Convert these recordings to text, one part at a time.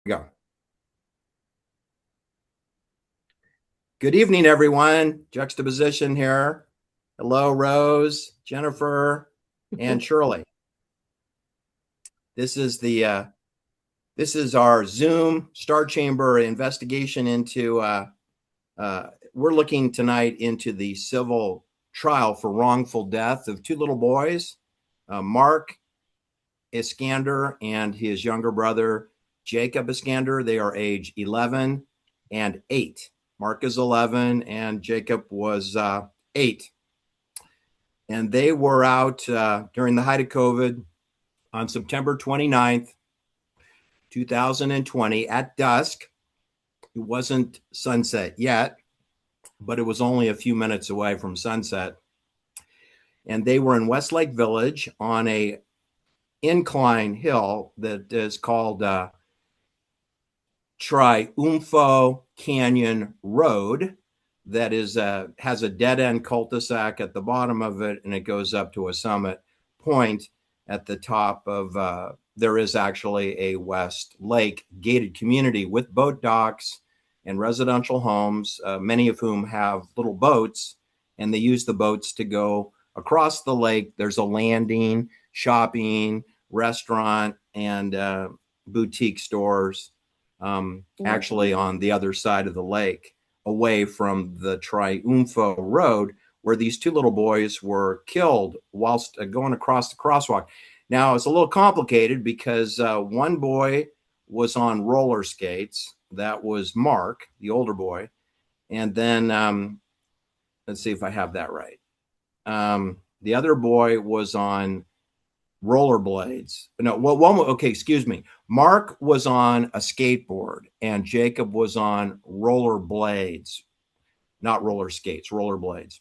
Go. Good evening, everyone. Juxtaposition here. Hello, Rose, Jennifer, and Shirley. This is our Zoom Star Chamber investigation into. We're looking tonight into the civil trial for wrongful death of two little boys, Mark Iskander and his younger brother Jacob Iskander. They are age 11 and 8. Mark is 11 and Jacob was 8. And they were out during the height of COVID on September 29th, 2020 at dusk. It wasn't sunset yet, but it was only a few minutes away from sunset. And they were in Westlake Village on a incline hill that is called Triunfo Canyon Road. That is has a dead end cul-de-sac at the bottom of it, and it goes up to a summit point at the top of. There is actually a West Lake gated community with boat docks and residential homes, many of whom have little boats, and they use the boats to go across the lake. There's a landing, shopping, restaurant, and boutique stores actually on the other side of the lake, away from the Triunfo Road, where these two little boys were killed whilst going across the crosswalk. Now, it's a little complicated because one boy was on roller skates. That was Mark, the older boy. And then, let's see if I have that right. The other boy was on rollerblades. No, well, okay, excuse me. Mark was on a skateboard and Jacob was on rollerblades, not roller skates, rollerblades.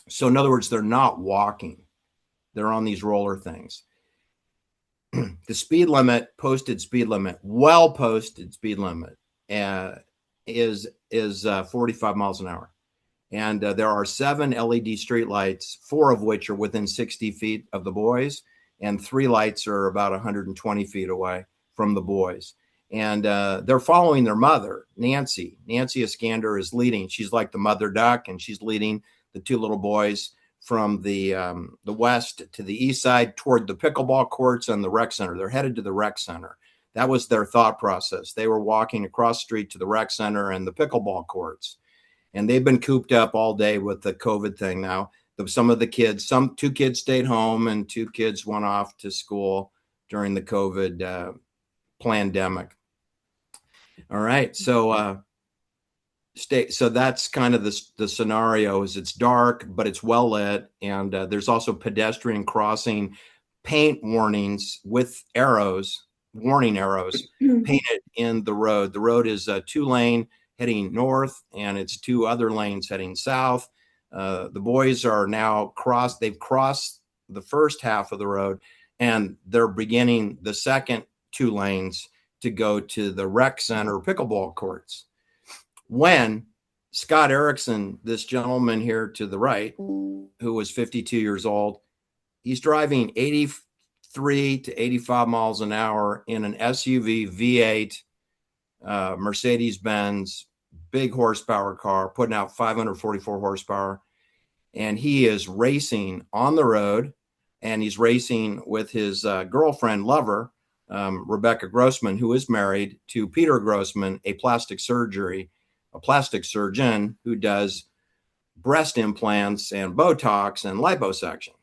So in other words, they're not walking. They're on these roller things. The speed limit, posted speed limit, well posted speed limit is 45 miles an hour. And there are 7 LED streetlights, 4 of which are within 60 feet of the boys, and 3 lights are about 120 feet away from the boys. And they're following their mother, Nancy. Nancy Iskander is leading. She's like the mother duck, and she's leading the two little boys from the west to the east side toward the pickleball courts and the rec center. They're headed to the rec center. That was their thought process. They were walking across the street to the rec center and the pickleball courts. And they've been cooped up all day with the COVID thing now. Some of the kids, 2 kids stayed home and 2 kids went off to school during the COVID pandemic. All right. So that's kind of the scenario. Is it's dark, but it's well lit. And there's also pedestrian crossing paint warnings with warning arrows painted in the road. The road is a 2-lane heading north, and it's 2 other lanes heading south. The boys are now they've crossed the first half of the road, and they're beginning the second 2 lanes to go to the rec center pickleball courts. When Scott Erickson, this gentleman here to the right, who was 52 years old, he's driving 83 to 85 miles an hour in an SUV V8 Mercedes-Benz big horsepower car, putting out 544 horsepower. And he is racing on the road, and he's racing with his girlfriend, lover, Rebecca Grossman, who is married to Peter Grossman, a plastic surgeon who does breast implants and Botox and liposuction.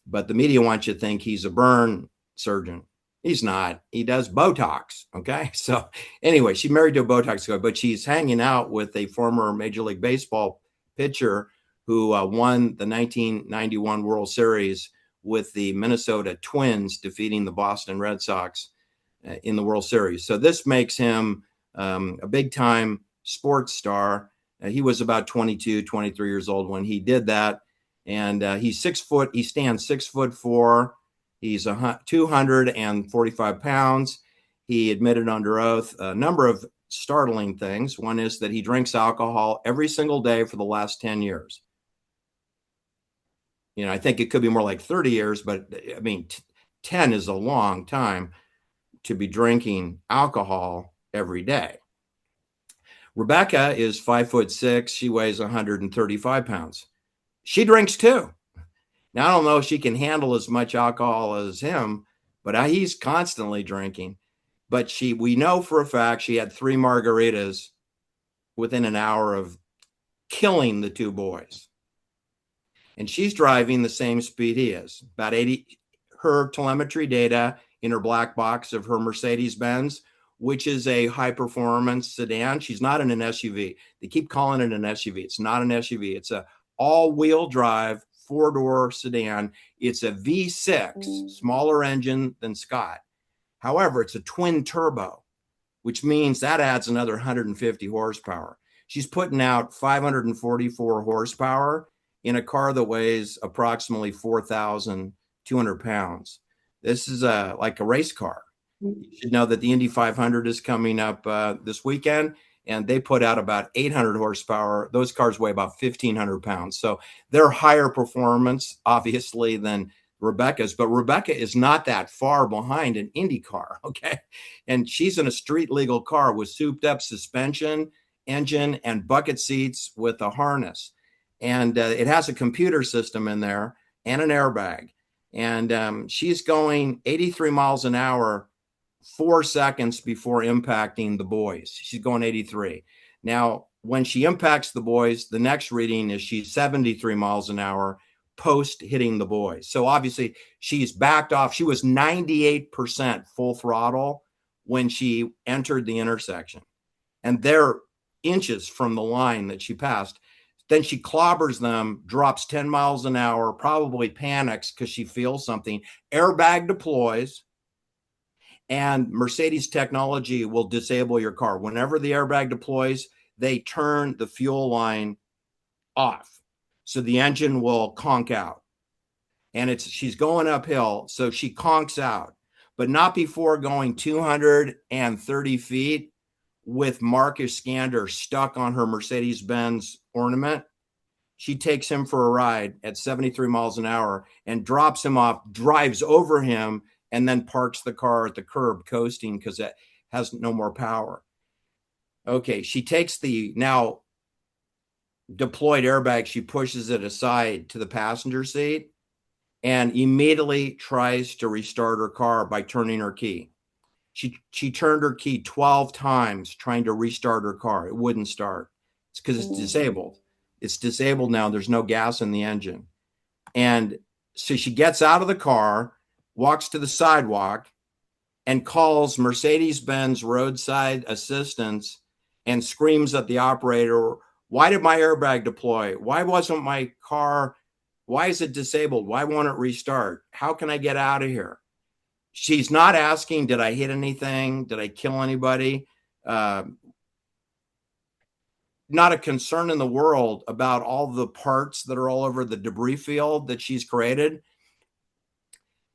But the media wants you to think he's a burn surgeon. He's not. He does Botox. Okay. So anyway, she's married to a Botox guy, but she's hanging out with a former Major League Baseball pitcher who won the 1991 World Series with the Minnesota Twins, defeating the Boston Red Sox in the World Series. So this makes him a big time sports star. He was about 22, 23 years old when he did that. And he's 6 foot. He stands 6'4". He's 245 pounds. He admitted under oath a number of startling things. One is that he drinks alcohol every single day for the last 10 years. I think it could be more like 30 years, but I mean, 10 is a long time. to be drinking alcohol every day. Rebecca is 5'6". She weighs 135 pounds. She drinks too. Now, I don't know if she can handle as much alcohol as him, but he's constantly drinking. But we know for a fact she had 3 margaritas within an hour of killing the 2 boys. And she's driving the same speed he is, about 80. Her telemetry data in her black box of her Mercedes-Benz, which is a high-performance sedan. She's not in an SUV. They keep calling it an SUV. It's not an SUV. It's a all-wheel drive, 4-door sedan. It's a V6, smaller engine than Scott. However, it's a twin turbo, which means that adds another 150 horsepower. She's putting out 544 horsepower in a car that weighs approximately 4,200 pounds. This is like a race car. You should know that the Indy 500 is coming up this weekend, and they put out about 800 horsepower. Those cars weigh about 1,500 pounds. So they're higher performance, obviously, than Rebecca's, but Rebecca is not that far behind an Indy car, okay? And she's in a street legal car with souped up suspension, engine, and bucket seats with a harness. And it has a computer system in there and an airbag. And she's going 83 miles an hour 4 seconds before impacting the boys. She's going 83. Now, when she impacts the boys, the next reading is she's 73 miles an hour post hitting the boys. So obviously she's backed off. She was 98% full throttle when she entered the intersection. And they're inches from the line that she passed. Then she clobbers them, drops 10 miles an hour, probably panics because she feels something. Airbag deploys, and Mercedes technology will disable your car. Whenever the airbag deploys, they turn the fuel line off. So the engine will conk out. And she's going uphill, so she conks out, but not before going 230 feet with Marcus Scander stuck on her Mercedes-Benz ornament. She takes him for a ride at 73 miles an hour and drops him off, drives over him, and then parks the car at the curb, coasting because it has no more power. Okay, she takes the now deployed airbag, she pushes it aside to the passenger seat and immediately tries to restart her car by turning her key. She turned her key 12 times trying to restart her car. It wouldn't start. It's because it's disabled. It's disabled now. There's no gas in the engine. And so she gets out of the car, walks to the sidewalk, and calls Mercedes-Benz roadside assistance and screams at the operator, "Why did my airbag deploy? Why wasn't my car? Why is it disabled? Why won't it restart? How can I get out of here?" She's not asking, did I hit anything? Did I kill anybody? Not a concern in the world about all the parts that are all over the debris field that she's created.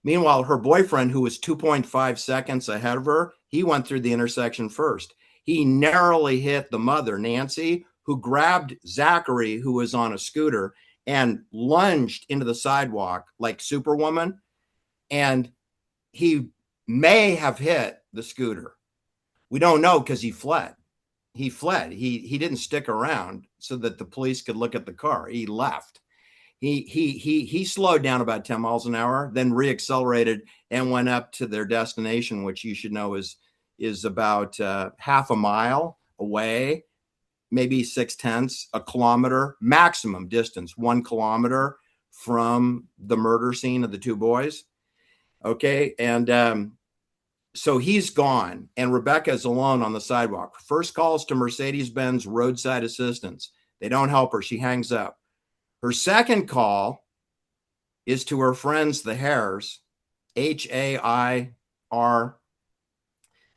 Meanwhile, her boyfriend, who was 2.5 seconds ahead of her, he went through the intersection first. He narrowly hit the mother, Nancy, who grabbed Zachary, who was on a scooter, and lunged into the sidewalk like Superwoman. And he may have hit the scooter. We don't know because he fled. He fled. He didn't stick around so that the police could look at the car. He left. He slowed down about 10 miles an hour, then reaccelerated and went up to their destination, which you should know is about half a mile away, maybe 0.6 a kilometer, maximum distance, 1 kilometer from the murder scene of the 2 boys. Okay. And so he's gone, and Rebecca is alone on the sidewalk. First calls to Mercedes-Benz roadside assistance. They don't help her. She hangs up. Her second call is to her friends, the Hares, Hair,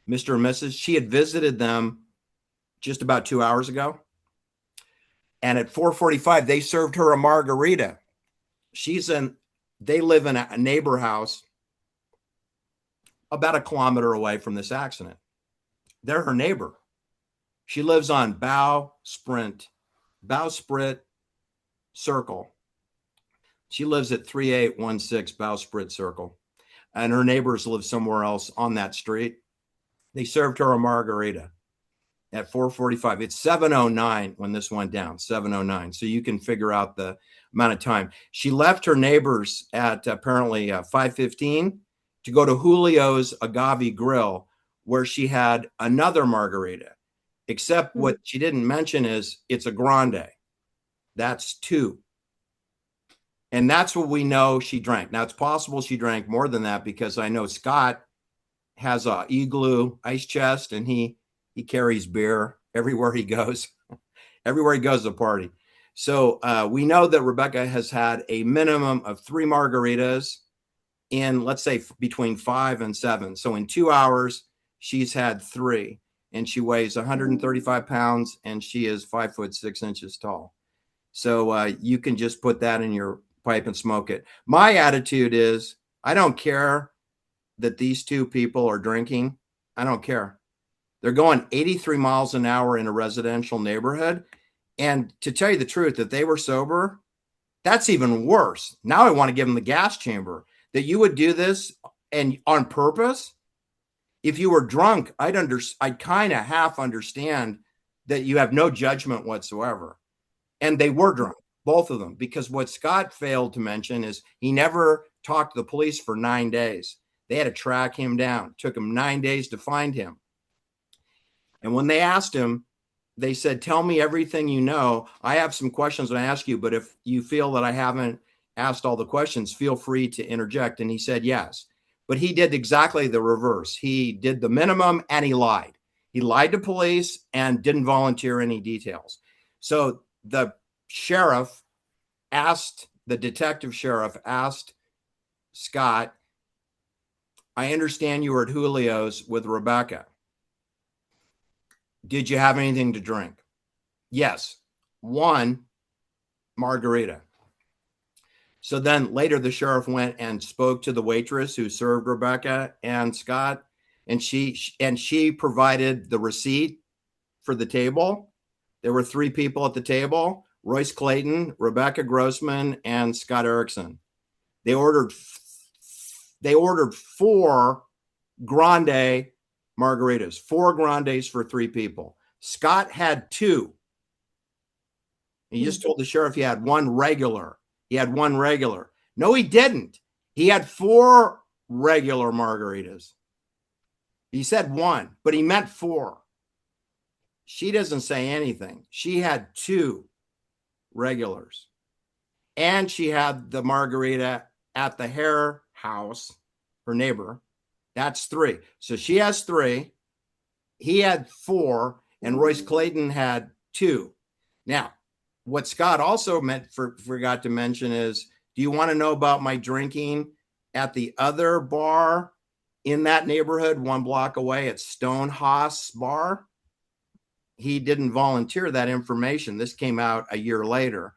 Mr. and Mrs. She had visited them just about 2 hours ago. And at 4:45, they served her a margarita. They live in a neighbor house about 1 kilometer away from this accident. They're her neighbor. She lives on Bowsprit Circle. She lives at 3816 Bowsprit Circle. and her neighbors live somewhere else on that street. They served her a margarita at 4:45. It's 7:09 when this went down, 7:09. So you can figure out the amount of time. She left her neighbors at apparently 5:15 to go to Julio's Agave Grill, where she had another margarita. Except what she didn't mention is it's a grande. That's 2. And that's what we know she drank. Now, it's possible she drank more than that because I know Scott has a Igloo ice chest, and he carries beer everywhere he goes. Everywhere he goes, a party. So we know that Rebecca has had a minimum of 3 margaritas in, let's say, between 5 and 7. So in 2 hours, she's had 3, and she weighs 135 pounds, and she is 5'6" tall. So you can just put that in your pipe and smoke it. My attitude is, I don't care that these 2 people are drinking. I don't care. They're going 83 miles an hour in a residential neighborhood. And to tell you the truth, if they were sober, that's even worse. Now I want to give them the gas chamber. That you would do this and on purpose. If you were drunk, I'd kind of half understand that you have no judgment whatsoever. And they were drunk, both of them, because what Scott failed to mention is he never talked to the police for 9 days. They had to track him down. It took him 9 days to find him. And when they asked him, they said, tell me everything you know. I have some questions I ask you, but if you feel that I haven't asked all the questions, feel free to interject. And he said yes. But he did exactly the reverse. He did the minimum and he lied. He lied to police and didn't volunteer any details. So the detective sheriff asked Scott, I understand you were at Julio's with Rebecca. Did you have anything to drink? Yes, 1 margarita. So then later the sheriff went and spoke to the waitress who served Rebecca and Scott, and she provided the receipt for the table. There were 3 people at the table: Royce Clayton, Rebecca Grossman, and Scott Erickson. They ordered 4 grande margaritas, 4 grandes for 3 people. Scott had 2. He just told the sheriff he had 1 regular. He had 1 regular. No, he didn't. He had 4 regular margaritas. He said 1, but he meant 4. She doesn't say anything. She had 2 regulars. And she had the margarita at the Hare house, her neighbor. That's 3. So she has 3. He had 4, and Royce Clayton had 2. Now, what Scott also forgot to mention is, do you want to know about my drinking at the other bar in that neighborhood 1 block away at Stone Haas Bar? He didn't volunteer that information. This came out a year later.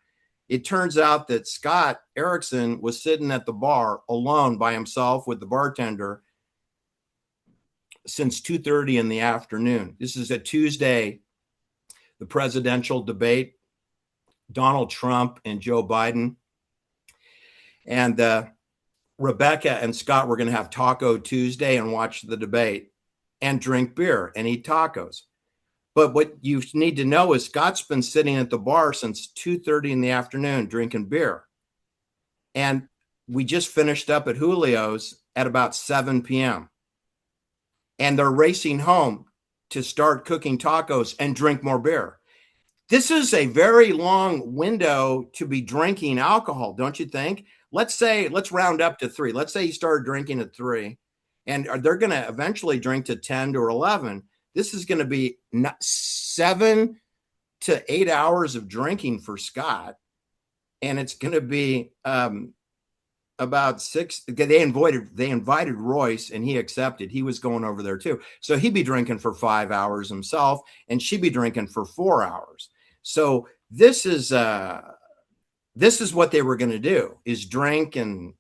It turns out that Scott Erickson was sitting at the bar alone by himself with the bartender since 2:30 in the afternoon. This is a Tuesday, the presidential debate, Donald Trump and Joe Biden. And Rebecca and Scott were going to have Taco Tuesday and watch the debate and drink beer and eat tacos. But what you need to know is Scott's been sitting at the bar since 2:30 in the afternoon drinking beer. And we just finished up at Julio's at about 7 p.m. And they're racing home to start cooking tacos and drink more beer. This is a very long window to be drinking alcohol, don't you think? Let's round up to 3. Let's say he started drinking at 3, and they're going to eventually drink to 10 or 11. This is going to be 7 to 8 hours of drinking for Scott, and it's going to be about 6. They invited Royce, and he accepted. He was going over there too, so he'd be drinking for 5 hours himself, and she'd be drinking for 4 hours. So this is what they were going to do, is drink and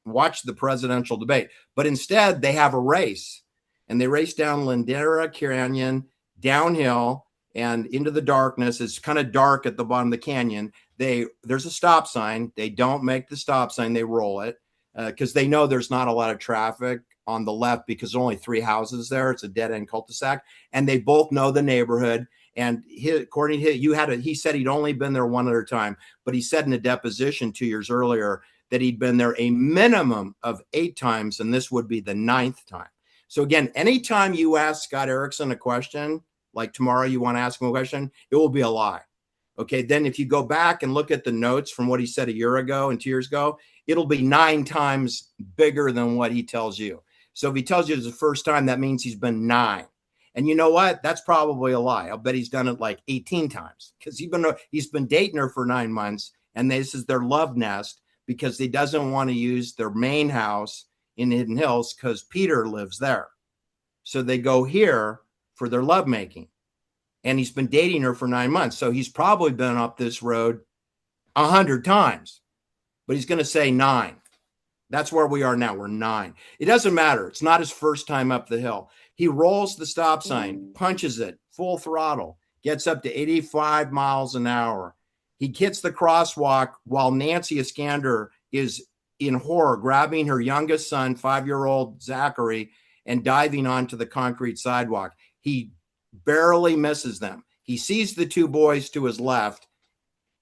watch the presidential debate. But instead, they have a race, and they race down Lindera Canyon, downhill and into the darkness. It's kind of dark at the bottom of the canyon. There's a stop sign. They don't make the stop sign. They roll it. because they know there's not a lot of traffic on the left because there's only 3 houses there. It's a dead end cul-de-sac, and they both know the neighborhood. And according to he said he'd only been there one other time, but he said in a deposition 2 years earlier that he'd been there a minimum of 8 times, and this would be the 9th time. So again, anytime you ask Scott Erickson a question, like tomorrow you want to ask him a question, it will be a lie. Okay, then if you go back and look at the notes from what he said a year ago and 2 years ago, it'll be 9 times bigger than what he tells you. So if he tells you it's the first time, that means he's been 9. And you know what? That's probably a lie. I'll bet he's done it like 18 times because he's been dating her for 9 months, and this is their love nest because he doesn't want to use their main house in Hidden Hills because Peter lives there. So they go here for their lovemaking. And he's been dating her for 9 months. So he's probably been up this road 100 times, but he's going to say 9. That's where we are now. We're 9. It doesn't matter. It's not his first time up the hill. He rolls the stop sign, punches it full throttle, gets up to 85 miles an hour. He hits the crosswalk while Nancy Iskander is in horror, grabbing her youngest son, 5-year-old Zachary, and diving onto the concrete sidewalk. He barely misses them. He sees the 2 boys to his left.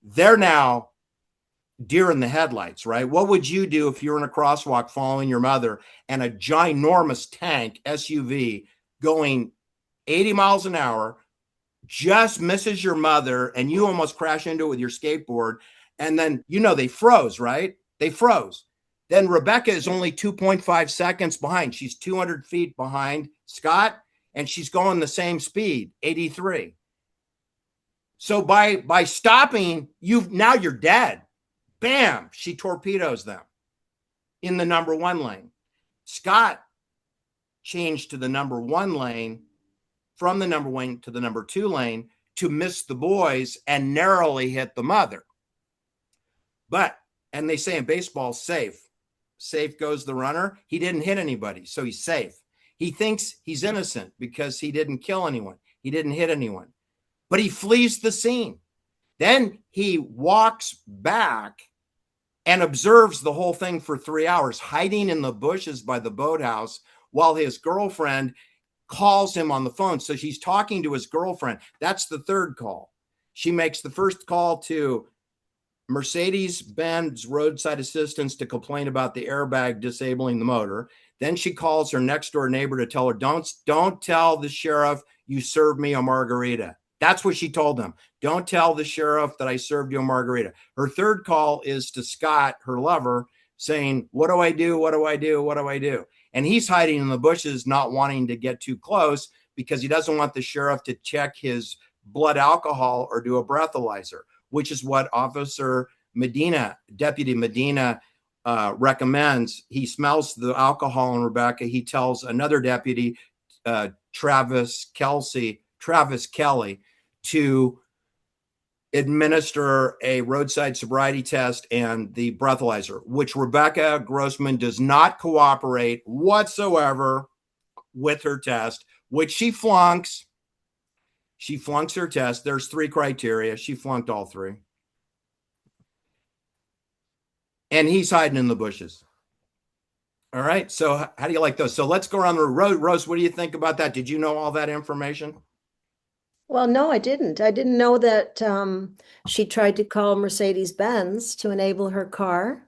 They're now deer in the headlights, right? What would you do if you're in a crosswalk following your mother and a ginormous tank SUV going 80 miles an hour just misses your mother and you almost crash into it with your skateboard? And then, they froze, right? They froze. Then Rebecca is only 2.5 seconds behind. She's 200 feet behind Scott, and she's going the same speed, 83. So by stopping, now you're dead. Bam, she torpedoes them in the number 1 lane. Scott changed to the number 1 lane, from the number 1 to the number 2 lane to miss the boys and narrowly hit the mother. And they say in baseball, safe goes the runner. He didn't hit anybody, so he's safe. He thinks he's innocent because he didn't kill anyone. He didn't hit anyone, but he flees the scene. Then he walks back and observes the whole thing for 3 hours, hiding in the bushes by the boathouse while his girlfriend calls him on the phone. So she's talking to his girlfriend. That's the 3rd call. She makes the first call to Mercedes-Benz roadside assistance to complain about the airbag disabling the motor. Then she calls her next door neighbor to tell her, don't tell the sheriff you served me a margarita. That's what she told them. Don't tell the sheriff that I served you a margarita. Her 3rd call is to Scott, her lover, saying, what do I do? What do I do? What do I do? And he's hiding in the bushes, not wanting to get too close because he doesn't want the sheriff to check his blood alcohol or do a breathalyzer, which is what Deputy Medina recommends. He smells the alcohol in Rebecca. He tells another deputy, Travis Kelly, to administer a roadside sobriety test and the breathalyzer, which Rebecca Grossman does not cooperate whatsoever with her test, which she flunks. She flunks her test. There's 3 criteria. She flunked all 3. And he's hiding in the bushes. All right. So how do you like those? So let's go around the road. Rose, what do you think about that? Did you know all that information? Well, no, I didn't. I didn't know that she tried to call Mercedes-Benz to enable her car.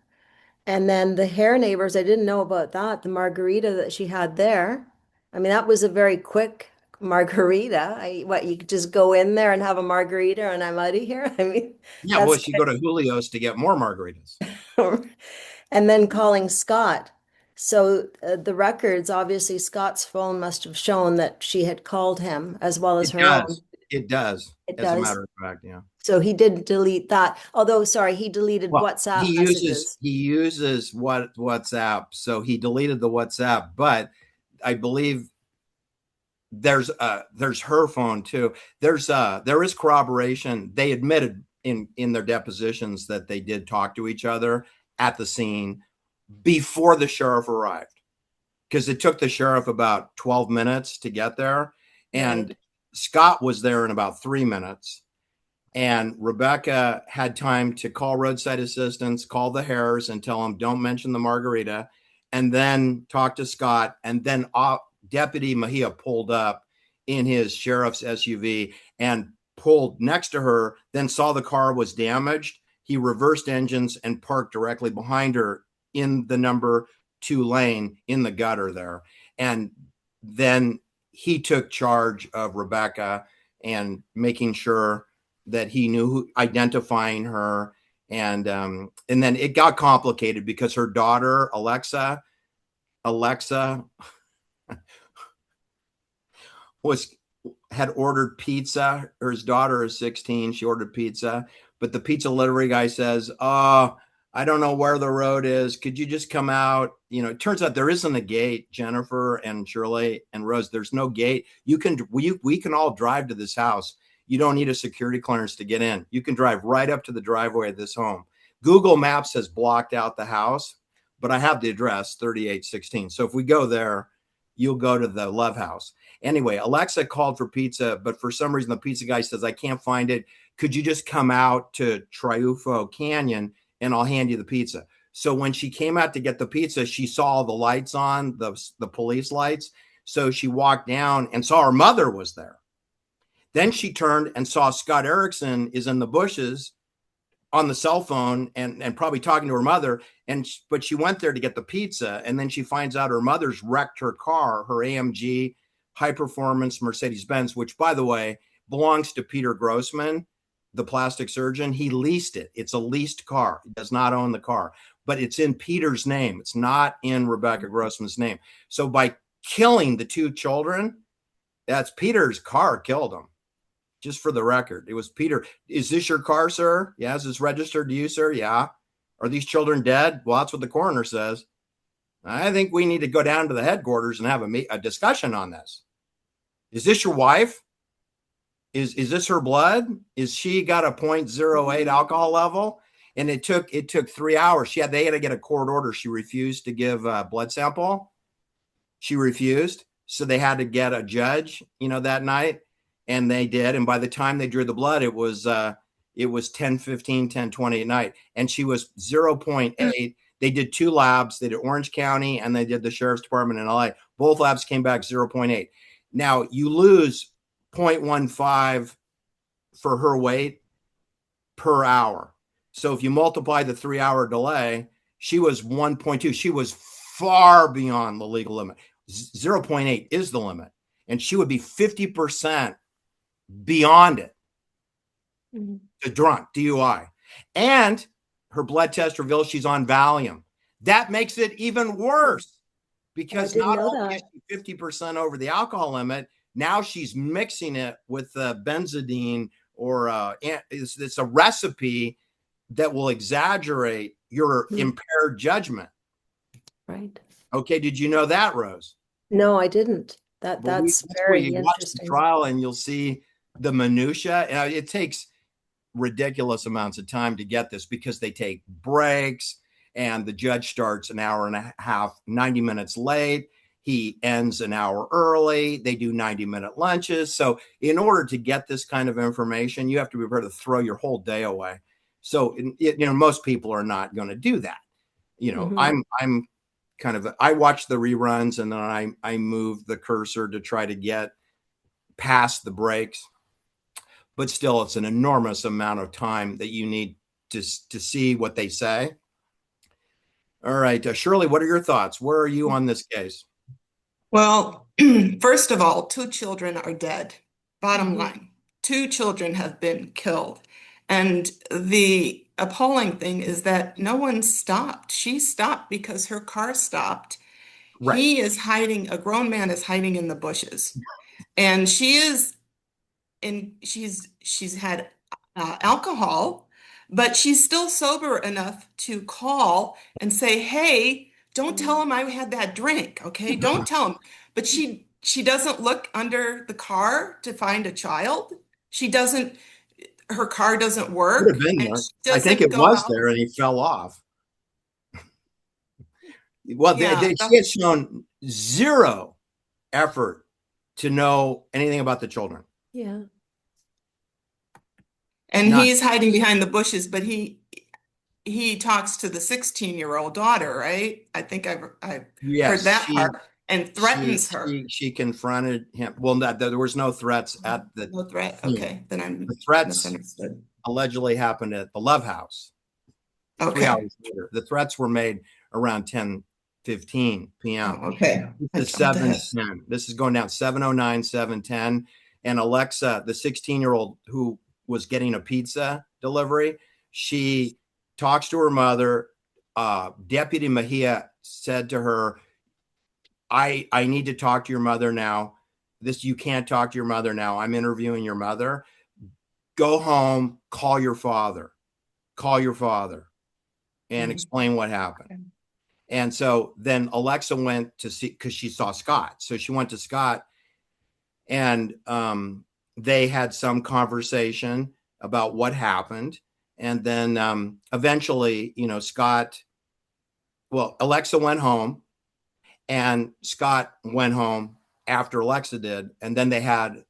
And then the hair neighbors, I didn't know about that, the margarita that she had there. I mean, that was a very quick margarita. You could just go in there and have a margarita and I'm out of here. I mean, Yeah, well, that's she go to Julio's to get more margaritas. and then calling Scott. So the records, obviously, Scott's phone must have shown that she had called him as well as It her own. does. It does. It As a does. matter of fact, yeah. So he didn't delete that. Although, sorry, he deleted Well, WhatsApp messages. he uses WhatsApp, so he deleted the WhatsApp, but I believe there's her phone too. There is corroboration. They admitted in their depositions that they did talk to each other at the scene before the sheriff arrived, because it took the sheriff about 12 minutes to get there, and Right. Scott was there in about 3 minutes. And Rebecca had time to call roadside assistance, call the Hares and tell them, don't mention the margarita, and then talk to Scott. And then Deputy Mejia pulled up in his sheriff's SUV and pulled next to her, then saw the car was damaged. He reversed engines and parked directly behind her in the number 2 lane in the gutter there. And then he took charge of Rebecca and making sure that he knew, identifying her. And then it got complicated because her daughter, Alexa had ordered pizza. Her daughter is 16. She ordered pizza, but the pizza delivery guy says, "Oh, I don't know where the road is. Could you just come out?" It turns out there isn't a gate, Jennifer and Shirley and Rose. There's no gate. We can all drive to this house. You don't need a security clearance to get in. You can drive right up to the driveway of this home. Google Maps has blocked out the house, but I have the address, 3816. So if we go there, you'll go to the Love House. Anyway, Alexa called for pizza, but for some reason the pizza guy says, "I can't find it. Could you just come out to Triunfo Canyon and I'll hand you the pizza?" So when she came out to get the pizza, she saw the lights on, the police lights. So she walked down and saw her mother was there. Then she turned and saw Scott Erickson is in the bushes on the cell phone and probably talking to her mother. But she went there to get the pizza. And then she finds out her mother's wrecked her car, her AMG high performance Mercedes-Benz, which, by the way, belongs to Peter Grossman, the plastic surgeon. He leased it. It's a leased car. He does not own the car, but it's in Peter's name. It's not in Rebecca Grossman's name. So by killing the 2 children, that's Peter's car killed him. Just for the record, it was Peter. "Is this your car, sir?" "Yeah." "Is this registered to you, sir?" "Yeah." "Are these children dead?" "Well, that's what the coroner says." "I think we need to go down to the headquarters and have a discussion on this. Is this your wife? Is this her blood? Is she got a 0.08 alcohol level?" And it took 3 hours. They had to get a court order. She refused to give a blood sample. She refused. So they had to get a judge, that night. And they did. And by the time they drew the blood, it was 10:15, 10:20 at night. And she was 0.8. They did 2 labs. They did Orange County and they did the sheriff's department in LA. Both labs came back 0.8. Now you lose 0.15 for her weight per hour. So if you multiply the 3-hour delay, she was 1.2. She was far beyond the legal limit. 0.8 is the limit. And she would be 50% beyond it. The drunk, DUI. And her blood test reveals she's on Valium. That makes it even worse because not only is she 50% over the alcohol limit, now she's mixing it with benzidine or it's a recipe that will exaggerate your impaired judgment. Right. Okay. Did you know that, Rose? No, I didn't. That's very interesting. Watch the trial and you'll see the minutia. And it takes ridiculous amounts of time to get this because they take breaks and the judge starts an hour and a half, 90 minutes late. He ends an hour early. They do 90-minute lunches. So in order to get this kind of information, you have to be prepared to throw your whole day away. So, most people are not going to do that. I'm kind of, I watch the reruns and then I move the cursor to try to get past the breaks. But still, it's an enormous amount of time that you need to see what they say. All right, Shirley, what are your thoughts? Where are you on this case? Well, first of all, 2 children are dead. Bottom line, 2 children have been killed. And the appalling thing is that no one stopped. She stopped because her car stopped. Right. He is hiding, a grown man is hiding in the bushes. And she's had alcohol, but she's still sober enough to call and say, "Hey, don't tell him I had that drink, okay? Don't tell him." But she doesn't look under the car to find a child. Her car doesn't work. Could have been there. I think it was there and he fell off. Well, she has shown zero effort to know anything about the children. Yeah. And Not he's hiding behind the bushes, but he talks to the 16-year-old daughter, right? I think I've heard yes, that part, and threatens her. she confronted him. Well, there was no threats at the No threat. scene. Okay, then I'm The threats misunderstood. allegedly happened at the Love House 3 Okay. hours later. The threats were made around 10:15 p.m. Oh, okay. I The jumped ahead. 7:10. This is going down 7:09, 7:10. And Alexa, the 16-year-old who was getting a pizza delivery, she talks to her mother. Deputy Mejia said to her, I need to talk to your mother now. You can't talk to your mother now. I'm interviewing your mother. Go home, call your father, and explain what happened. Okay. And so then Alexa went to see, because she saw Scott. So she went to Scott, and they had some conversation about what happened. And then eventually, Alexa went home, and Scott went home after Alexa did. And then they had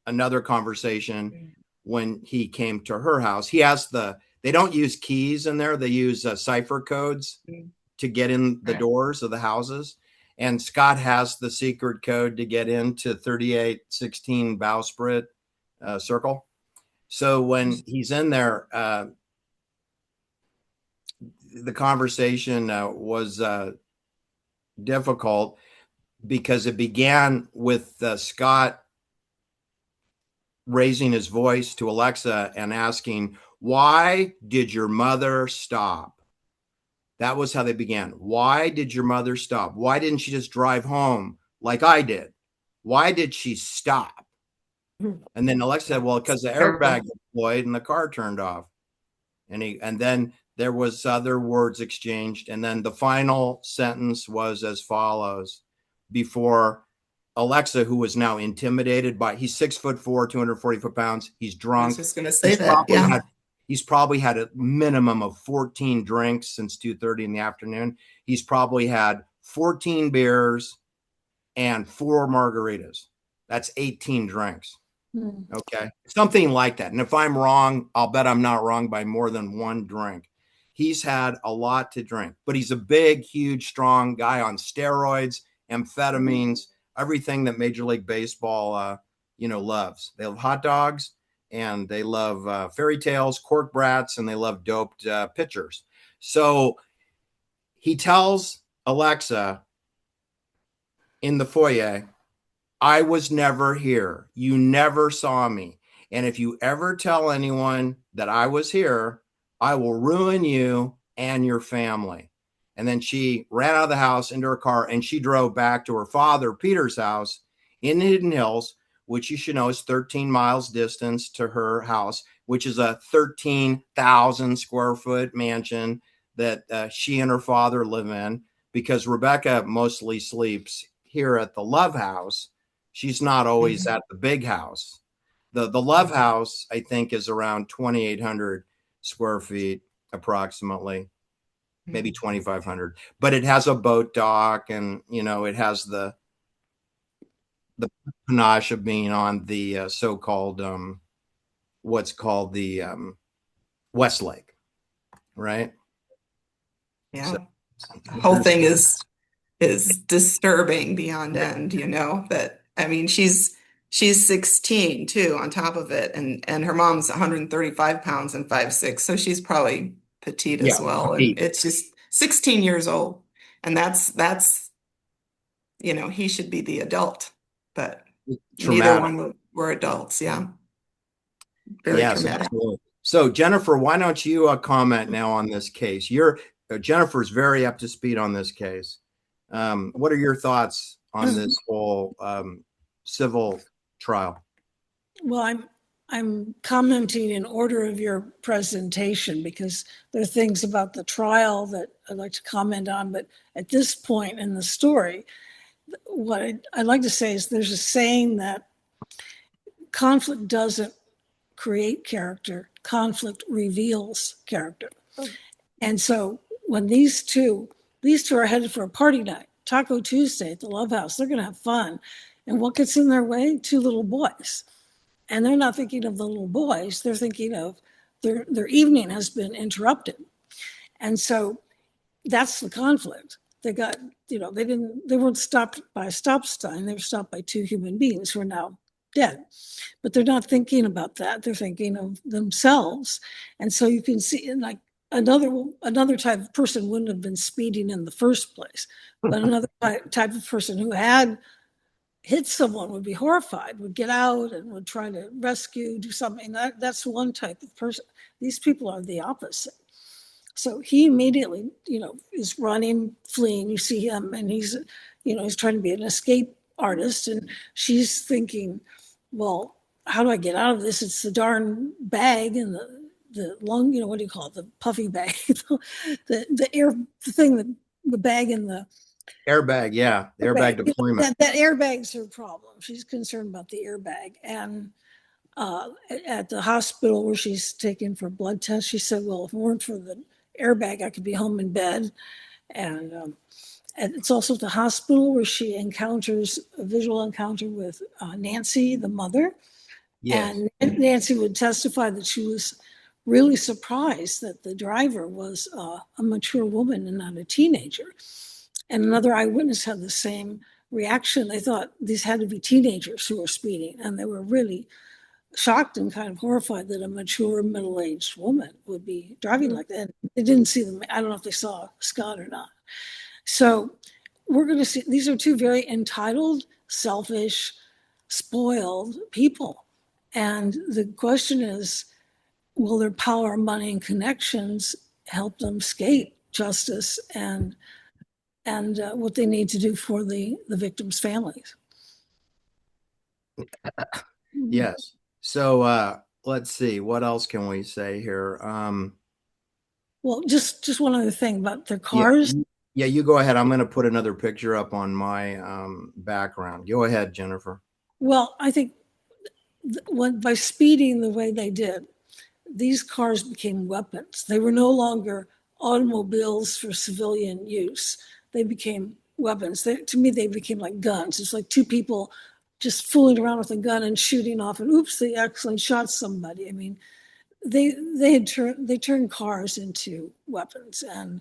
another conversation when he came to her house. They don't use keys in there. They use cipher codes to get in the doors of the houses. And Scott has the secret code to get into 3816 Bowsprit Circle. So when he's in there, the conversation was difficult, because it began with Scott raising his voice to Alexa and asking, "Why did your mother stop?" That was how they began. Why did your mother stop? Why didn't she just drive home like I did? Why did she stop? And then Alexa said, "Well, because the airbag deployed and the car turned off." And then there was other words exchanged. And then the final sentence was as follows, before Alexa, who was now intimidated he's 6'4", 240 pounds. He's I was drunk. just going to say that. Yeah. He's probably had a minimum of 14 drinks since 2:30 in the afternoon. He's probably had 14 beers and 4 margaritas. That's 18 drinks. Okay. Something like that. And if I'm wrong, I'll bet I'm not wrong by more than 1 drink. He's had a lot to drink, but he's a big, huge, strong guy on steroids, amphetamines, everything that Major League Baseball, loves. They love hot dogs, and they love fairy tales, cork brats, and they love doped pitchers. So he tells Alexa in the foyer, "I was never here. You never saw me. And if you ever tell anyone that I was here, I will ruin you and your family." And then she ran out of the house into her car, and she drove back to her father, Peter's house in Hidden Hills, which you should know is 13 miles distance to her house, which is a 13,000 square foot mansion that she and her father live in, because Rebecca mostly sleeps here at the Love House. She's not always at the big house. The Love House, I think, is around 2,800 square feet, approximately, maybe 2,500. But it has a boat dock, and it has the panache of being on the so-called what's called the West Lake, right? Yeah. So, the whole thing is disturbing beyond end, that I mean she's 16 too on top of it, and her mom's 135 pounds and 5'6", so she's probably petite as well. And it's just 16 years old, and that's he should be the adult, but neither one were adults. Yeah. Very traumatic. Absolutely. So Jennifer, why don't you comment now on this case? Jennifer's very up to speed on this case. What are your thoughts on this whole civil trial? Well, I'm commenting in order of your presentation, because there are things about the trial that I'd like to comment on. But at this point in the story, what I'd like to say is there's a saying that conflict doesn't create character, conflict reveals character. And so when these two are headed for a party night, Taco Tuesday at the Love House, they're going to have fun. And what gets in their way? 2 little boys. And they're not thinking of the little boys. They're thinking of their evening has been interrupted. And so that's the conflict. They got, they weren't stopped by a stop sign. They were stopped by two human beings who are now dead. But they're not thinking about that. They're thinking of themselves. And so you can see, like, another type of person wouldn't have been speeding in the first place. But another type of person who had hit someone would be horrified, would get out and would try to rescue, do something. That's one type of person. These people are the opposite. So he immediately, is running, fleeing. You see him, and he's trying to be an escape artist. And she's thinking, well, how do I get out of this? It's the darn bag and the lung, what do you call it? The puffy bag, the air, the thing, the bag and the airbag. Yeah. The airbag deployment. That airbag's her problem. She's concerned about the airbag. And at the hospital where she's taken for blood tests, she said, well, if it weren't for the airbag, I could be home in bed. And it's also the hospital where she encounters a visual encounter with Nancy, the mother. Yes. And Nancy would testify that she was really surprised that the driver was a mature woman and not a teenager. And another eyewitness had the same reaction. They thought these had to be teenagers who were speeding, and they were really shocked and kind of horrified that a mature middle-aged woman would be driving like that. They didn't see them. I don't know if they saw Scott or not. So we're going to see, these are two very entitled, selfish, spoiled people. And the question is, will their power, money, and connections help them escape justice and what they need to do for the victims' families? Yes. So let's see, what else can we say here? Well, just one other thing about their cars. Yeah, you go ahead. I'm going to put another picture up on my background. Go ahead, Jennifer. Well, I think by speeding the way they did, these cars became weapons. They were no longer automobiles for civilian use. They became weapons. To me, they became like guns. It's like two people just fooling around with a gun and shooting off, and oops, they actually shot somebody. I mean, they turned cars into weapons, and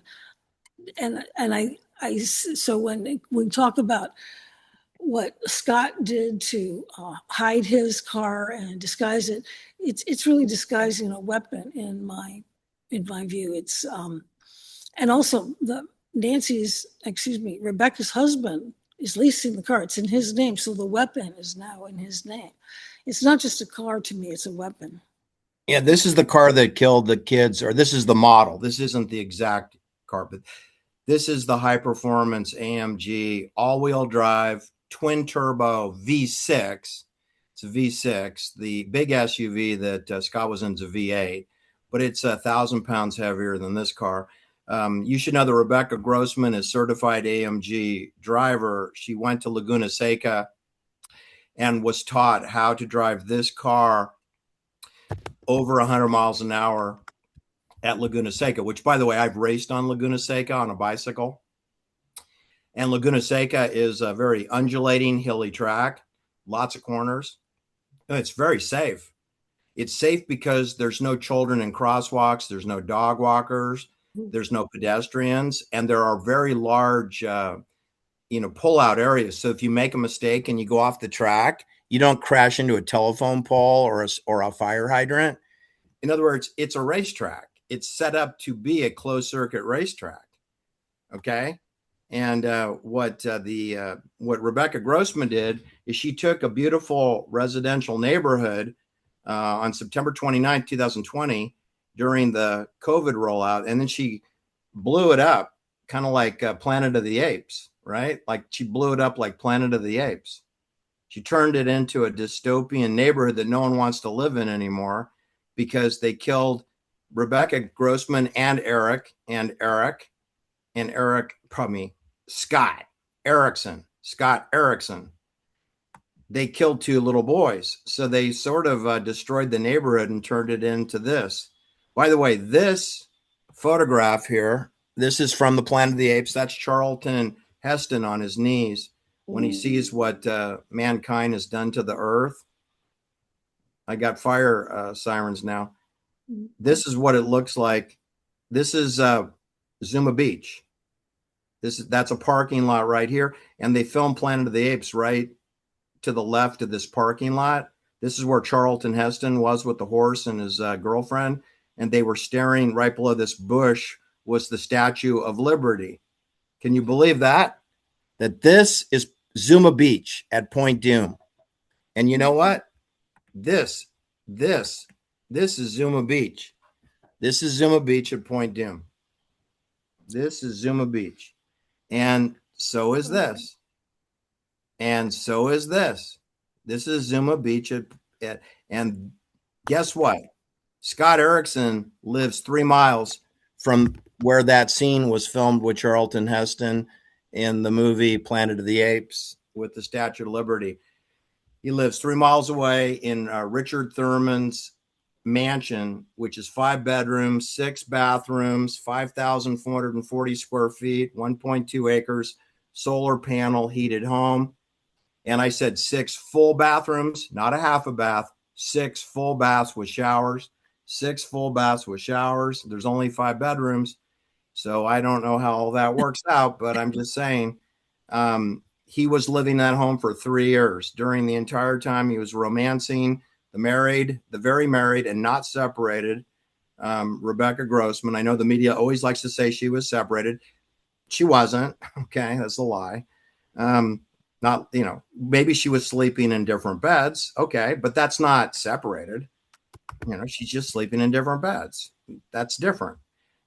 I so when we talk about what Scott did to hide his car and disguise it, it's really disguising a weapon in my view. It's and also Rebecca's husband is leasing the car. It's in his name, so the weapon is now in his name. It's not just a car to me, it's a weapon. Yeah, this is the car that killed the kids, or this is the model. This isn't the exact car, but this is the high performance AMG all-wheel drive twin turbo V6. It's a V6. The big SUV that Scott was in is a V8, but it's 1,000 pounds heavier than this car. You should know that Rebecca Grossman is certified AMG driver. She went to Laguna Seca and was taught how to drive this car over 100 miles an hour at Laguna Seca, which, by the way, I've raced on Laguna Seca on a bicycle. And Laguna Seca is a very undulating, hilly track, lots of corners. It's very safe. It's safe because there's no children in crosswalks. There's no dog walkers. There's no pedestrians. And there are very large, pull-out areas. So if you make a mistake and you go off the track, you don't crash into a telephone pole or a fire hydrant. In other words, it's a racetrack. It's set up to be a closed circuit racetrack. Okay. And what Rebecca Grossman did is she took a beautiful residential neighborhood on September 29th, 2020, during the COVID rollout. And then she blew it up kind of like Planet of the Apes, right? Like she blew it up like Planet of the Apes. She turned it into a dystopian neighborhood that no one wants to live in anymore because they killed Rebecca Grossman and Scott Erickson. They killed two little boys. So they sort of destroyed the neighborhood and turned it into this. By the way, this photograph here, this is from the Planet of the Apes. That's Charlton Heston on his knees when he sees what mankind has done to the earth. I got fire sirens now. This is what it looks like. This is Zuma Beach. That's a parking lot right here, and they filmed Planet of the Apes right to the left of this parking lot. This is where Charlton Heston was with the horse and his girlfriend, and they were staring right below this bush was the Statue of Liberty. Can you believe that? That this is Zuma Beach at Point Dume. And you know what? This is Zuma Beach. This is Zuma Beach at Point Dume. This is Zuma Beach. And so is this. And so is this. This is Zuma Beach and guess what? Scott Erickson lives 3 miles from where that scene was filmed with Charlton Heston in the movie Planet of the Apes with the Statue of Liberty. He lives 3 miles away in Richard Thurman's mansion, which is 5 bedrooms, 6 bathrooms, 5,440 square feet, 1.2 acres, solar panel heated home. And I said 6 full bathrooms, not a half a bath, 6 full baths with showers, 6 full baths with showers. There's only 5 bedrooms. So I don't know how all that works out, but I'm just saying he was living that home for 3 years. During the entire time he was romancing the very married and not separated Rebecca Grossman. I know the media always likes to say she was separated. She wasn't. Okay, that's a lie. Not, maybe she was sleeping in different beds. Okay, but that's not separated. She's just sleeping in different beds. That's different.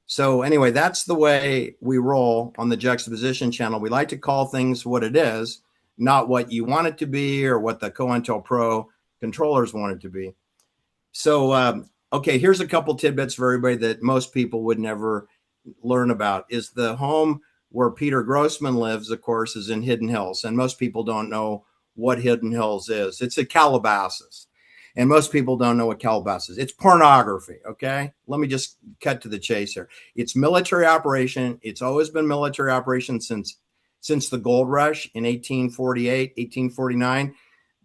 So anyway, that's the way we roll on the Juxtaposition channel. We like to call things what it is, not what you want it to be or what the COINTELPRO controllers want it to be. So, okay, here's a couple tidbits for everybody that most people would never learn about. Is the home where Peter Grossman lives, of course, is in Hidden Hills. And most people don't know what Hidden Hills is. It's at Calabasas. And most people don't know what Calabasas is. It's pornography, okay? Let me just cut to the chase here. It's military operation. It's always been military operation since the gold rush in 1848, 1849.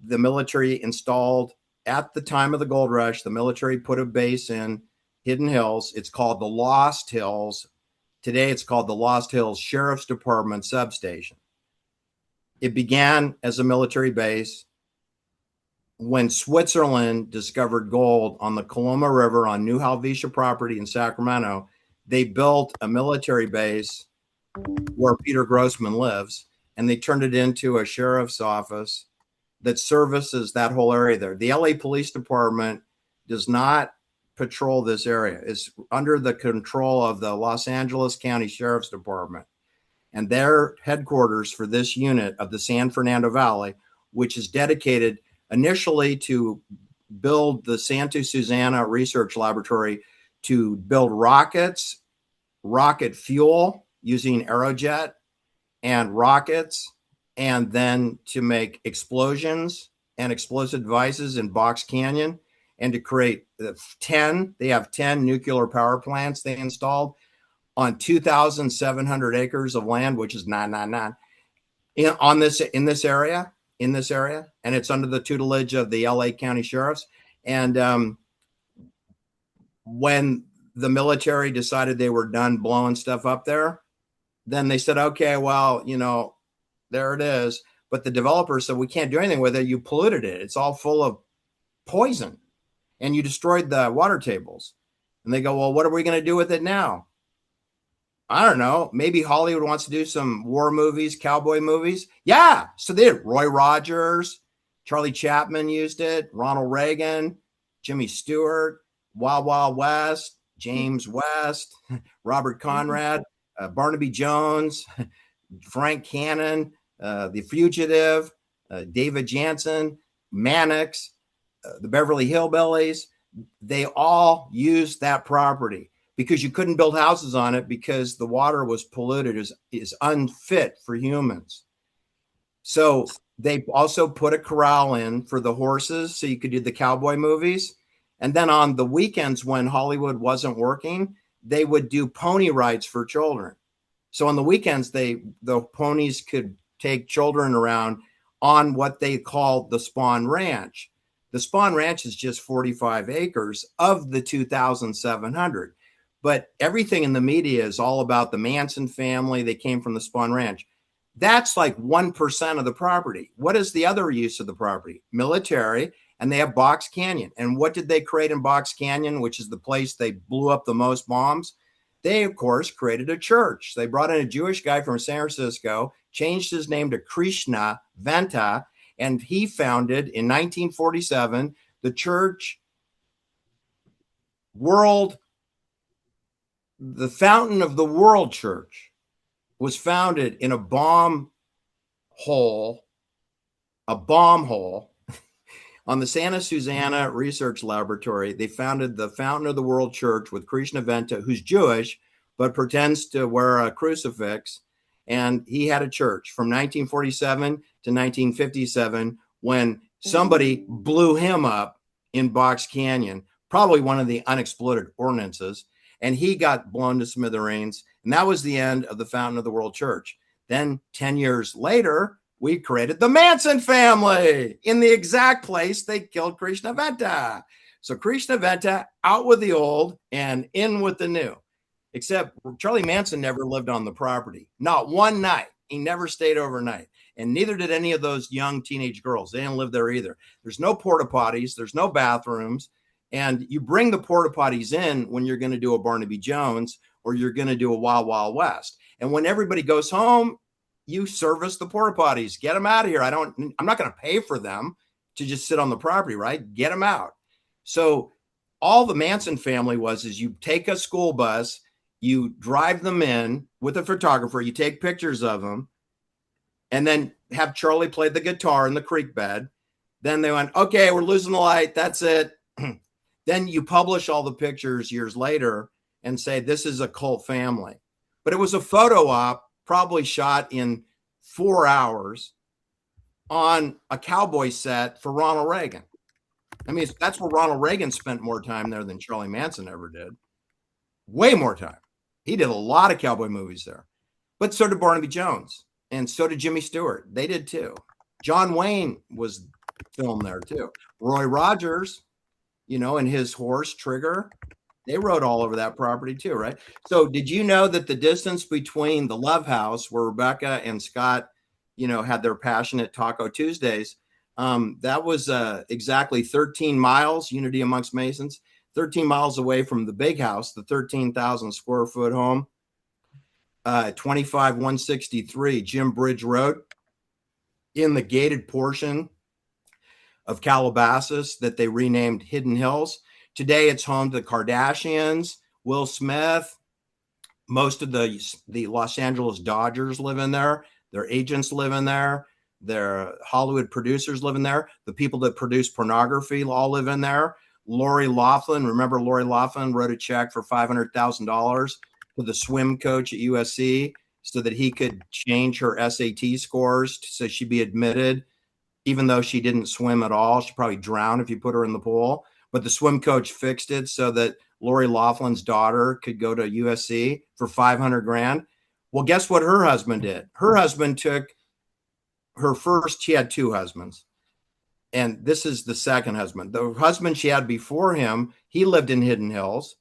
The military installed, at the time of the gold rush, the military put a base in Hidden Hills. It's called the Lost Hills. Today, it's called the Lost Hills Sheriff's Department Substation. It began as a military base. When Switzerland discovered gold on the Coloma River on New Helvetia property in Sacramento, they built a military base where Peter Grossman lives, and they turned it into a sheriff's office that services that whole area there. The LA Police Department does not patrol this area. It's under the control of the Los Angeles County Sheriff's Department. And their headquarters for this unit of the San Fernando Valley, which is dedicated initially to build the Santa Susana Research Laboratory to build rockets, rocket fuel using Aerojet and rockets, and then to make explosions and explosive devices in Box Canyon, and to create 10 nuclear power plants they installed on 2,700 acres of land, which is 999 in this area, and it's under the tutelage of the LA County Sheriffs. And when the military decided they were done blowing stuff up there, then they said, okay, well, there it is. But the developers said, we can't do anything with it. You polluted it. It's all full of poison, and you destroyed the water tables. And they go, well, what are we going to do with it now? I don't know. Maybe Hollywood wants to do some war movies, cowboy movies. Yeah. So they did. Roy Rogers, Charlie Chaplin used it, Ronald Reagan, Jimmy Stewart, Wild Wild West, James West, Robert Conrad, Barnaby Jones, Frank Cannon, The Fugitive, David Jansen, Mannix, the Beverly Hillbillies. They all used that property because you couldn't build houses on it because the water was polluted, is unfit for humans. So they also put a corral in for the horses so you could do the cowboy movies. And then on the weekends when Hollywood wasn't working, they would do pony rides for children. So on the weekends, the ponies could take children around on what they called the Spawn Ranch. The Spawn Ranch is just 45 acres of the 2,700. But everything in the media is all about the Manson family. They came from the Spawn Ranch. That's like 1% of the property. What is the other use of the property? Military, and they have Box Canyon. And what did they create in Box Canyon, which is the place they blew up the most bombs? They, of course, created a church. They brought in a Jewish guy from San Francisco, changed his name to Krishna Venta, and he founded in 1947 the church the Fountain of the World Church was founded in a bomb hole on the Santa Susana Research Laboratory. They founded the Fountain of the World Church with Krishna Venta, who's Jewish, but pretends to wear a crucifix. And he had a church from 1947 to 1957 when somebody blew him up in Box Canyon, probably one of the unexploded ordnances. And he got blown to smithereens. And that was the end of the Fountain of the World Church. Then 10 years later, we created the Manson family in the exact place they killed Krishna Venta. So Krishna Venta, out with the old and in with the new. Except Charlie Manson never lived on the property. Not one night. He never stayed overnight. And neither did any of those young teenage girls. They didn't live there either. There's no porta potties. There's no bathrooms. And you bring the porta potties in when you're going to do a Barnaby Jones or you're going to do a Wild Wild West. And when everybody goes home, you service the porta potties. Get them out of here. I'm not going to pay for them to just sit on the property, right? Get them out. So all the Manson family is you take a school bus, you drive them in with a photographer, you take pictures of them, and then have Charlie play the guitar in the creek bed. Then they went, okay, we're losing the light. That's it. Then you publish all the pictures years later and say, this is a cult family. But it was a photo op, probably shot in 4 hours on a cowboy set for Ronald Reagan. I mean, that's where Ronald Reagan spent more time there than Charlie Manson ever did. Way more time. He did a lot of cowboy movies there. But so did Barnaby Jones. And so did Jimmy Stewart. They did too. John Wayne was filmed there too. Roy Rogers, and his horse Trigger, they rode all over that property too, right? So did you know that the distance between the Love House, where Rebecca and Scott, had their passionate Taco Tuesdays, that was exactly 13 miles, Unity Amongst Masons, 13 miles away from the big house, the 13,000 square foot home, 25163 Jim Bridge Road, in the gated portion of Calabasas that they renamed Hidden Hills. Today, it's home to the Kardashians, Will Smith. Most of the Los Angeles Dodgers live in there. Their agents live in there. Their Hollywood producers live in there. The people that produce pornography all live in there. Lori Loughlin, remember Lori Loughlin wrote a check for $500,000 to the swim coach at USC so that he could change her SAT scores so she'd be admitted, even though she didn't swim at all. She'd probably drown if you put her in the pool. But the swim coach fixed it so that Lori Loughlin's daughter could go to USC for $500,000. Well, guess what her husband did? Her husband took her first, she had two husbands. And this is the second husband. The husband she had before him, he lived in Hidden Hills.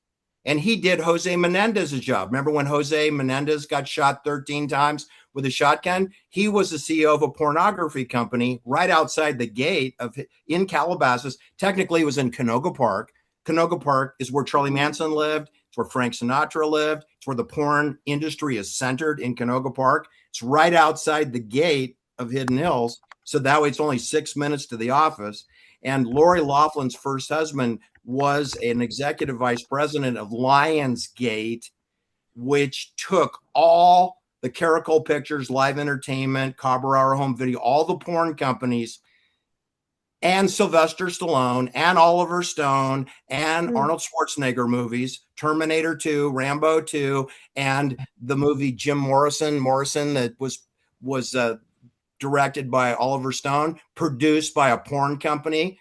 And he did Jose Menendez's job. Remember when Jose Menendez got shot 13 times with a shotgun? He was the CEO of a pornography company right outside the gate in Calabasas. Technically, it was in Canoga Park. Canoga Park is where Charlie Manson lived. It's where Frank Sinatra lived. It's where the porn industry is centered in Canoga Park. It's right outside the gate of Hidden Hills. So that way it's only 6 minutes to the office. And Lori Loughlin's first husband was an executive vice president of Lionsgate, which took all the Caracol Pictures, Live Entertainment, Cabaret Home Video, all the porn companies, and Sylvester Stallone, and Oliver Stone, and Arnold Schwarzenegger movies, Terminator 2, Rambo 2, and the movie Jim Morrison that was directed by Oliver Stone, produced by a porn company,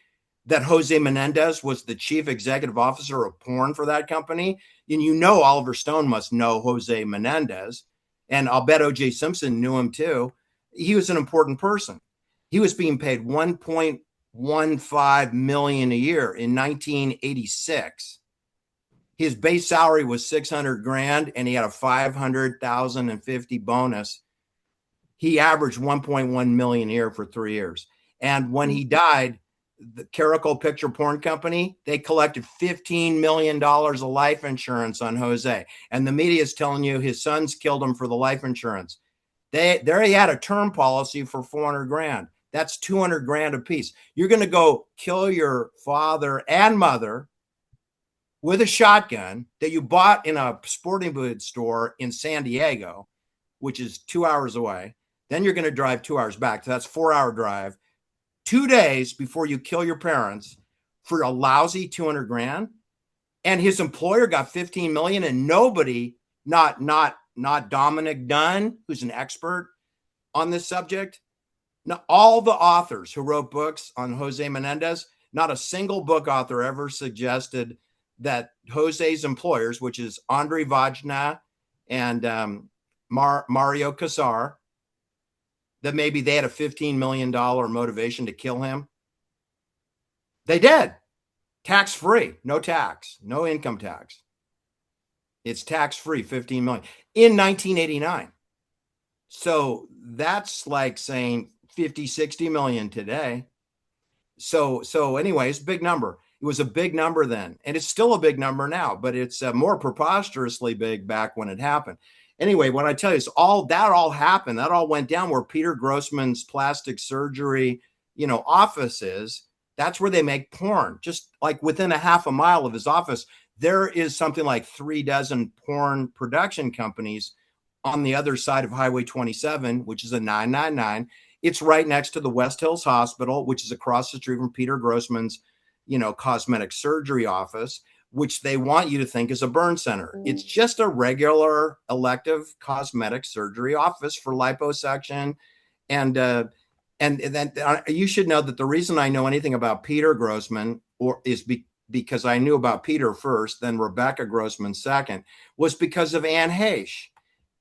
that Jose Menendez was the chief executive officer of porn for that company. And Oliver Stone must know Jose Menendez. And I'll bet O.J. Simpson knew him too. He was an important person. He was being paid $1.15 million a year in 1986. His base salary was 600 grand and he had a 500,050 bonus. He averaged 1.1 million a year for 3 years. And when he died, the Caracol Picture Porn Company, they collected $15 million of life insurance on Jose. And the media is telling you his sons killed him for the life insurance. He had a term policy for 400 grand. That's 200 grand a piece. You're going to go kill your father and mother with a shotgun that you bought in a sporting goods store in San Diego, which is 2 hours away. Then you're going to drive 2 hours back. So that's 4-hour drive. 2 days before you kill your parents for a lousy 200 grand. And his employer got 15 million and nobody, not Dominic Dunn, who's an expert on this subject. Now, all the authors who wrote books on Jose Menendez, not a single book author ever suggested that Jose's employers, which is Andre Vajna and Mario Casar, that maybe they had a $15 million motivation to kill him. They did. Tax-free, no tax, no income tax. It's tax-free, 15 million in 1989. So that's like saying 50, 60 million today. So anyways, big number. It was a big number then, and it's still a big number now, but it's more preposterously big back when it happened. Anyway, what I tell you is all happened. That all went down where Peter Grossman's plastic surgery, office is. That's where they make porn. Just like within a half a mile of his office, there is something like 3 dozen porn production companies on the other side of Highway 27, which is a 999. It's right next to the West Hills Hospital, which is across the street from Peter Grossman's, cosmetic surgery office, which they want you to think is a burn center. It's just a regular elective cosmetic surgery office for liposuction. And then you should know that the reason I know anything about Peter Grossman is because I knew about Peter first, then Rebecca Grossman second, was because of Anne Heche.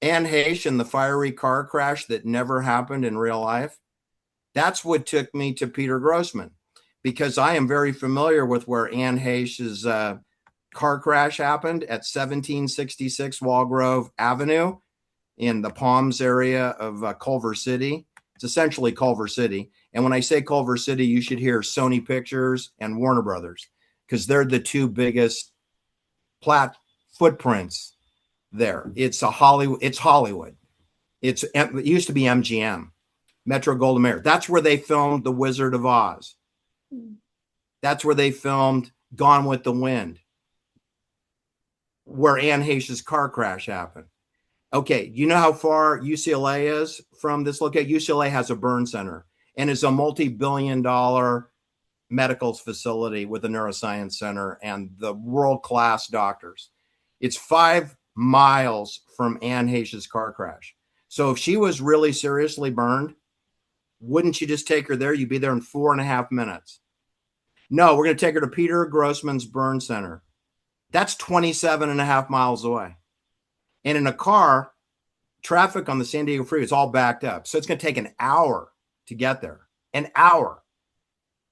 Anne Heche and the fiery car crash that never happened in real life. That's what took me to Peter Grossman, because I am very familiar with where Anne Heche's car crash happened at 1766 Walgrove Avenue in the Palms area of Culver City. It's essentially Culver City. And when I say Culver City, you should hear Sony Pictures and Warner Brothers, because they're the two biggest footprints there. It's Hollywood. It used to be MGM, Metro Goldwyn Mayer. That's where they filmed The Wizard of Oz. That's where they filmed Gone with the Wind, where Anne Heche's car crash happened. Okay, you know how far UCLA is from this location? UCLA has a burn center and is a multi-billion-dollar medical facility with a neuroscience center and the world-class doctors. It's 5 miles from Anne Heche's car crash. So if she was really seriously burned, wouldn't you just take her there? You'd be there in 4.5 minutes. No, we're going to take her to Peter Grossman's burn center. That's 27.5 miles away. And in a car, traffic on the San Diego freeway is all backed up. So it's going to take an hour to get there. An hour.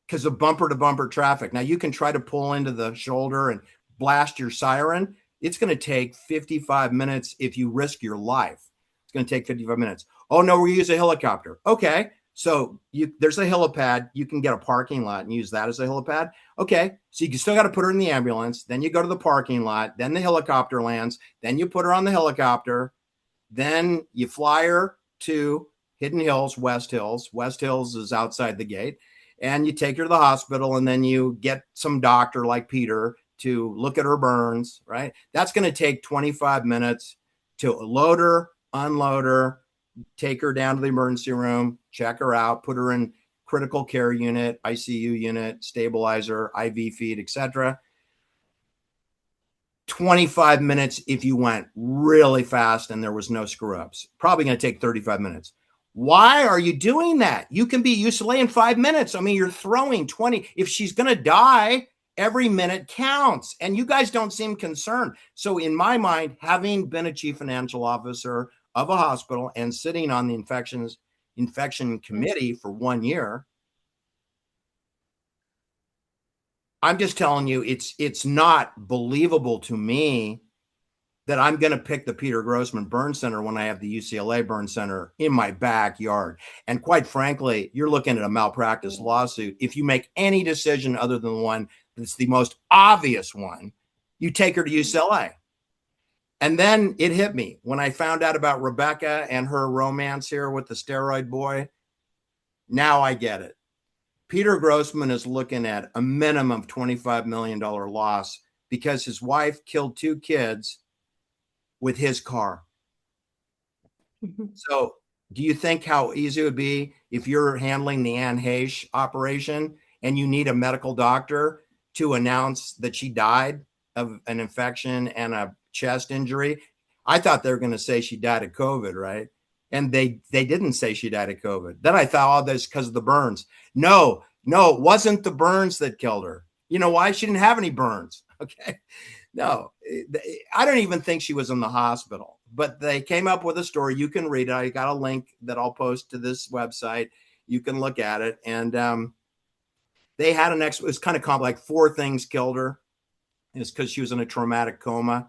Because of bumper to bumper traffic. Now you can try to pull into the shoulder and blast your siren. It's going to take 55 minutes if you risk your life. It's going to take 55 minutes. Oh, no, we use a helicopter. Okay, so there's a helipad. You can get a parking lot and use that as a helipad. Okay, so you still got to put her in the ambulance. Then you go to the parking lot. Then the helicopter lands. Then you put her on the helicopter. Then you fly her to Hidden Hills, West Hills. West Hills is outside the gate. And you take her to the hospital, and then you get some doctor like Peter to look at her burns, right? That's going to take 25 minutes to load her, unload her, take her down to the emergency room, check her out, put her in critical care unit, ICU unit, stabilizer, IV feed, etc. 25 minutes if you went really fast and there was no screw ups. Probably going to take 35 minutes. Why are you doing that? You can be UCLA in 5 minutes. I mean, you're throwing 20. If she's going to die, every minute counts. And you guys don't seem concerned. So in my mind, having been a chief financial officer of a hospital and sitting on the infection committee for 1 year, I'm just telling you, it's not believable to me that I'm going to pick the Peter Grossman Burn Center when I have the UCLA Burn Center in my backyard. And quite frankly, you're looking at a malpractice lawsuit. If you make any decision other than the one that's the most obvious one, you take her to UCLA. And then it hit me when I found out about Rebecca and her romance here with the steroid boy. Now I get it. Peter Grossman is looking at a minimum of $25 million loss because his wife killed 2 kids with his car. So do you think how easy it would be if you're handling the Anne Heche operation and you need a medical doctor to announce that she died of an infection and a chest injury? I thought they were going to say she died of COVID, right? And they didn't say she died of COVID. Then I thought, oh, that's because of the burns. No, it wasn't the burns that killed her. You know why? She didn't have any burns. Okay. No, I don't even think she was in the hospital, but they came up with a story. You can read it. I got a link that I'll post to this website. You can look at it. And they had it was kind of complex, like 4 things killed her. It's because she was in a traumatic coma.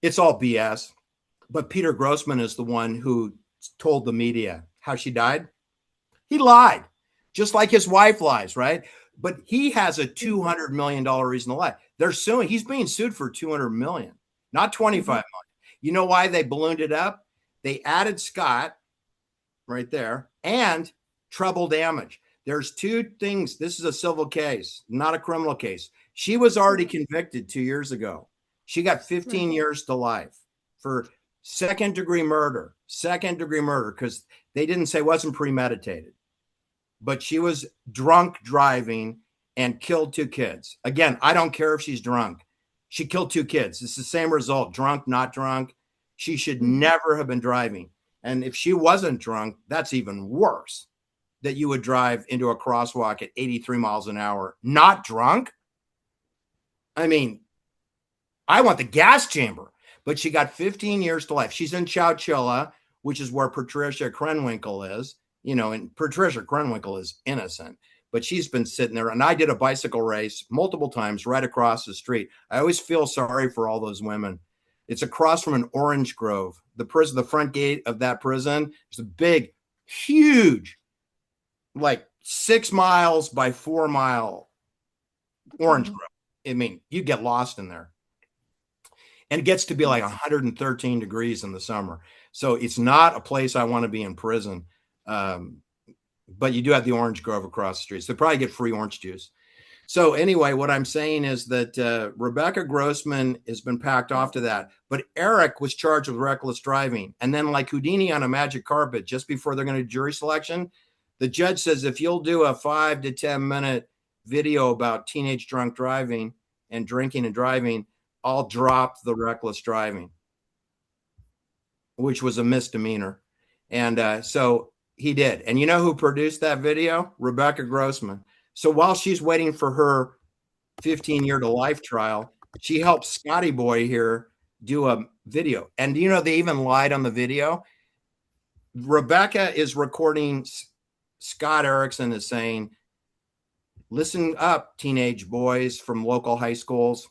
It's all BS. But Peter Grossman is the one who told the media how she died. He lied, just like his wife lies, right? But he has a $200 million reason to lie. They're suing. He's being sued for $200 million, not $25 million. You know why they ballooned it up? They added Scott right there and treble damage. There's 2 things. This is a civil case, not a criminal case. She was already convicted 2 years ago. She got 15 years to life for second-degree murder, because they didn't say it wasn't premeditated. But she was drunk driving and killed 2 kids. Again, I don't care if she's drunk. She killed 2 kids. It's the same result, drunk, not drunk. She should never have been driving. And if she wasn't drunk, that's even worse, that you would drive into a crosswalk at 83 miles an hour, not drunk. I mean, I want the gas chamber. But she got 15 years to life. She's in Chowchilla, which is where Patricia Krenwinkel is. You know, and Patricia Krenwinkel is innocent, but she's been sitting there. And I did a bicycle race multiple times right across the street. I always feel sorry for all those women. It's across from an orange grove. The prison, the front gate of that prison, is a big, huge, like 6 miles by 4 mile orange grove. I mean, you get lost in there. And it gets to be like 113 degrees in the summer. So it's not a place I want to be in prison. But you do have the orange grove across the street. So they probably get free orange juice. So anyway, what I'm saying is that Rebecca Grossman has been packed off to that. But Eric was charged with reckless driving. And then like Houdini on a magic carpet, just before they're going to do jury selection, the judge says, if you'll do a 5 to 10 minute video about teenage drunk driving and drinking and driving, I'll drop the reckless driving, which was a misdemeanor. And so he did. And you know who produced that video? Rebecca Grossman. So while she's waiting for her 15-year to life trial, she helped Scotty Boy here do a video. And you know, they even lied on the video. Rebecca is recording. Scott Erickson is saying, listen up, teenage boys from local high schools.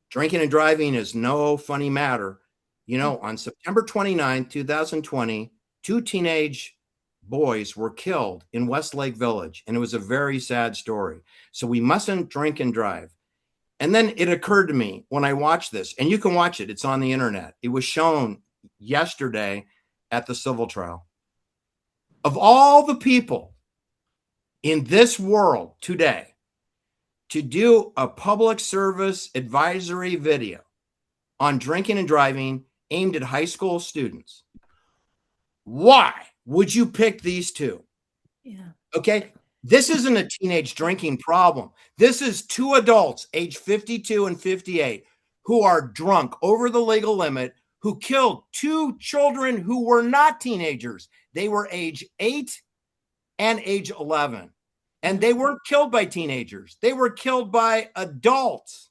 Drinking and driving is no funny matter. You know, on September 29, 2020, 2 teenage boys were killed in Westlake Village, and it was a very sad story. So we mustn't drink and drive. And then it occurred to me when I watched this, and you can watch it, it's on the internet. It was shown yesterday at the civil trial. Of all the people in this world today to do a public service advisory video on drinking and driving aimed at high school students, why would you pick these 2? Yeah. Okay. This isn't a teenage drinking problem. This is 2 adults, age 52 and 58, who are drunk over the legal limit, who killed 2 children who were not teenagers. They were age 8 and age 11. And they weren't killed by teenagers. They were killed by adults.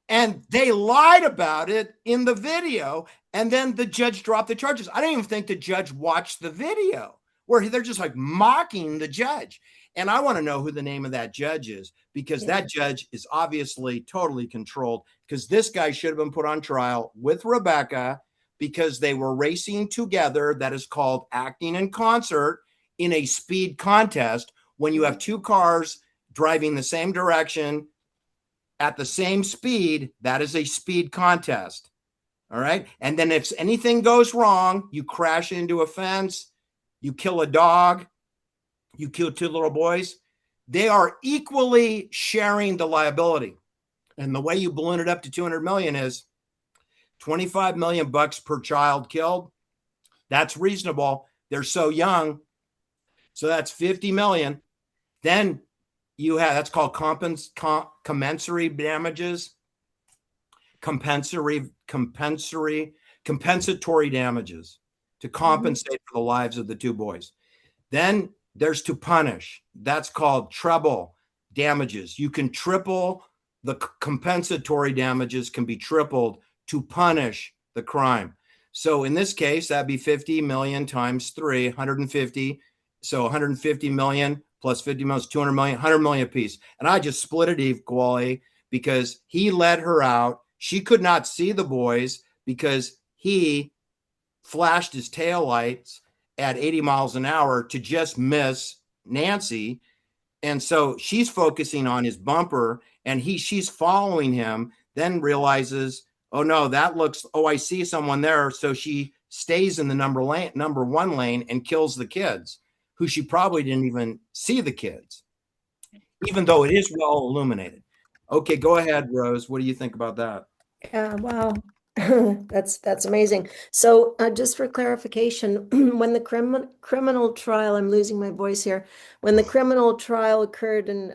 And they lied about it in the video. And then the judge dropped the charges. I don't even think the judge watched the video where they're just like mocking the judge. And I want to know who the name of that judge is, because that judge is obviously totally controlled, because this guy should have been put on trial with Rebecca because they were racing together. That is called acting in concert in a speed contest. When you have two cars driving the same direction at the same speed, that is a speed contest. All right. And then if anything goes wrong, you crash into a fence, you kill a dog, you kill two little boys, they are equally sharing the liability. And the way you balloon it up to 200 million is 25 million bucks per child killed. That's reasonable. They're so young. So that's 50 million. Then you have, that's called compensatory damages. Compensatory damages to compensate for the lives of the two boys. Then there's to punish. That's called treble damages. You can triple the compensatory damages, can be tripled to punish the crime. So in this case, that'd be 50 million times 3, 150. So 150 million plus 50 million is 200 million, 100 million apiece. And I just split it equally because he let her out. She could not see the boys because he flashed his taillights at 80 miles an hour to just miss Nancy. And so she's focusing on his bumper, and she's following him, then realizes, oh no, I see someone there. So she stays in the number one lane and kills the kids, who she probably didn't even see the kids, even though it is well illuminated. Okay, go ahead, Rose. What do you think about that? Yeah, wow. That's amazing. So just for clarification, when the criminal trial, I'm losing my voice here, when the criminal trial occurred in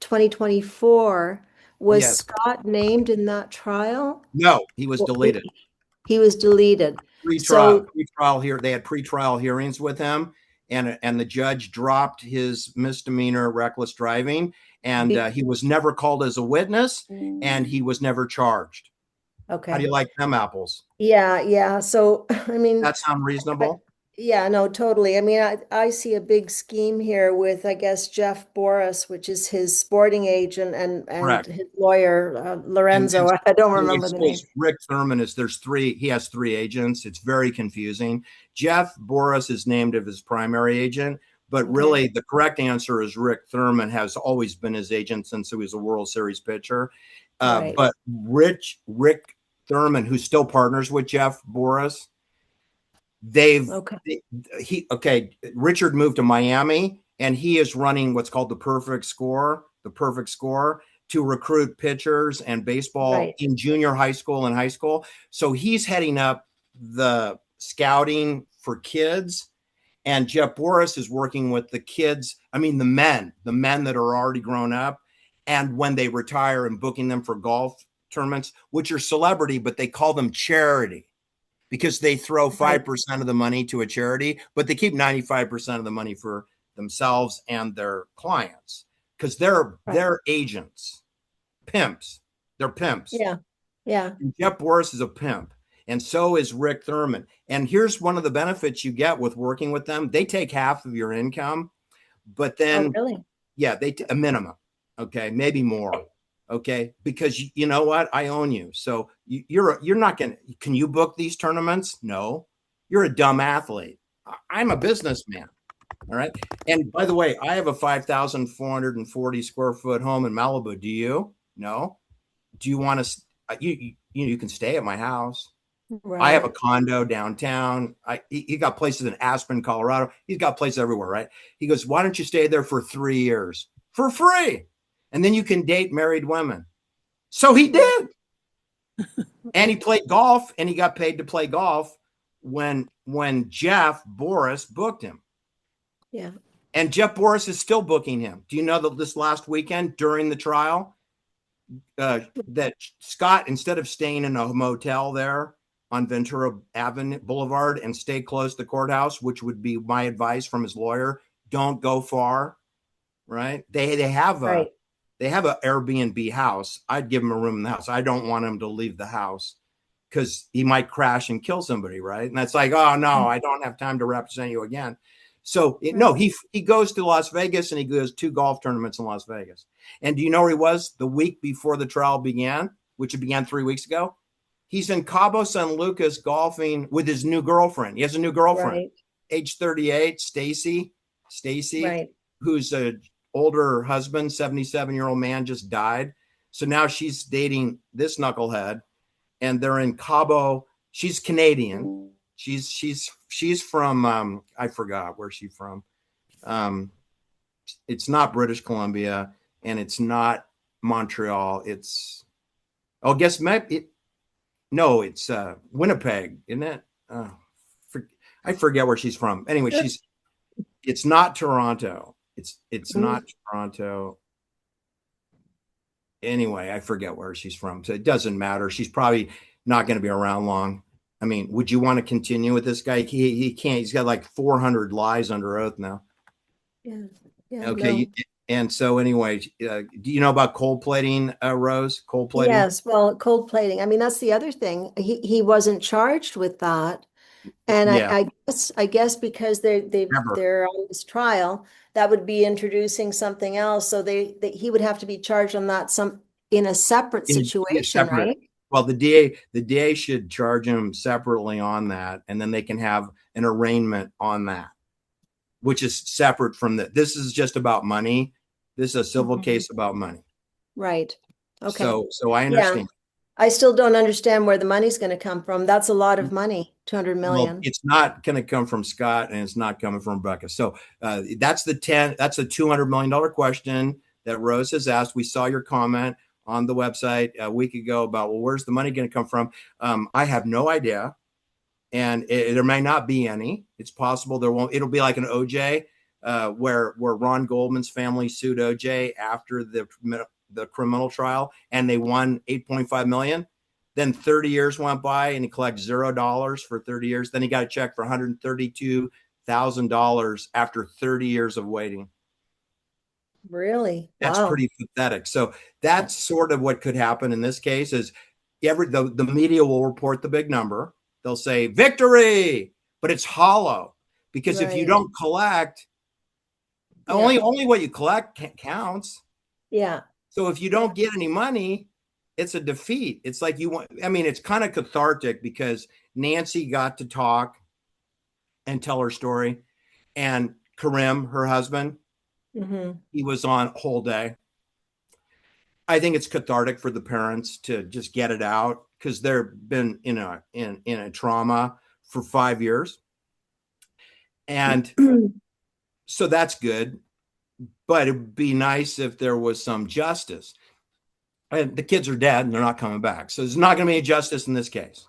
2024, was Yes. Scott named in that trial? No, he was deleted. He was deleted. Pre-trial here, they had pre-trial hearings with him, and the judge dropped his misdemeanor reckless driving, and he was never called as a witness, and he was never charged. Okay. How do you like them apples? Yeah. So, I mean, that sound reasonable? Yeah, no, totally. I mean, I see a big scheme here with, I guess, Jeff Boris, which is his sporting agent, and his lawyer, Lorenzo. I don't remember the name. Rick Thurman he has 3 agents. It's very confusing. Jeff Boris is named as his primary agent, but really the correct answer is Rick Thurman has always been his agent since he was a World Series pitcher. Right. But Rick Thurman, who still partners with Jeff Boris, Richard moved to Miami, and he is running what's called the perfect score to recruit pitchers and baseball in junior high school and high school. So he's heading up the scouting for kids, and Jeff Boris is working with the kids. I mean, the men that are already grown up, and when they retire, and booking them for golf tournaments, which are celebrity, but they call them charity, because they throw 5% of the money to a charity, but they keep 95% of the money for themselves and their clients, because they're agents, pimps. They're pimps. Yeah. And Jeff Boris is a pimp, and so is Rick Thurman. And here's one of the benefits you get with working with them: they take half of your income, but then a minimum, maybe more. Okay, because you know what? I own you. So you're not going to, can you book these tournaments? No, you're a dumb athlete. I'm a businessman. All right. And by the way, I have a 5,440 square foot home in Malibu. Do you? No. Do you want to, you can stay at my house. Right. I have a condo downtown. He got places in Aspen, Colorado. He's got places everywhere. Right. He goes, why don't you stay there for 3 years for free? And then you can date married women. So he did. And he played golf, and he got paid to play golf when Jeff Boris booked him. Yeah. And Jeff Boris is still booking him. Do you know that this last weekend during the trial, that Scott, instead of staying in a motel there on Ventura Avenue Boulevard and stay close to the courthouse, which would be my advice from his lawyer, don't go far. Right. They have an Airbnb house. I'd give him a room in the house. I don't want him to leave the house because he might crash and kill somebody, right? And that's like, oh, no, I don't have time to represent you again. So no, he goes to Las Vegas and he goes 2 golf tournaments in Las Vegas. And do you know where he was the week before the trial began, which it began 3 weeks ago? He's in Cabo San Lucas golfing with his new girlfriend. He has a new girlfriend, Right. age 38, Stacy, Right. whose older husband, 77-year-old man, just died. So now she's dating this knucklehead, and they're in Cabo. She's Canadian. She's from I forgot where she's from. It's not British Columbia, and it's not Montreal. It's guess maybe no, it's Winnipeg, isn't it? I forget where she's from. Anyway, it's not Toronto. It's not Toronto. Anyway, I forget where she's from. So it doesn't matter. She's probably not going to be around long. I mean, would you want to continue with this guy? He can't. He's got like 400 lies under oath now. Yeah. Okay. No. And so anyway, do you know about cold plating, Rose? Cold plating? Yes, well, cold plating. I mean, that's the other thing. He wasn't charged with that. And Yeah. I guess because Never. they're on this trial, that would be introducing something else. So he would have to be charged on that in a separate situation, separate. right? Well, the DA should charge him separately on that, and then they can have an arraignment on that, which is separate from this is just about money. This is a civil case about money. Right. Okay. So I understand. Yeah. I still don't understand where the money's going to come from. That's a lot of money, 200 million. Well, it's not going to come from Scott, and it's not coming from Rebecca. So that's the $200 million question that Rose has asked. We saw your comment on the website a week ago about, well, where's the money going to come from? I have no idea. And there may not be any. It's possible there won't. It'll be like an OJ, where Ron Goldman's family sued OJ after the criminal trial, and they won $8.5 million. Then 30 years went by, and he collects $0 for 30 years. Then he got a check for $132,000 after 30 years of waiting. Really? That's Wow. pretty pathetic. So that's sort of what could happen in this case. Is the media will report the big number. They'll say victory, but it's hollow, because if you don't collect, only what you collect counts. Yeah. So if you don't get any money, it's a defeat. It's like it's kind of cathartic, because Nancy got to talk and tell her story, and Karim, her husband, he was on whole day. I think it's cathartic for the parents to just get it out, because they've been in a trauma for 5 years. And so that's good, but it'd be nice if there was some justice. And the kids are dead and they're not coming back. So there's not going to be any justice in this case.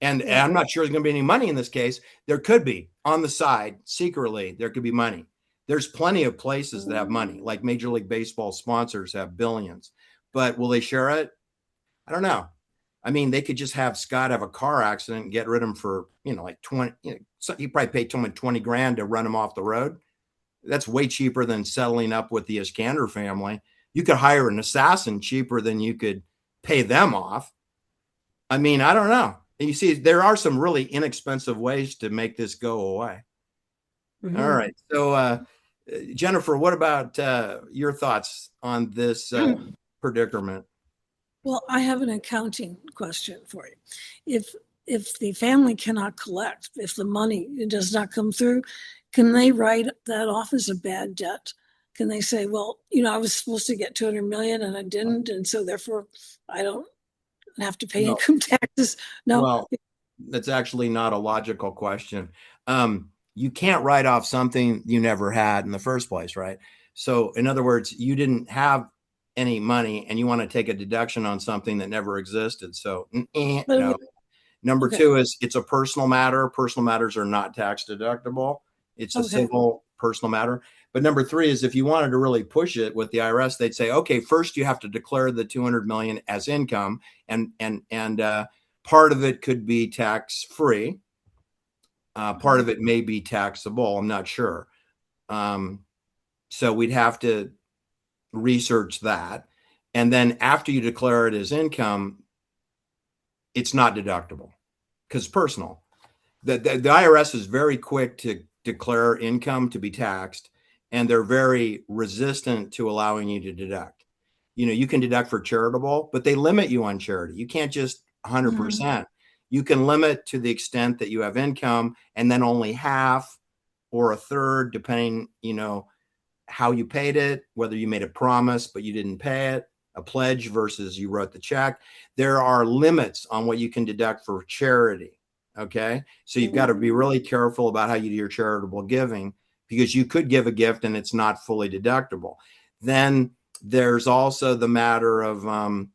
And I'm not sure there's going to be any money in this case. There could be on the side, secretly, there could be money. There's plenty of places that have money, like Major League Baseball sponsors have billions, but will they share it? I don't know. I mean, they could just have Scott have a car accident and get rid of him for, like 20, so you probably pay someone $20,000 to run him off the road. That's way cheaper than settling up with the Iskander family. You could hire an assassin cheaper than you could pay them off. I mean, I don't know. And you see, there are some really inexpensive ways to make this go away. All right. So, Jennifer, what about your thoughts on this predicament? Well, I have an accounting question for you. If the family cannot collect, if the money does not come through, can they write that off as a bad debt? Can they say, well, I was supposed to get 200 million and I didn't, and so therefore I don't have to pay income taxes? No. Well, that's actually not a logical question. You can't write off something you never had in the first place, right? So in other words, you didn't have any money and you want to take a deduction on something that never existed. So no. Number two is it's a personal matter. Personal matters are not tax deductible. It's a civil personal matter. But number three is if you wanted to really push it with the IRS, they'd say, okay, first you have to declare the 200 million as income, and part of it could be tax free. Part of it may be taxable. I'm not sure. So we'd have to research that. And then after you declare it as income, it's not deductible because it's personal. The IRS is very quick to declare income to be taxed, and they're very resistant to allowing you to deduct. You can deduct for charitable, but they limit you on charity. You can't just 100%. You can limit to the extent that you have income, and then only half or a third, depending, how you paid it, whether you made a promise but you didn't pay it, a pledge versus you wrote the check. There are limits on what you can deduct for charity. Okay. So you've got to be really careful about how you do your charitable giving, because you could give a gift and it's not fully deductible. Then there's also the matter of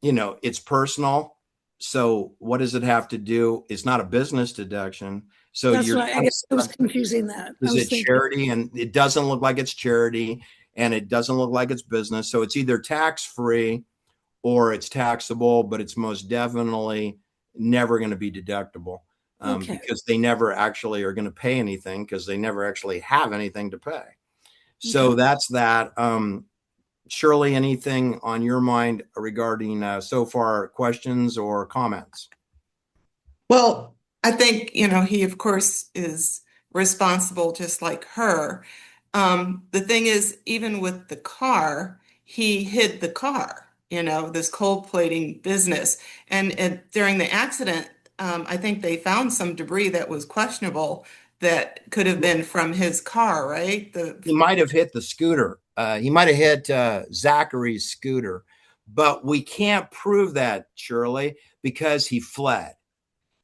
it's personal. So what does it have to do? It's not a business deduction. So That's right. I guess I was confusing that. Is it charity? And it doesn't look like it's charity, and it doesn't look like it's business. So it's either tax-free or it's taxable, but it's most definitely never going to be deductible, because they never actually are going to pay anything, because they never actually have anything to pay. So that's that. Shirley, anything on your mind regarding so far questions or comments? Well, I think, he, of course, is responsible just like her. The thing is, even with the car, he hid the car, this cold plating business. And during the accident, I think they found some debris that was questionable that could have been from his car, right? He might have hit the scooter. He might have hit Zachary's scooter, but we can't prove that, Shirley, because he fled.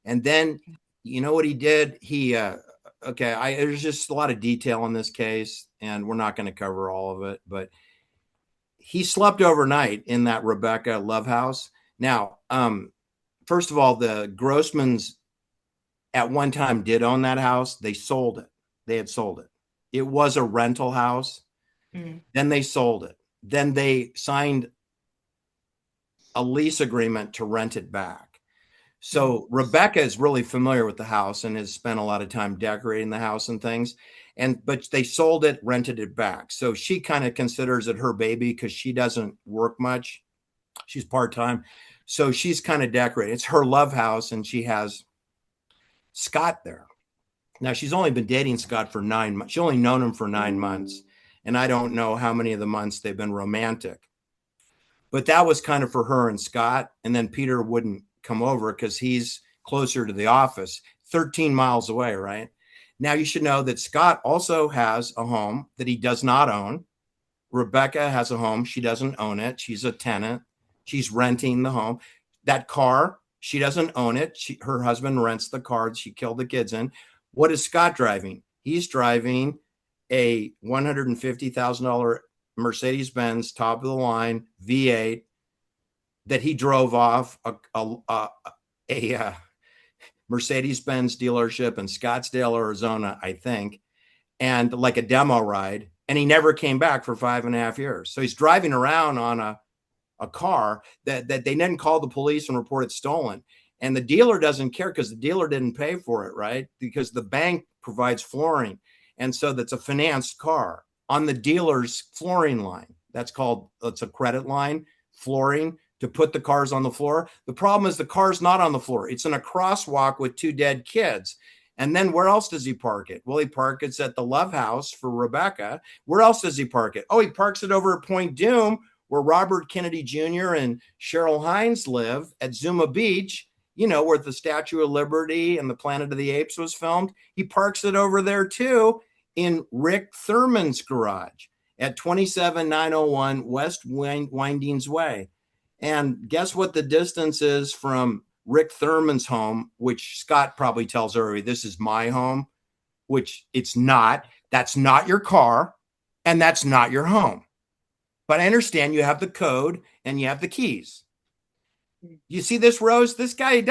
And then, you know what he did? There's just a lot of detail in this case, and we're not going to cover all of it, but he slept overnight in that Rebecca Love house. Now, first of all, the Grossmans at one time did own that house. They sold it. They had sold it. It was a rental house. Then they sold it. Then they signed a lease agreement to rent it back. So Rebecca is really familiar with the house and has spent a lot of time decorating the house and things. But they sold it, rented it back. So she kind of considers it her baby, because she doesn't work much. She's part-time. So she's kind of decorating. It's her love house, and she has Scott there. Now, she's only been dating Scott for 9 months. She's only known him for 9 months. And I don't know how many of the months they've been romantic. But that was kind of for her and Scott. And then Peter wouldn't come over because he's closer to the office, 13 miles away, right? Now, you should know that Scott also has a home that he does not own. Rebecca has a home. She doesn't own it. She's a tenant. She's renting the home. That car, she doesn't own it. Her husband rents the car she killed the kids in. What is Scott driving? He's driving a $150,000 Mercedes-Benz top of the line V8 that he drove off a Mercedes-Benz dealership in Scottsdale, Arizona, I think, and like a demo ride. And he never came back for 5.5 years. So he's driving around on a car that they didn't call the police and report it stolen. And the dealer doesn't care because the dealer didn't pay for it, right? Because the bank provides flooring. And so that's a financed car on the dealer's flooring line. It's a credit line, flooring, to put the cars on the floor. The problem is the car's not on the floor. It's in a crosswalk with 2 dead kids. And then where else does he park it? Well, he parks it at the Love House for Rebecca. Where else does he park it? Oh, he parks it over at Point Dume, where Robert Kennedy Jr. and Cheryl Hines live, at Zuma Beach, where the Statue of Liberty and the Planet of the Apes was filmed. He parks it over there too, in Rick Thurman's garage at 27901 West Windings Way. And guess what the distance is from Rick Thurman's home, which Scott probably tells her, this is my home, which it's not. That's not your car, and that's not your home. But I understand you have the code and you have the keys. You see this, Rose? This guy,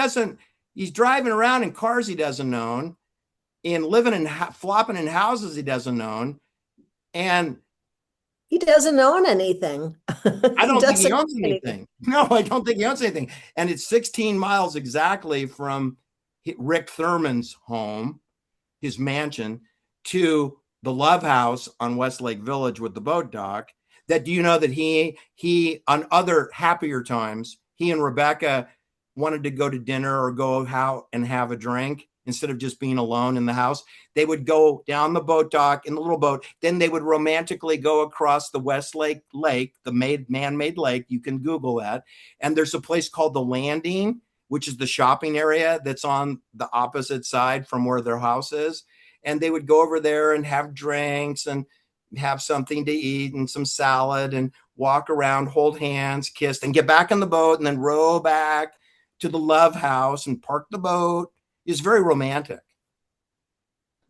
he's driving around in cars he doesn't own, and flopping in houses he doesn't own. And he doesn't own anything. I don't think he owns anything. No, I don't think he owns anything. And it's 16 miles exactly from Rick Thurman's home, his mansion, to the Love House on Westlake Village with the boat dock. Do you know that he on other happier times, he and Rebecca wanted to go to dinner or go out and have a drink, instead of just being alone in the house. They would go down the boat dock in the little boat. Then they would romantically go across the Westlake Lake, the man-made lake. You can Google that. And there's a place called The Landing, which is the shopping area that's on the opposite side from where their house is. And they would go over there and have drinks and have something to eat and some salad and walk around, hold hands, kiss, and get back in the boat and then row back to the love house and park the boat. Is very romantic.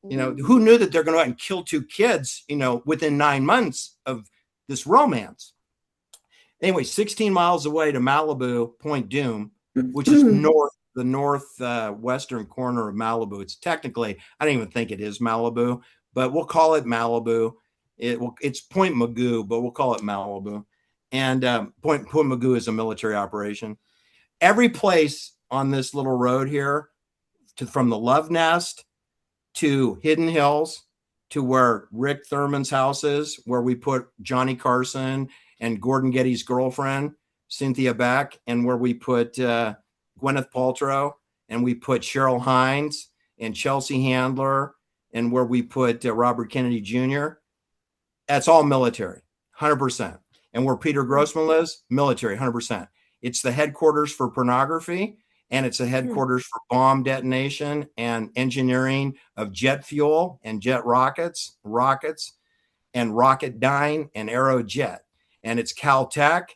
You know, who knew that they're going to go out and kill 2 kids, you know, within 9 months of this romance? Anyway, 16 miles away to Malibu, Point Dume, which is the northwestern corner of Malibu. It's technically, I don't even think it is Malibu, but we'll call it Malibu. It's Point Magoo, but we'll call it Malibu. And Point Magoo is a military operation. Every place on this little road here, from the Love Nest to Hidden Hills to where Rick Thurman's house is, where we put Johnny Carson and Gordon Getty's girlfriend, Cynthia Beck, and where we put Gwyneth Paltrow, and we put Cheryl Hines and Chelsea Handler, and where we put Robert Kennedy Jr. That's all military, 100%. And where Peter Grossman lives, military, 100%. It's the headquarters for pornography. And it's a headquarters for bomb detonation and engineering of jet fuel and jet rockets, and Rocketdyne and Aerojet. And it's Caltech,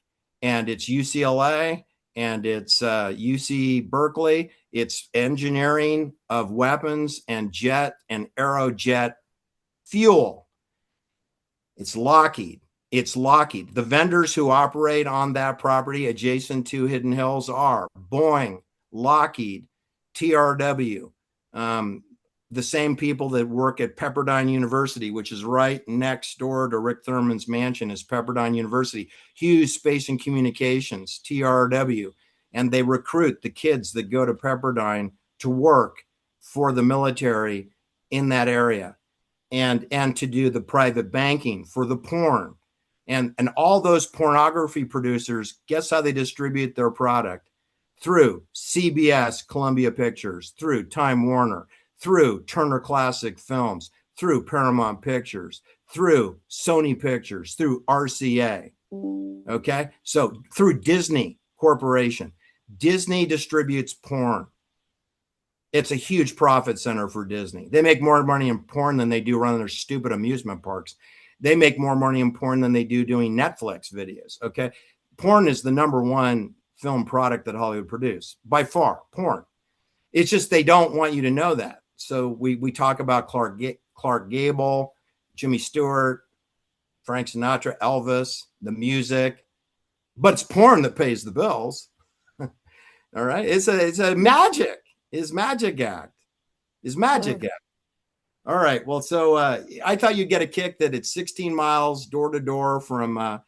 and it's UCLA, and it's UC Berkeley. It's engineering of weapons and jet and Aerojet fuel. It's Lockheed. The vendors who operate on that property adjacent to Hidden Hills are Boeing, Lockheed, TRW, the same people that work at Pepperdine University, which is right next door to Rick Thurman's mansion, is Pepperdine University. Hughes Space and Communications, TRW, and they recruit the kids that go to Pepperdine to work for the military in that area, and to do the private banking for the porn. And all those pornography producers, guess how they distribute their product? Through CBS, Columbia Pictures, through Time Warner, through Turner Classic Films, through Paramount Pictures, through Sony Pictures, through RCA. Okay? So through Disney Corporation. Disney distributes porn. It's a huge profit center for Disney. They make more money in porn than they do running their stupid amusement parks. They make more money in porn than they do doing Netflix videos. Okay? Porn is the number one film product that Hollywood produce by far, porn. It's just they don't want you to know that. So we talk about Clark Gable, Jimmy Stewart, Frank Sinatra, Elvis, the music, but it's porn that pays the bills. All right, it's a magic. Is magic act. All right. Well, so I thought you'd get a kick that it's 16 miles door to door from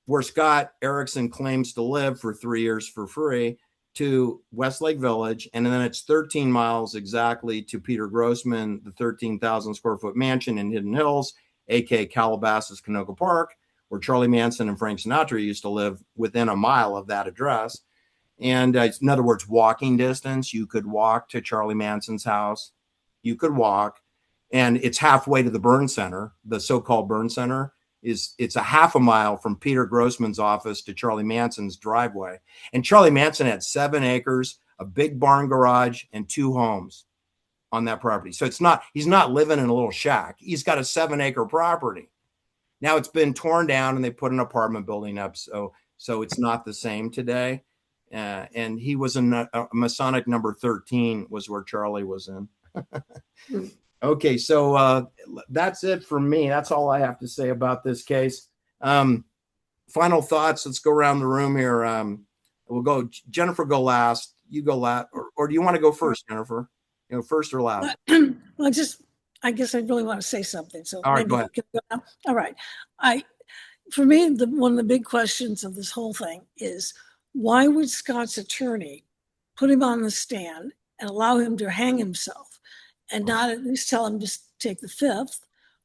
where Scott Erickson claims to live for 3 years for free to Westlake Village. And then it's 13 miles exactly to Peter Grossman, the 13,000 square foot mansion in Hidden Hills, aka Calabasas, Canoga Park, where Charlie Manson and Frank Sinatra used to live, within a mile of that address. And in other words, walking distance. You could walk to Charlie Manson's house. You could walk. And it's halfway to the burn center, the so-called burn center. It's a half a mile from Peter Grossman's office to Charlie Manson's driveway. And Charlie Manson had 7 acres, a big barn garage, and 2 homes on that property. So he's not living in a little shack. He's got a 7-acre property. Now it's been torn down and they put an apartment building up. So it's not the same today. And he was a Masonic number 13 was where Charlie was in. Okay, so that's it for me. That's all I have to say about this case. Final thoughts. Let's go around the room here. We'll go. Jennifer, go last. You go last, or do you want to go first, Jennifer? First or last? Well, I guess I really want to say something. So all right, maybe go ahead. Go all right. For me, one of the big questions of this whole thing is, why would Scott's attorney put him on the stand and allow him to hang himself, and not at least tell him to take the 5th,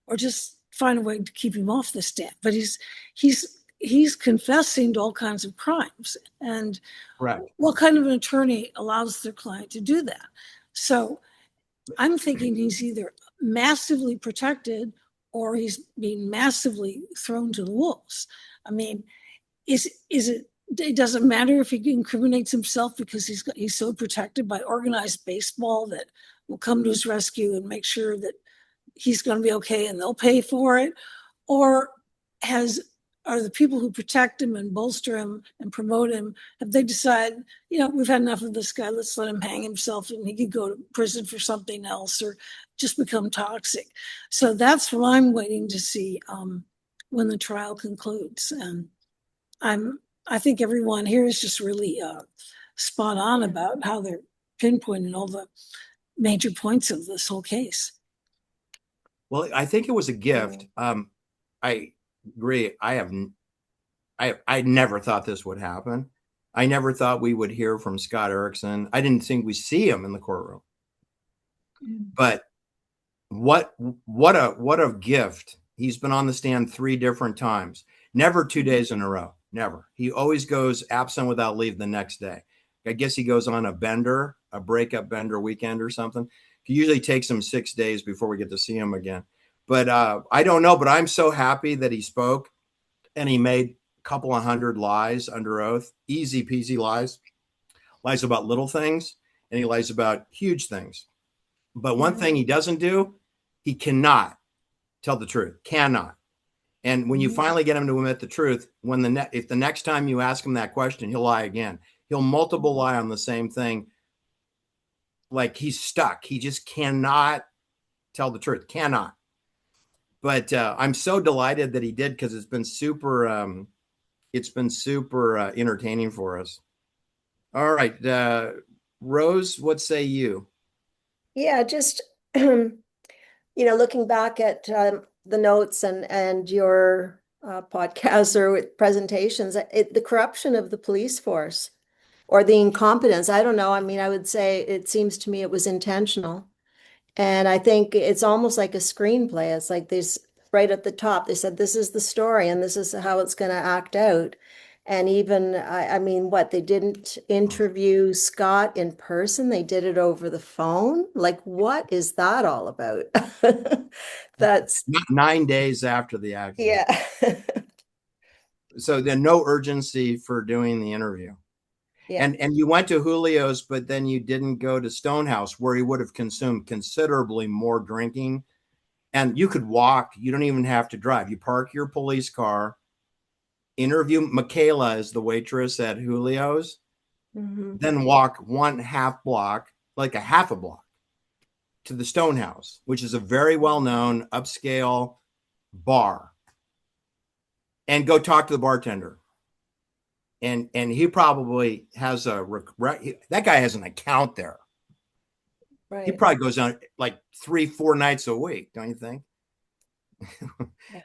or just find a way to keep him off the stand? But he's confessing to all kinds of crimes, and right. What kind of an attorney allows their client to do that? So I'm thinking he's either massively protected or he's being massively thrown to the wolves. I mean, is it? It doesn't matter if he incriminates himself because he's so protected by organized baseball that will come to his rescue and make sure that he's going to be okay and they'll pay for it, or are the people who protect him and bolster him and promote him, have they decided, we've had enough of this guy, let's let him hang himself and he could go to prison for something else or just become toxic. So that's what I'm waiting to see when the trial concludes. And I think everyone here is just really spot on about how they're pinpointing all the major points of this whole case. Well, I think it was a gift. I agree. I never thought this would happen. I never thought we would hear from Scott Erickson. I didn't think we'd see him in the courtroom. But what a gift. He's been on the stand 3 different times. Never 2 days in a row. Never. He always goes absent without leave the next day. I guess he goes on a breakup bender weekend or something. It usually takes him 6 days before we get to see him again. But I don't know, but I'm so happy that he spoke and he made a couple of hundred lies under oath, easy peasy lies about little things, and he lies about huge things. But one thing he doesn't do, he cannot tell the truth, cannot. And when you finally get him to admit the truth, if the next time you ask him that question, he'll lie again. He'll multiple lie on the same thing. Like he's stuck. He just cannot tell the truth, cannot. But I'm so delighted that he did, because it's been super entertaining for us. All right, Rose, what say you? Yeah, just looking back at the notes and your podcasts or presentations, the corruption of the police force or the incompetence, I don't know. I mean, I would say it seems to me it was intentional. And I think it's almost like a screenplay. It's like this right at the top, they said, this is the story and this is how it's going to act out. And even, I mean, they didn't interview Scott in person. They did it over the phone. Like, what is that all about? That's 9 days after the accident. Yeah. So there's no urgency for doing the interview. Yeah. And you went to Julio's, but then you didn't go to Stonehouse, where he would have consumed considerably more drinking. And you could walk. You don't even have to drive. You park your police car, interview Michaela as the waitress at Julio's, then walk 1/2 block, like a half a block, to the Stonehouse, which is a very well-known upscale bar, and go talk to the bartender. And he probably has that guy has an account there. Right. He probably goes on like 3-4 nights a week, don't you think? Yeah.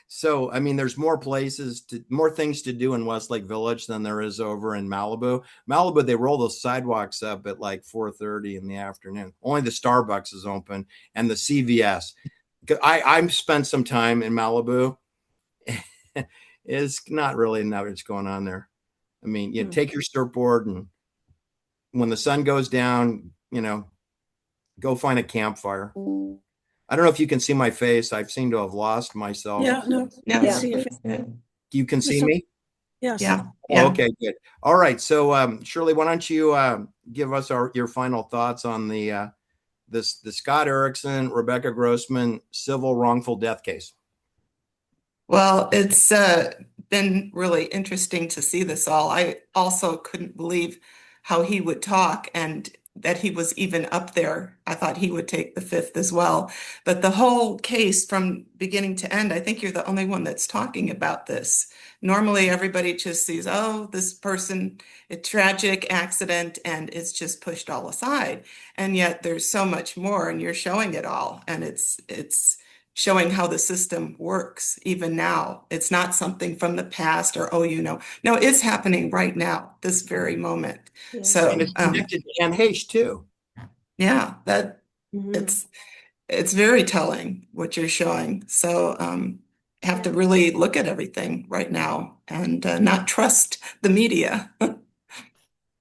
So, I mean, there's more things to do in Westlake Village than there is over in Malibu. Malibu, they roll those sidewalks up at like 4:30 in the afternoon. Only the Starbucks is open and the CVS. I've spent some time in Malibu. It's not really much going on there. I mean, you take your surfboard, and when the sun goes down, go find a campfire. I don't know if you can see my face. I seem to have lost myself. Yeah, no. Yeah. You can see me? Yes. Yeah. Oh, okay, good. All right. So, Shirley, why don't you give us your final thoughts on the Scott Erickson, Rebecca Grossman civil wrongful death case? Well, it's been really interesting to see this all. I also couldn't believe how he would talk and that he was even up there. I thought he would take the 5th as well. But the whole case from beginning to end, I think you're the only one that's talking about this. Normally, everybody just sees, oh, this person, a tragic accident, and it's just pushed all aside. And yet there's so much more, and you're showing it all. And it's showing how the system works even now. It's not something from the past or, no, it's happening right now, this very moment. Yeah. So and it's connected to Anne Heche too. Yeah, it's very telling what you're showing. So have to really look at everything right now and not trust the media.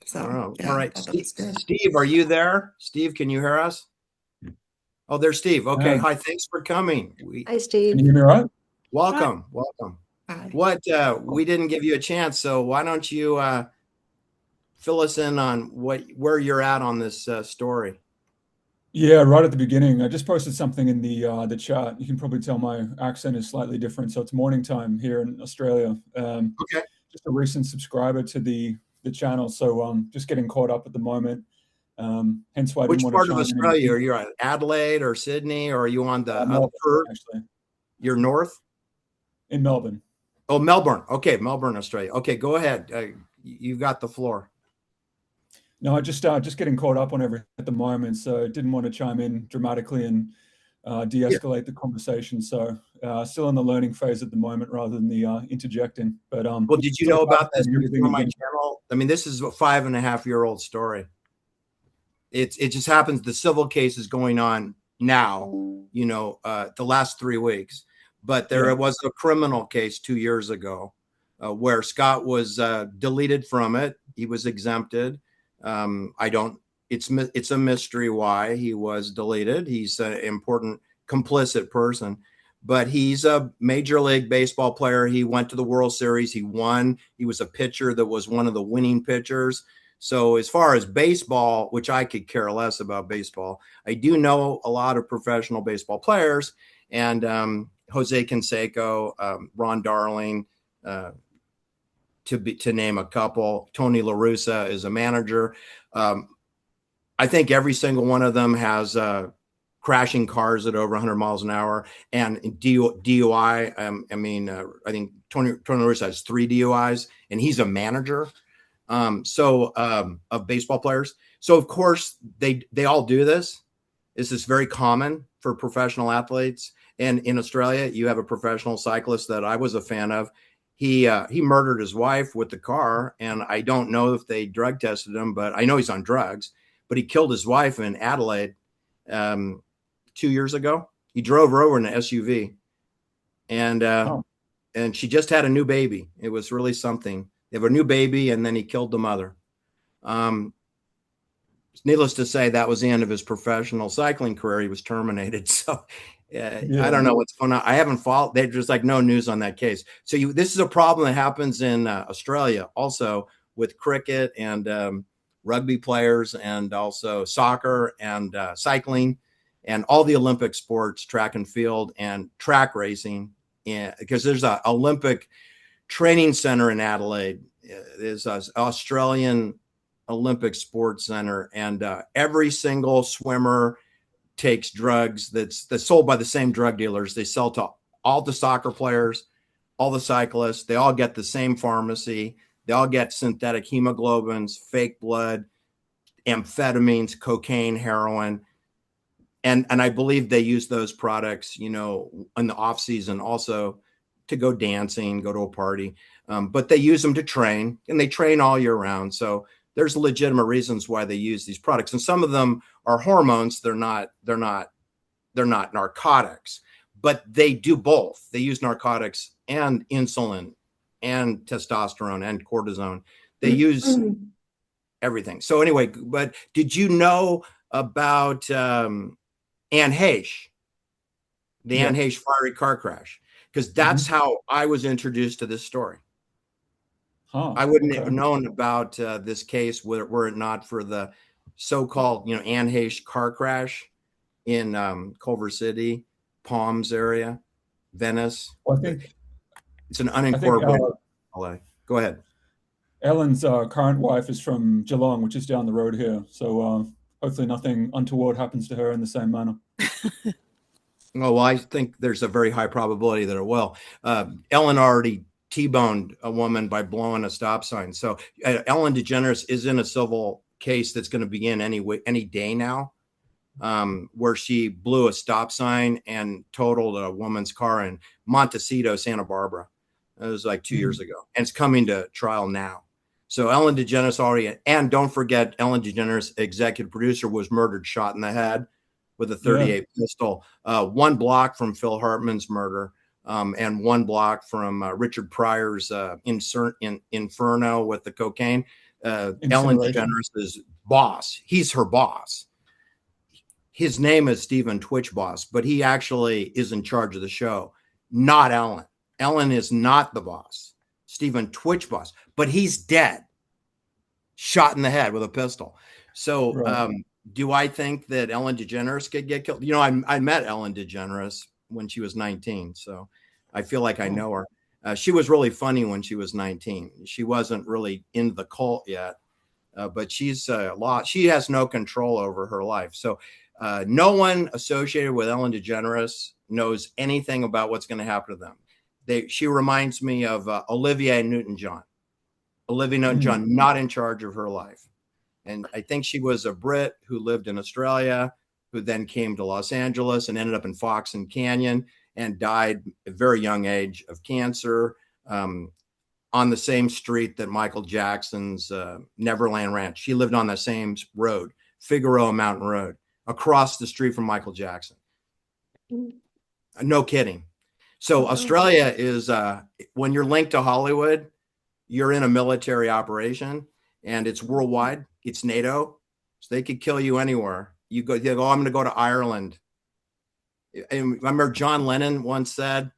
So, Oh, yeah, all I right. thought that was good. Steve, are you there? Steve, can you hear us? Oh, there's Steve. Okay. Hi. Thanks for coming. Hi, Can Steve. you hear me all right? Welcome. Hi. We didn't give you a chance, so why don't you fill us in on where you're at on this story? Yeah, right at the beginning. I just posted something in the chat. You can probably tell my accent is slightly different. So it's morning time here in Australia. Okay. Just a recent subscriber to the channel, so just getting caught up at the moment. Hence why I Which didn't want to part of chime in. Australia are you at? Adelaide or Sydney, or are you on the other Melbourne, curve? actually, You're north? in Melbourne. Oh, Melbourne. Okay, Melbourne, Australia. Okay, go ahead. You've got the floor. No, I just getting caught up on everything at the moment, so didn't want to chime in dramatically and de-escalate the conversation. So still in the learning phase at the moment, rather than the interjecting. But Well, did you so know about this everything before my again. channel? I mean, this is a 5.5-year-old story. It just happens the civil case is going on now, the last 3 weeks. But there was a criminal case 2 years ago where Scott was deleted from it. He was exempted. It's a mystery why he was deleted. He's an important complicit person, but he's a Major League Baseball player. He went to the World Series. He won. He was a pitcher that was one of the winning pitchers. So as far as baseball, which I could care less about baseball, I do know a lot of professional baseball players, and Jose Canseco, Ron Darling, to name a couple. Tony La Russa is a manager. I think every single one of them has crashing cars at over 100 miles an hour and DUI. I think Tony La Russa has 3 DUIs, and he's a manager. Of baseball players. So of course they all do this. This is very common for professional athletes. And in Australia, you have a professional cyclist that I was a fan of. He murdered his wife with the car, and I don't know if they drug tested him, but I know he's on drugs. But he killed his wife in Adelaide 2 years ago. He drove her over in an SUV, and she just had a new baby. It was really something. They have a new baby, and then he killed the mother. Needless to say, that was the end of his professional cycling career. He was terminated. So I don't know what's going on. I haven't followed. They're just like no news on that case. So this is a problem that happens in Australia also with cricket and rugby players, and also soccer and cycling and all the Olympic sports, track and field and track racing. Because there's an Olympic training center in Adelaide. There's an Australian Olympic Sports Center, and every single swimmer takes drugs that's sold by the same drug dealers. They sell to all the soccer players, all the cyclists. They all get the same pharmacy. They all get synthetic hemoglobins, fake blood, amphetamines, cocaine, heroin. And I believe they use those products, in the off season also to go dancing, go to a party. But they use them to train, and they train all year round. So there's legitimate reasons why they use these products. And some of them are hormones. They're not narcotics, but they do both. They use narcotics and insulin and testosterone and cortisone. They use everything. So anyway, but did you know about Anne Heche, the Anne Heche fiery car crash? Because that's how I was introduced to this story. I wouldn't have known about this case were it not for the so-called, Anne Heche car crash in Culver City, Palms area, Venice. Well, I think it's an unincorporated LA. Go ahead. Ellen's current wife is from Geelong, which is down the road here. So hopefully nothing untoward happens to her in the same manner. Oh, well, I think there's a very high probability that it will. Ellen already T-boned a woman by blowing a stop sign. So Ellen DeGeneres is in a civil case that's going to begin any day now, where she blew a stop sign and totaled a woman's car in Montecito, Santa Barbara. It was like 2 years ago, and it's coming to trial now. So Ellen DeGeneres already, and don't forget, Ellen DeGeneres, executive producer, was murdered, shot in the head with a 38 pistol, 1 block from Phil Hartman's murder, and 1 block from Richard Pryor's Inferno with the cocaine. Ellen DeGeneres' boss. He's her boss. His name is Stephen Twitch Boss, but he actually is in charge of the show, not Ellen. Ellen is not the boss. Stephen Twitch Boss, but he's dead, shot in the head with a pistol. So Right. do I think that Ellen DeGeneres could get killed? You know, I met Ellen DeGeneres when she was 19, so I feel like I know her. She was really funny when she was 19. She wasn't really into the cult yet, but she's a lot. She has no control over her life. So no one associated with Ellen DeGeneres knows anything about what's going to happen to them. She reminds me of Olivia Newton-John. Olivia Newton-John, not in charge of her life. And I think she was a Brit who lived in Australia, who then came to Los Angeles and ended up in Fox and Canyon and died at a very young age of cancer on the same street that Michael Jackson's Neverland Ranch. She lived on the same road, Figueroa Mountain Road, across the street from Michael Jackson. No kidding. So Australia is, when you're linked to Hollywood, you're in a military operation and it's worldwide. It's NATO. So they could kill you anywhere. You go, I'm going to go to Ireland. And remember John Lennon once said,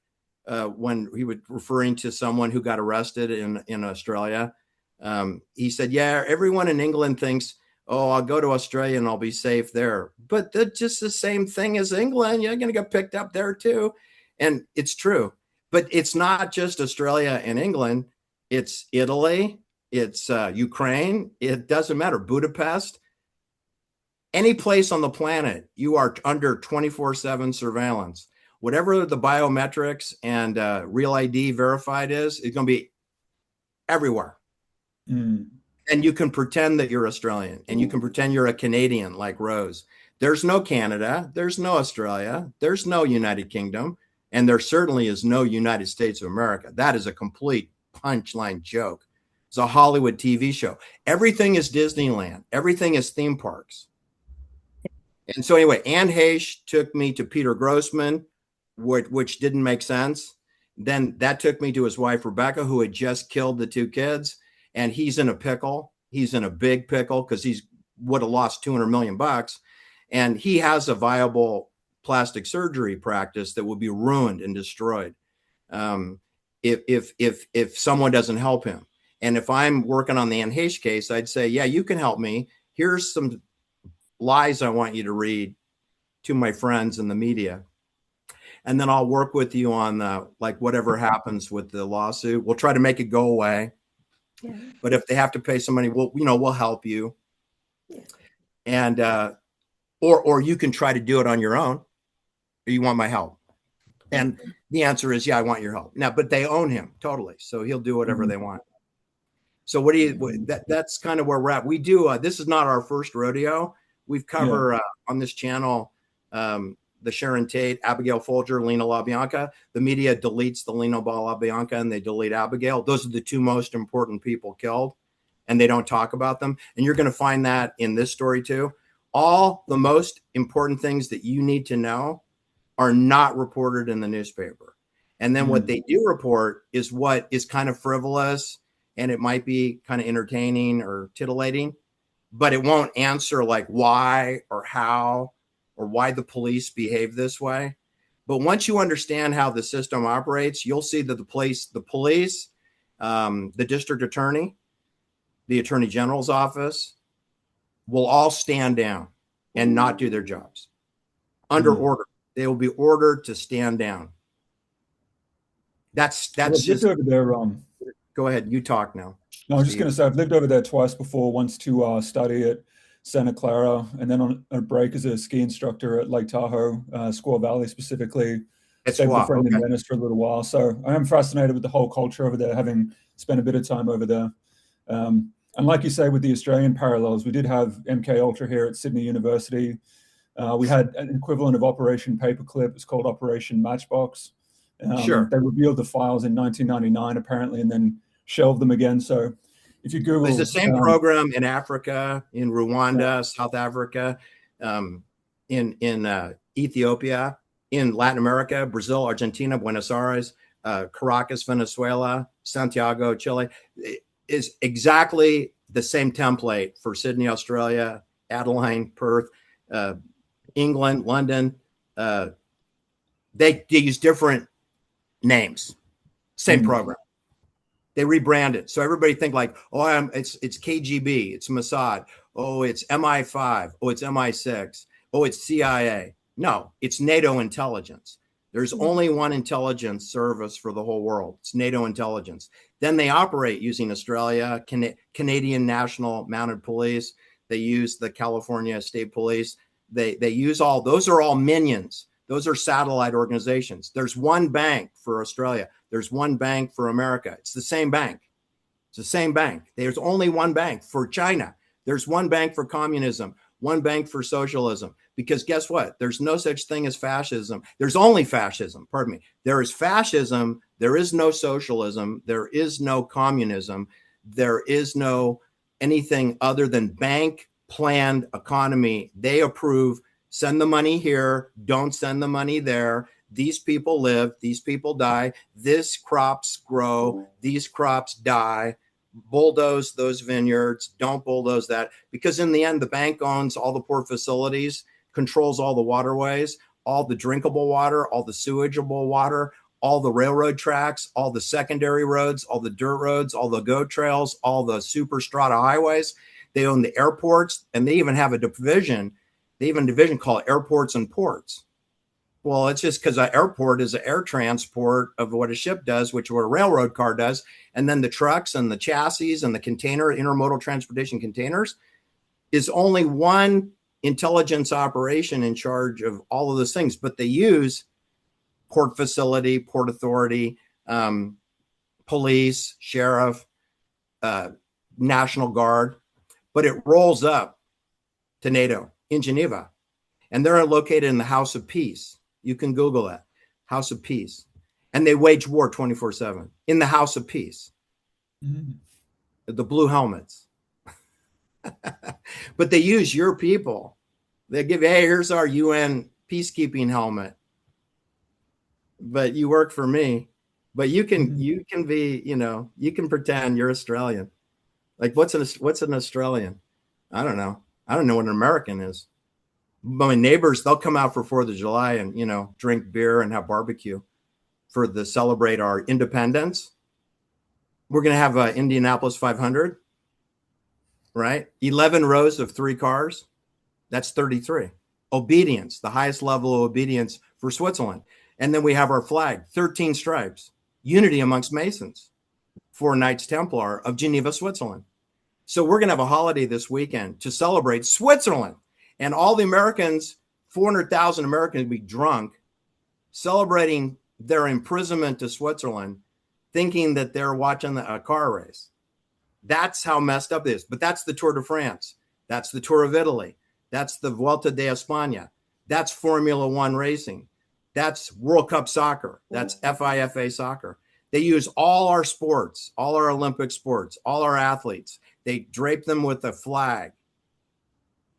when he was referring to someone who got arrested in Australia, he said, yeah, everyone in England thinks, oh, I'll go to Australia and I'll be safe there. But that's just the same thing as England. You're going to get picked up there too. And it's true. But it's not just Australia and England. It's Italy. It's Ukraine. It doesn't matter. Budapest. Any place on the planet, you are under 24/7 surveillance. Whatever the biometrics and Real ID verified is, it's going to be everywhere. And you can pretend that you're Australian and you can pretend you're a Canadian like Rose. There's no Canada. There's no Australia. There's no United Kingdom. And there certainly is no United States of America. That is a complete punchline joke. It's a Hollywood TV show. Everything is Disneyland. Everything is theme parks. And so anyway, Anne Heche took me to Peter Grossman, which didn't make sense. Then that took me to his wife, Rebecca, who had just killed the two kids. And he's in a pickle. He's in a big pickle because he would have lost $200 million. And he has a viable plastic surgery practice that would be ruined and destroyed if someone doesn't help him. And if I'm working on the Anne Heche case, I'd say, yeah, you can help me. Here's some lies I want you to read to my friends in the media. And then I'll work with you on like whatever happens with the lawsuit. We'll try to make it go away. Yeah. But if they have to pay somebody, we'll help you. Yeah. And or you can try to do it on your own. Or you want my help? And the answer is, yeah, I want your help. Now, but they own him totally, so he'll do whatever they want. So that's kind of where we're at. We do. This is not our first rodeo. We've covered on this channel the Sharon Tate, Abigail Folger, Lena LaBianca. The media deletes the Lena LaBianca and they delete Abigail. Those are the two most important people killed, and they don't talk about them. And you're going to find that in this story too. All the most important things that you need to know are not reported in the newspaper. And then what they do report is what is kind of frivolous, and it might be kind of entertaining or titillating, but it won't answer like why or how or why the police behave this way. But once you understand how the system operates, you'll see that the police, the district attorney, the attorney general's office will all stand down and not do their jobs under order. They will be ordered to stand down. That's just over there. Go ahead. You talk now. No, I was just going to say, I've lived over there twice before, once to study at Santa Clara, and then on a break as a ski instructor at Lake Tahoe, Squaw Valley specifically. Stayed with a friend in Venice for a little while. So I am fascinated with the whole culture over there, having spent a bit of time over there. And like you say, with the Australian parallels, we did have MK Ultra here at Sydney University. We had an equivalent of Operation Paperclip. It's called Operation Matchbox. Sure. They revealed the files in 1999, apparently, and then shelved them again. So if you Google... It's the same program in Africa, in Rwanda, South Africa, in Ethiopia, in Latin America, Brazil, Argentina, Buenos Aires, Caracas, Venezuela, Santiago, Chile. It is exactly the same template for Sydney, Australia, Adelaide, Perth, England, London. They use different names, same program. They rebrand it. So everybody think like, oh, it's KGB, it's Mossad, oh, it's MI5, oh, it's MI6, oh, it's CIA. No, it's NATO intelligence. There's only one intelligence service for the whole world. It's NATO intelligence. Then they operate using Australia, Canadian National Mounted Police. They use the California State Police. They use all, those are all minions. Those are satellite organizations. There's one bank for Australia. There's one bank for America. It's the same bank. It's the same bank. There's only one bank for China. There's one bank for communism, one bank for socialism. Because guess what? There's no such thing as fascism. There's only fascism. Pardon me. There is fascism. There is no socialism. There is no communism. There is no anything other than bank planned economy. They approve. Send the money here. Don't send the money there. These people live. These people die. These crops grow. These crops die. Bulldoze those vineyards. Don't bulldoze that. Because in the end, the bank owns all the port facilities, controls all the waterways, all the drinkable water, all the sewageable water, all the railroad tracks, all the secondary roads, all the dirt roads, all the goat trails, all the superstrata highways. They own the airports, and they even have a division. They even a division called airports and ports. Well, it's just because an airport is an air transport of what a ship does, which what a railroad car does. And then the trucks and the chassis and the container, intermodal transportation containers is only one intelligence operation in charge of all of those things. But they use port facility, port authority, police, sheriff, National Guard. But it rolls up to NATO in Geneva. And they're located in the House of Peace. You can Google that, House of Peace. And they wage war 24/7 in the House of Peace. The blue helmets. But they use your people. They give, hey, here's our UN peacekeeping helmet. But you work for me. But you can be, you can pretend you're Australian. Like what's an Australian? I don't know. I don't know what an American is. My neighbors, they'll come out for 4th of July and, drink beer and have barbecue to celebrate our independence. We're going to have Indianapolis 500, right? 11 rows of 3 cars. That's 33. Obedience, the highest level of obedience for Switzerland. And then we have our flag, 13 stripes, unity amongst Masons, 4 Knights Templar of Geneva, Switzerland. So we're going to have a holiday this weekend to celebrate Switzerland. And all the Americans, 400,000 Americans, be drunk, celebrating their imprisonment to Switzerland, thinking that they're watching a car race. That's how messed up it is. But that's the Tour de France. That's the Tour of Italy. That's the Vuelta de España. That's Formula One racing. That's World Cup soccer. That's FIFA soccer. They use all our sports, all our Olympic sports, all our athletes. They drape them with a flag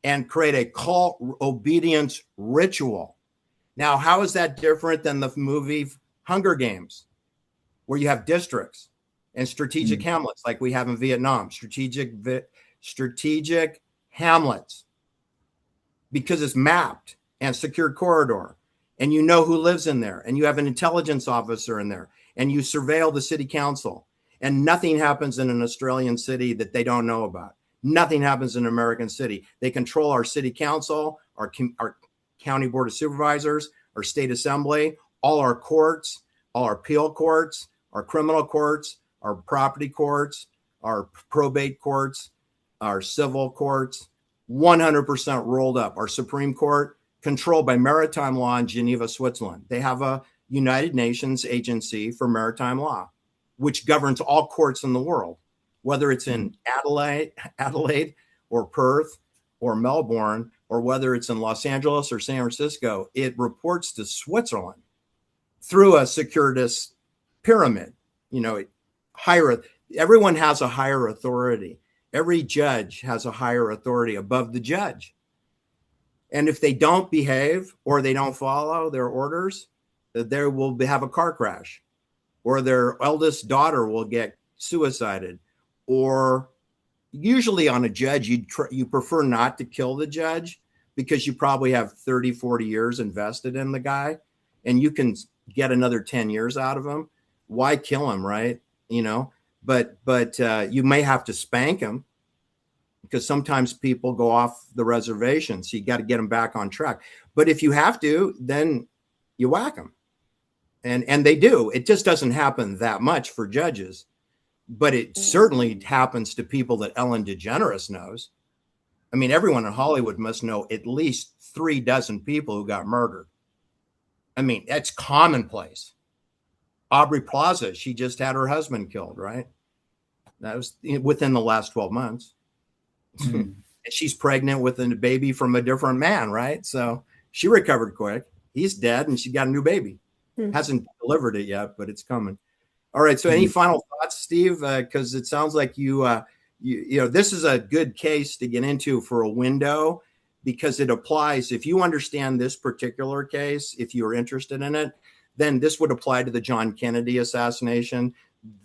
and create a cult obedience ritual. Now, how is that different than the movie Hunger Games, where you have districts and strategic hamlets like we have in Vietnam, strategic hamlets, because it's mapped and secured corridor, and you know who lives in there, and you have an intelligence officer in there, and you surveil the city council, and nothing happens in an Australian city that they don't know about. Nothing happens in an American city. They control our city council, our county board of supervisors, our state assembly, all our courts, all our appeal courts, our criminal courts, our property courts, our probate courts, our civil courts, 100% rolled up. Our Supreme Court, controlled by maritime law in Geneva, Switzerland. They have a United Nations agency for maritime law, which governs all courts in the world. Whether it's in Adelaide or Perth or Melbourne, or whether it's in Los Angeles or San Francisco, it reports to Switzerland through a securitist pyramid. Everyone has a higher authority. Every judge has a higher authority above the judge. And if they don't behave or they don't follow their orders, they will have a car crash, or their eldest daughter will get suicided, or usually on a judge, you prefer not to kill the judge because you probably have 30, 40 years invested in the guy and you can get another 10 years out of him. Why kill him, right? You know, but you may have to spank him because sometimes people go off the reservation. So you got to get them back on track. But if you have to, then you whack them. And they do. It just doesn't happen that much for judges, but it certainly happens to people that Ellen DeGeneres knows. I mean, everyone in Hollywood must know at least 36 people who got murdered. I mean, that's commonplace. Aubrey Plaza, she just had her husband killed, right? That was within the last 12 months. She's pregnant with a baby from a different man, right? So she recovered quick. He's dead and she got a new baby. Hasn't delivered it yet, but it's coming. All right. So any final thoughts, Steve? Because it sounds like you know, this is a good case to get into for a window because it applies. If you understand this particular case, if you're interested in it, then this would apply to the John Kennedy assassination.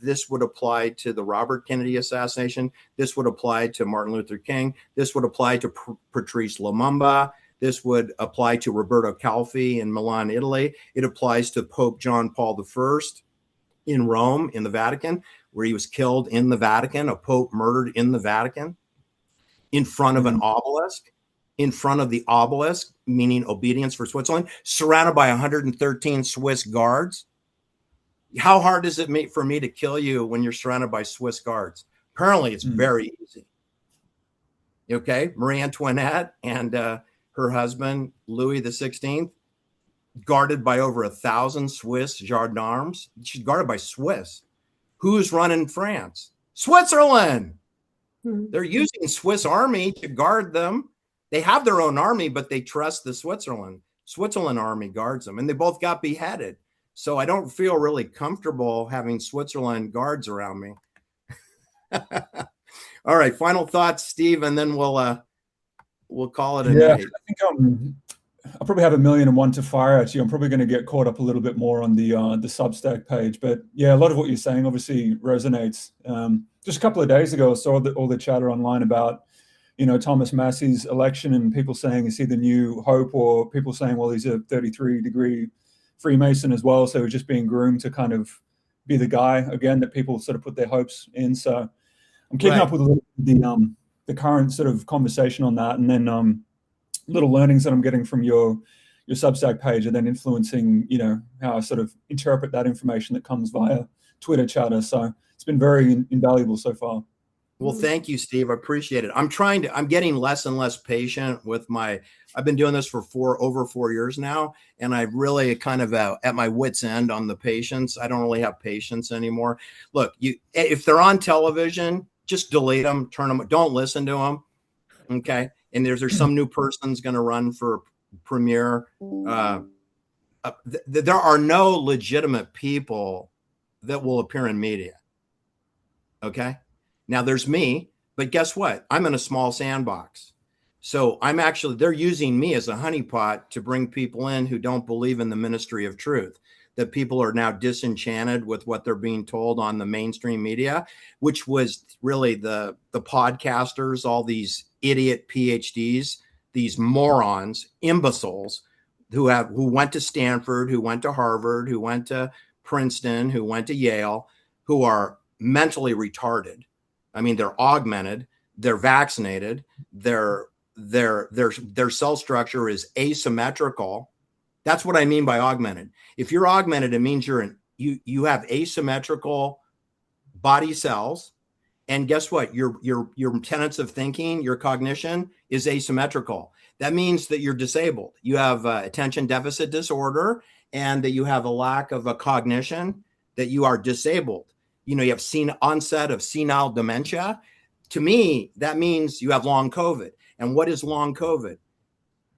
This would apply to the Robert Kennedy assassination. This would apply to Martin Luther King. This would apply to Patrice Lumumba. This would apply to Roberto Calvi in Milan, Italy. It applies to Pope John Paul I in Rome, in the Vatican, where he was killed in the Vatican, a pope murdered in the Vatican, in front of an obelisk, in front of the obelisk, meaning obedience for Switzerland, surrounded by 113 Swiss guards. How hard is it for me to kill you when you're surrounded by Swiss guards? Apparently, it's very easy. Okay, Marie Antoinette and her husband, Louis XVI, guarded by over 1,000 Swiss gendarmes. She's guarded by Swiss. Who's running France? Switzerland. They're using Swiss army to guard them. They have their own army, but they trust the Switzerland army guards them. And they both got beheaded. So I don't feel really comfortable having Switzerland guards around me. All right. Final thoughts, Steve, and then we'll call it a night. I think I'll probably have 1,000,001 to fire at you. I'm probably going to get caught up a little bit more on the Substack page, but yeah, a lot of what you're saying obviously resonates. Just a couple of days ago, I saw all the chatter online about, you know, Thomas Massey's election and people saying, is he the new hope? Or people saying, well, he's a 33-degree Freemason as well. So just being groomed to kind of be the guy again that people sort of put their hopes in. So I'm keeping up with the current sort of conversation on that. And then little learnings that I'm getting from your Substack page are then influencing, you know, how I sort of interpret that information that comes via Twitter chatter. So it's been very invaluable so far. Well, thank you, Steve. I appreciate it. I'm getting less and less patient with I've been doing this for over 4 years now. And I really kind of at my wit's end on the patience. I don't really have patience anymore. Look, if they're on television, just delete them, turn them, don't listen to them. Okay. And there's some new person's going to run for premier. There are no legitimate people that will appear in media. Okay. Now there's me, but guess what? I'm in a small sandbox. So they're using me as a honeypot to bring people in who don't believe in the ministry of truth, that people are now disenchanted with what they're being told on the mainstream media, which was really the podcasters, all these idiot PhDs, these morons, imbeciles who went to Stanford, who went to Harvard, who went to Princeton, who went to Yale, who are mentally retarded. I mean, they're augmented, they're vaccinated, their cell structure is asymmetrical. That's what I mean by augmented. If you're augmented, it means you have asymmetrical body cells. And guess what? Your tenets of thinking, your cognition is asymmetrical. That means that you're disabled. You have attention deficit disorder and that you have a lack of a cognition, that you are disabled. You know, you have onset of senile dementia. To me, that means you have long COVID. And what is long COVID?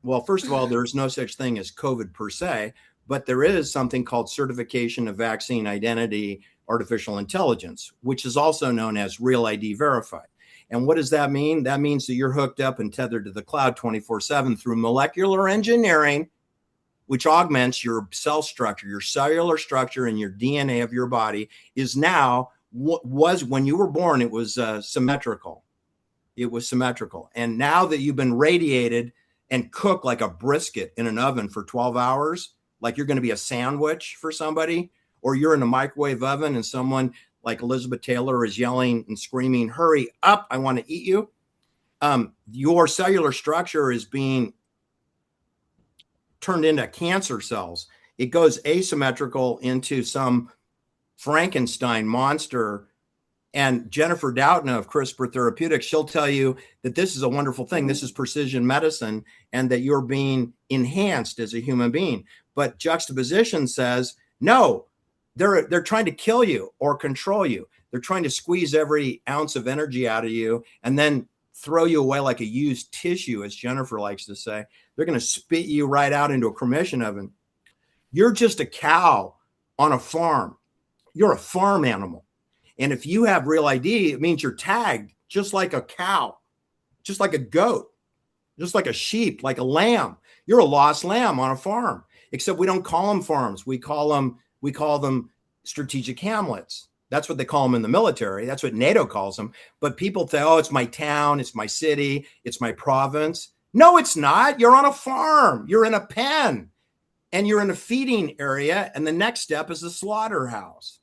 Well, first of all, there's no such thing as COVID per se, but there is something called certification of vaccine identity artificial intelligence, which is also known as Real ID Verified. And what does that mean? That means that you're hooked up and tethered to the cloud 24/7 through molecular engineering, which augments your cell structure, your cellular structure, and your DNA of your body is now what was when you were born, it was symmetrical. It was symmetrical. And now that you've been radiated and cooked like a brisket in an oven for 12 hours, like you're going to be a sandwich for somebody, or you're in a microwave oven and someone like Elizabeth Taylor is yelling and screaming, hurry up, I want to eat you. Your cellular structure is being turned into cancer cells. It goes asymmetrical into some Frankenstein monster. And Jennifer Doudna of CRISPR Therapeutics, she'll tell you that this is a wonderful thing. This is precision medicine, and that you're being enhanced as a human being. But juxtaposition says, no, they're trying to kill you or control you. They're trying to squeeze every ounce of energy out of you and then throw you away like a used tissue, as Jennifer likes to say. They're going to spit you right out into a cremation oven. You're just a cow on a farm. You're a farm animal. And if you have real ID, it means you're tagged just like a cow, just like a goat, just like a sheep, like a lamb. You're a lost lamb on a farm, except we don't call them farms. We call them strategic hamlets. That's what they call them in the military. That's what NATO calls them. But people say, oh, it's my town, it's my city, it's my province. No, it's not. You're on a farm. You're in a pen and you're in a feeding area. And the next step is the slaughterhouse.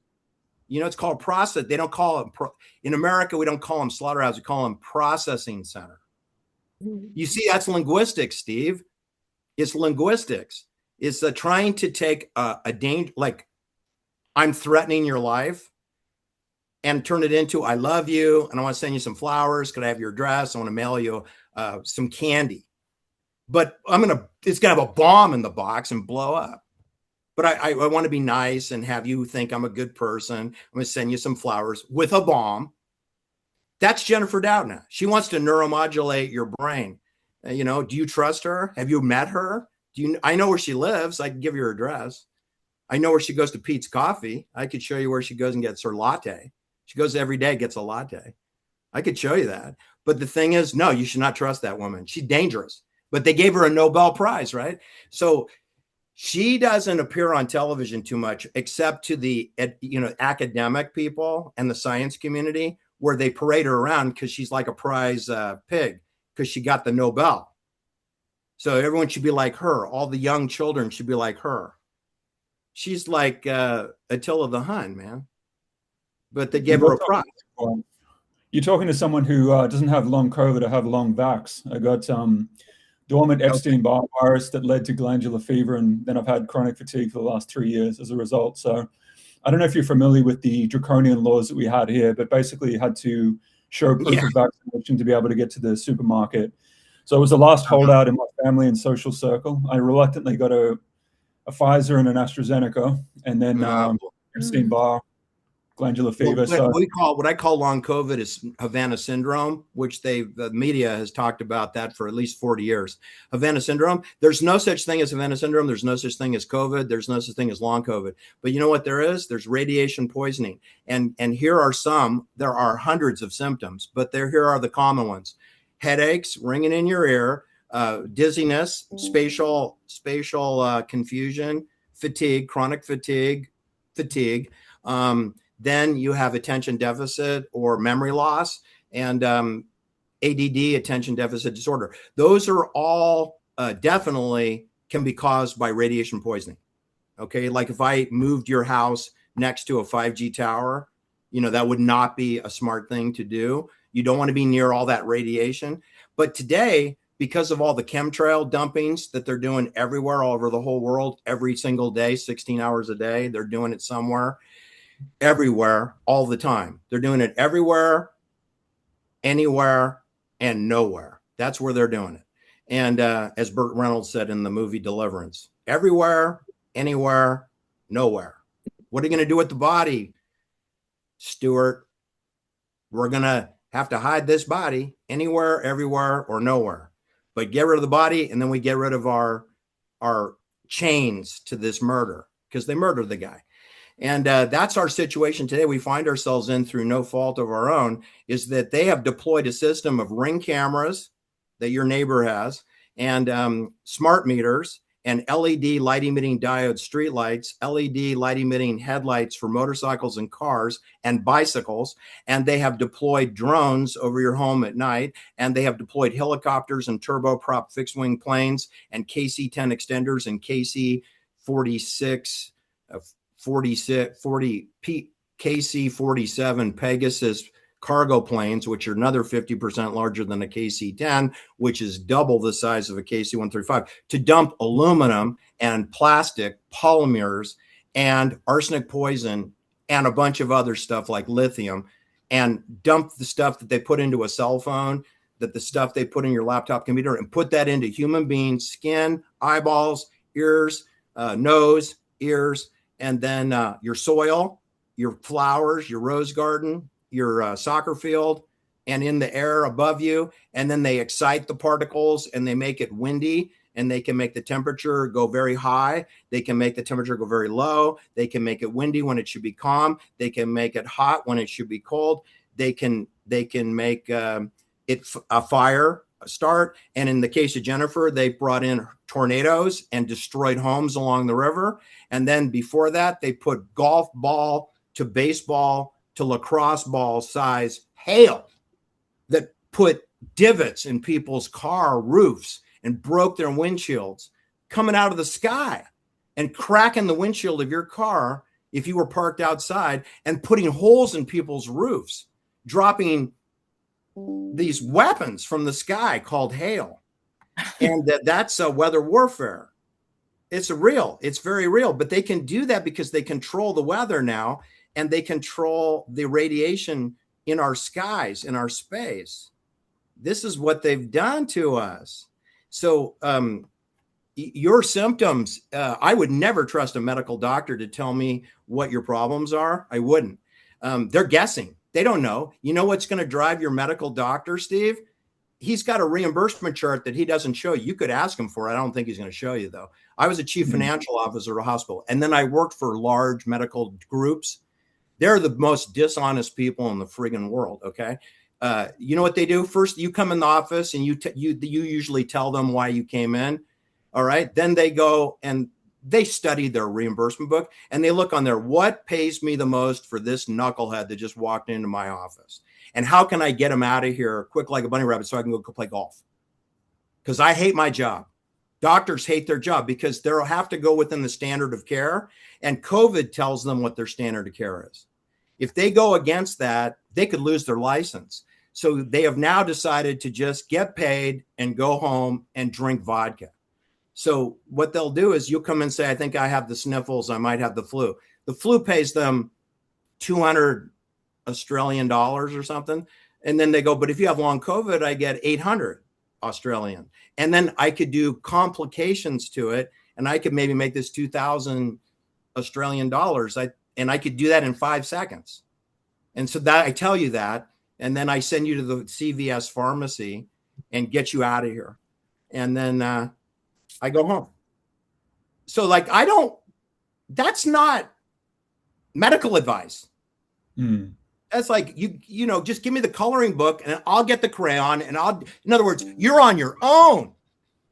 You know, it's called process. They don't call it in America. We don't call them slaughterhouse. We call them processing center. You see, that's linguistics, Steve. It's linguistics. It's trying to take a danger, like I'm threatening your life, and turn it into I love you and I want to send you some flowers. Could I have your address? I want to mail you some candy. But it's gonna have a bomb in the box and blow up. But I want to be nice and have you think I'm a good person. I'm going to send you some flowers with a bomb. That's Jennifer Doudna. She wants to neuromodulate your brain. Do you trust her? Have you met her? I know where she lives. I can give you her address. I know where she goes to Pete's Coffee. I could show you where she goes and gets her latte. She goes every day, gets a latte. I could show you that. But the thing is, no, you should not trust that woman. She's dangerous. But they gave her a Nobel Prize, right? So she doesn't appear on television too much, except to the academic people and the science community, where they parade her around because she's like a prize pig because she got the Nobel. So everyone should be like her. All the young children should be like her. She's like Attila the Hun, man. But they gave her a prize. You're talking to someone who doesn't have long COVID or have long vax. I got dormant Epstein-Barr virus that led to glandular fever, and then I've had chronic fatigue for the last 3 years as a result. So I don't know if you're familiar with the draconian laws that we had here, but basically you had to show proof of vaccination to be able to get to the supermarket. So it was the last holdout in my family and social circle. I reluctantly got a Pfizer and an AstraZeneca, and then Epstein-Barr, glandular fever. Well, what I call long COVID is Havana syndrome, which the media has talked about that for at least 40 years. Havana syndrome, there's no such thing as Havana syndrome. There's no such thing as COVID. There's no such thing as long COVID. But you know what there is? There's radiation poisoning. And here are there are hundreds of symptoms, but here are the common ones. Headaches, ringing in your ear, dizziness, spatial confusion, fatigue, chronic fatigue. Then you have attention deficit or memory loss, and ADD, attention deficit disorder. Those are all definitely can be caused by radiation poisoning. Okay, like if I moved your house next to a 5G tower, that would not be a smart thing to do. You don't want to be near all that radiation. But today, because of all the chemtrail dumpings that they're doing everywhere, all over the whole world, every single day, 16 hours a day, they're doing it somewhere. Everywhere, all the time. They're doing it everywhere, anywhere, and nowhere. That's where they're doing it. And as Burt Reynolds said in the movie Deliverance, everywhere, anywhere, nowhere. What are you going to do with the body, Stuart? We're going to have to hide this body anywhere, everywhere, or nowhere. But get rid of the body, and then we get rid of our chains to this murder, because they murdered the guy. And that's our situation today. We find ourselves in through no fault of our own, is that they have deployed a system of Ring cameras that your neighbor has, and smart meters, and LED light emitting diode streetlights, LED light emitting headlights for motorcycles and cars and bicycles. And they have deployed drones over your home at night. And they have deployed helicopters and turboprop fixed wing planes and KC-10 extenders and KC-46, 40, KC-47 Pegasus cargo planes, which are another 50% larger than a KC-10, which is double the size of a KC-135, to dump aluminum and plastic, polymers, and arsenic poison, and a bunch of other stuff like lithium, and dump the stuff that they put into a cell phone, that the stuff they put in your laptop computer, and put that into human beings' skin, eyeballs, ears, nose, ears, and then your soil, your flowers, your rose garden, your soccer field, and in the air above you. And then they excite the particles and they make it windy, and they can make the temperature go very high. They can make the temperature go very low. They can make it windy when it should be calm. They can make it hot when it should be cold. They can make it a fire start. And in the case of Jennifer, they brought in tornadoes and destroyed homes along the river. And then before that, they put golf ball to baseball to lacrosse ball size hail that put divots in people's car roofs and broke their windshields coming out of the sky and cracking the windshield of your car if you were parked outside, and putting holes in people's roofs, dropping these weapons from the sky called hail. And that's a weather warfare. It's very real, but they can do that because they control the weather now, and they control the radiation in our skies, in our space. This is what they've done to us. So your symptoms, I would never trust a medical doctor to tell me what your problems are. I wouldn't. They're guessing. They don't know. You know what's going to drive your medical doctor, Steve? He's got a reimbursement chart that he doesn't show you. You could ask him for it. I don't think he's going to show you, though. I was a chief financial officer at a hospital, and then I worked for large medical groups. They're the most dishonest people in the friggin' world. Okay. You know what they do? First, you come in the office and you usually tell them why you came in. All right. Then they go and they study their reimbursement book, and they look on there, what pays me the most for this knucklehead that just walked into my office? And how can I get him out of here quick like a bunny rabbit so I can go play golf? Because I hate my job. Doctors hate their job because they'll have to go within the standard of care, and COVID tells them what their standard of care is. If they go against that, they could lose their license. So they have now decided to just get paid and go home and drink vodka. So what they'll do is you'll come and say, I think I have the sniffles. I might have the flu. The flu pays them 200 Australian dollars or something. And then they go, but if you have long COVID, I get 800 Australian. And then I could do complications to it, and I could maybe make this 2,000 Australian dollars. And I could do that in 5 seconds. And so that I tell you that, and then I send you to the CVS pharmacy and get you out of here. And then I go home. So like, that's not medical advice. That's like, you know, just give me the coloring book and I'll get the crayon, and in other words, you're on your own.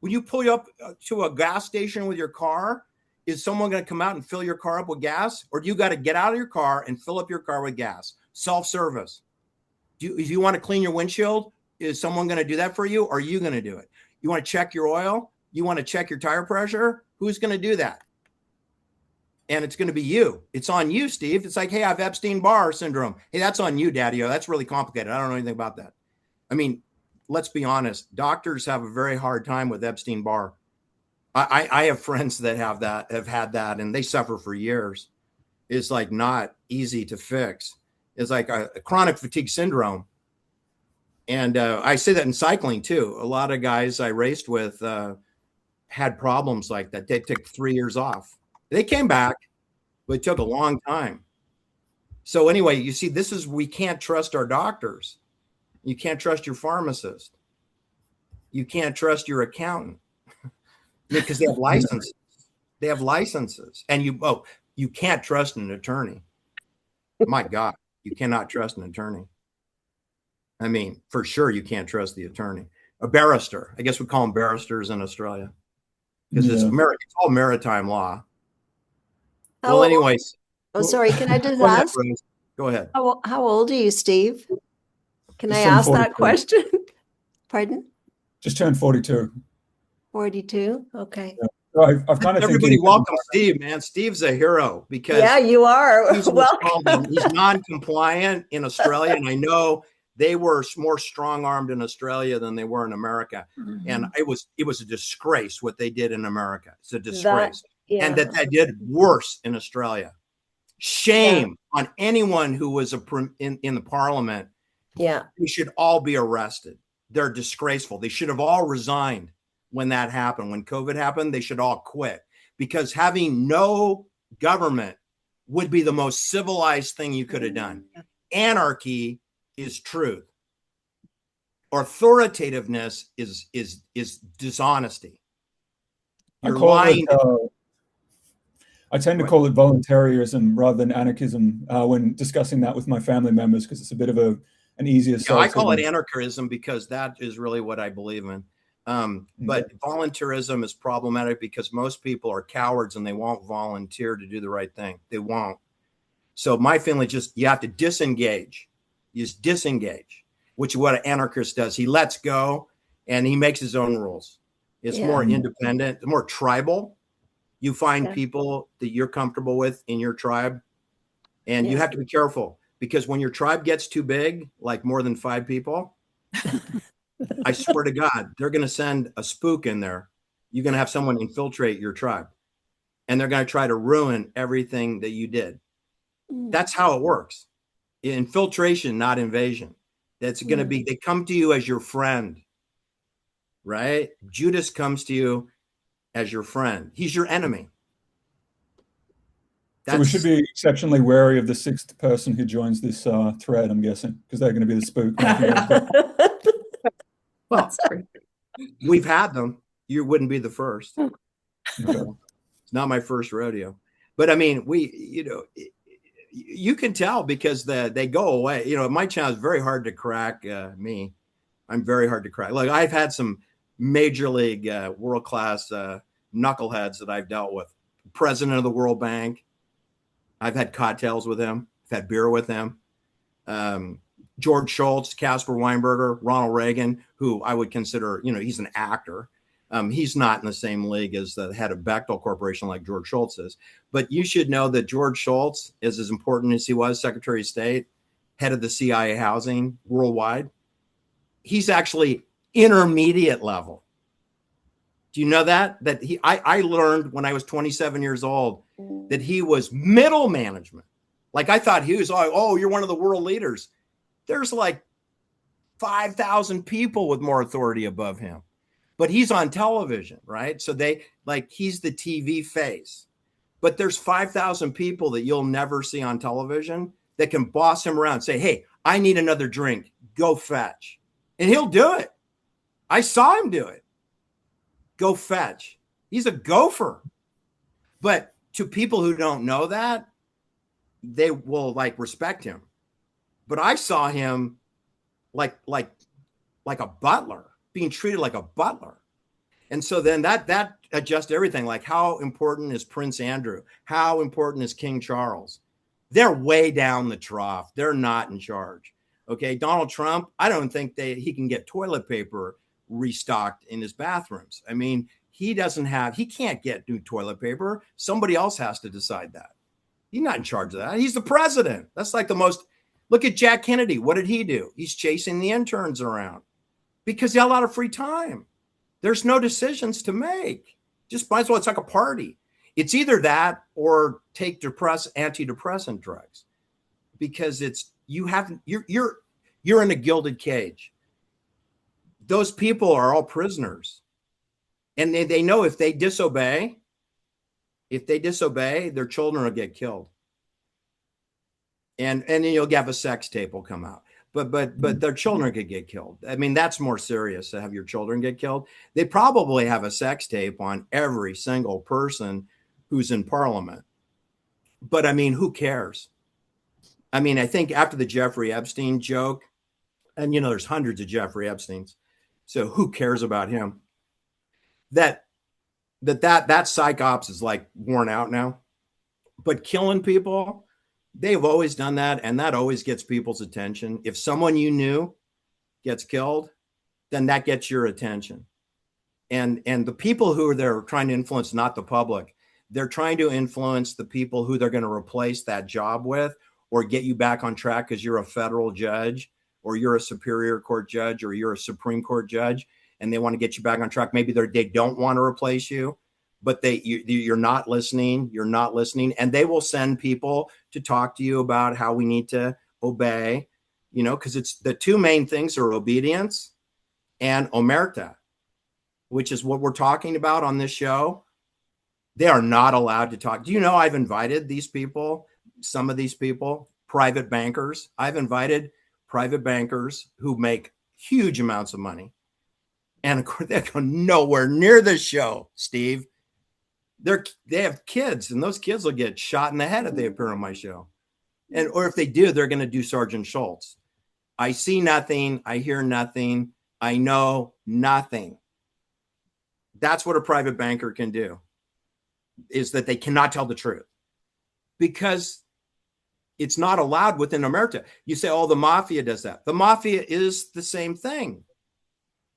When you pull you up to a gas station with your car, is someone going to come out and fill your car up with gas? Or do you got to get out of your car and fill up your car with gas? Self-service. If you want to clean your windshield, is someone going to do that for you? Or are you going to do it? You want to check your oil? You want to check your tire pressure? Who's going to do that? And it's going to be you. It's on you, Steve. It's like, hey, I have Epstein-Barr syndrome. Hey, that's on you, Daddy-O. That's really complicated. I don't know anything about that. I mean, let's be honest. Doctors have a very hard time with Epstein-Barr. I have friends that have had that, and they suffer for years. It's like not easy to fix. It's like a chronic fatigue syndrome. And I say that in cycling too. A lot of guys I raced with had problems like that. They took 3 years off. They came back, but it took a long time. So anyway, you see, we can't trust our doctors. You can't trust your pharmacist. You can't trust your accountant because they have licenses. They have licenses. And you can't trust an attorney. My God, you cannot trust an attorney. I mean, for sure, you can't trust the attorney. A barrister. I guess we call them barristers in Australia. because it's Yeah. It's all maritime law. How Well, old- anyways, Oh, sorry. Can I just go ahead, ask? Rose. Go ahead. How old are you, Steve? Can I Just turned ask that 42. question? Pardon? Just turned 42. 42? Okay. So I've kind of Everybody thinking, welcome Steve, man. Steve's a hero because Yeah, you are. he's Welcome. he's non-compliant in Australia, and I know they were more strong-armed in Australia than they were in America. And it was a disgrace what they did in America. It's a disgrace. And Yeah. that they did worse in Australia. Shame on anyone who was in the parliament. Yeah. They should all be arrested. They're disgraceful. They should have all resigned when that happened. When COVID happened, they should all quit, because having no government would be the most civilized thing you could have done. Anarchy is truth. Authoritativeness is dishonesty. You're lying. I tend to call it voluntarism rather than anarchism when discussing that with my family members, because it's a bit of an easier sell. I call it anarchism because that is really what I believe in. But voluntarism is problematic because most people are cowards and they won't volunteer to do the right thing. They won't. So my feeling is you have to disengage. You just disengage, which is what an anarchist does. He lets go and he makes his own rules. It's more independent, more tribal. You find people that you're comfortable with in your tribe, and you have to be careful, because when your tribe gets too big, like more than 5 people, I swear to God, they're going to send a spook in there. You're going to have someone infiltrate your tribe, and they're going to try to ruin everything that you did. That's how it works. Infiltration, not invasion. That's going to be, they come to you as your friend, right? Judas comes to you as your friend. He's your enemy. So we should be exceptionally wary of the 6th person who joins this thread, I'm guessing, because they're going to be the spook. Well, we've had them. You wouldn't be the first. It's not my first rodeo. But I mean, you can tell because they go away. My channel is very hard to crack me. I'm very hard to crack. Like, I've had some major league world-class knuckleheads that I've dealt with. President of the World Bank. I've had cocktails with him. I've had beer with him. George Shultz, Caspar Weinberger, Ronald Reagan, who I would consider, he's an actor. He's not in the same league as the head of Bechtel Corporation like George Shultz is. But you should know that George Shultz is as important as he was Secretary of State, head of the CIA housing worldwide. He's actually intermediate level. Do you know that? I learned when I was 27 years old that he was middle management. Like, I thought he was, oh, you're one of the world leaders. There's like 5,000 people with more authority above him, but he's on television, right? So he's the TV face, but there's 5,000 people that you'll never see on television that can boss him around, say, hey, I need another drink, go fetch. And he'll do it. I saw him do it. Go fetch. He's a gopher. But to people who don't know that, they will respect him. But I saw him like a butler, being treated like a butler. And so then that adjusts everything. Like, how important is Prince Andrew? How important is King Charles? They're way down the trough. They're not in charge. Okay. Donald Trump, I don't think he can get toilet paper restocked in his bathrooms. I mean, he can't get new toilet paper. Somebody else has to decide that. He's not in charge of that. He's the president. That's like look at Jack Kennedy. What did he do? He's chasing the interns around because he had a lot of free time. There's no decisions to make. Just might as well, it's like a party. It's either that or take antidepressant drugs, because you're in a gilded cage. Those people are all prisoners, and they know if they disobey, their children will get killed. And then you'll have a sex tape will come out, but their children could get killed. I mean, that's more serious to have your children get killed. They probably have a sex tape on every single person who's in parliament. But I mean, who cares? I mean, I think after the Jeffrey Epstein joke, and there's hundreds of Jeffrey Epsteins, so who cares about him? That that psych ops is like worn out now. But killing people, they've always done that, and that always gets people's attention. If someone you knew gets killed, then that gets your attention. And the people who are there trying to influence, not the public, they're trying to influence the people who they're going to replace that job with or get you back on track because you're a federal judge or you're a superior court judge or you're a Supreme Court judge, and they want to get you back on track. Maybe they don't want to replace you, but you're not listening. You're not listening. And they will send people to talk to you about how we need to obey, because it's the two main things are obedience and omerta, which is what we're talking about on this show. They are not allowed to talk. Do you know I've invited these people, some of these people, private bankers. I've invited private bankers who make huge amounts of money. And of course, they go nowhere near this show, Steve. They have kids, and those kids will get shot in the head if they appear on my show. Or if they do, they're going to do Sergeant Schultz. I see nothing. I hear nothing. I know nothing. That's what a private banker can do, is that they cannot tell the truth because it's not allowed within America. You say, oh, the mafia does that. The mafia is the same thing.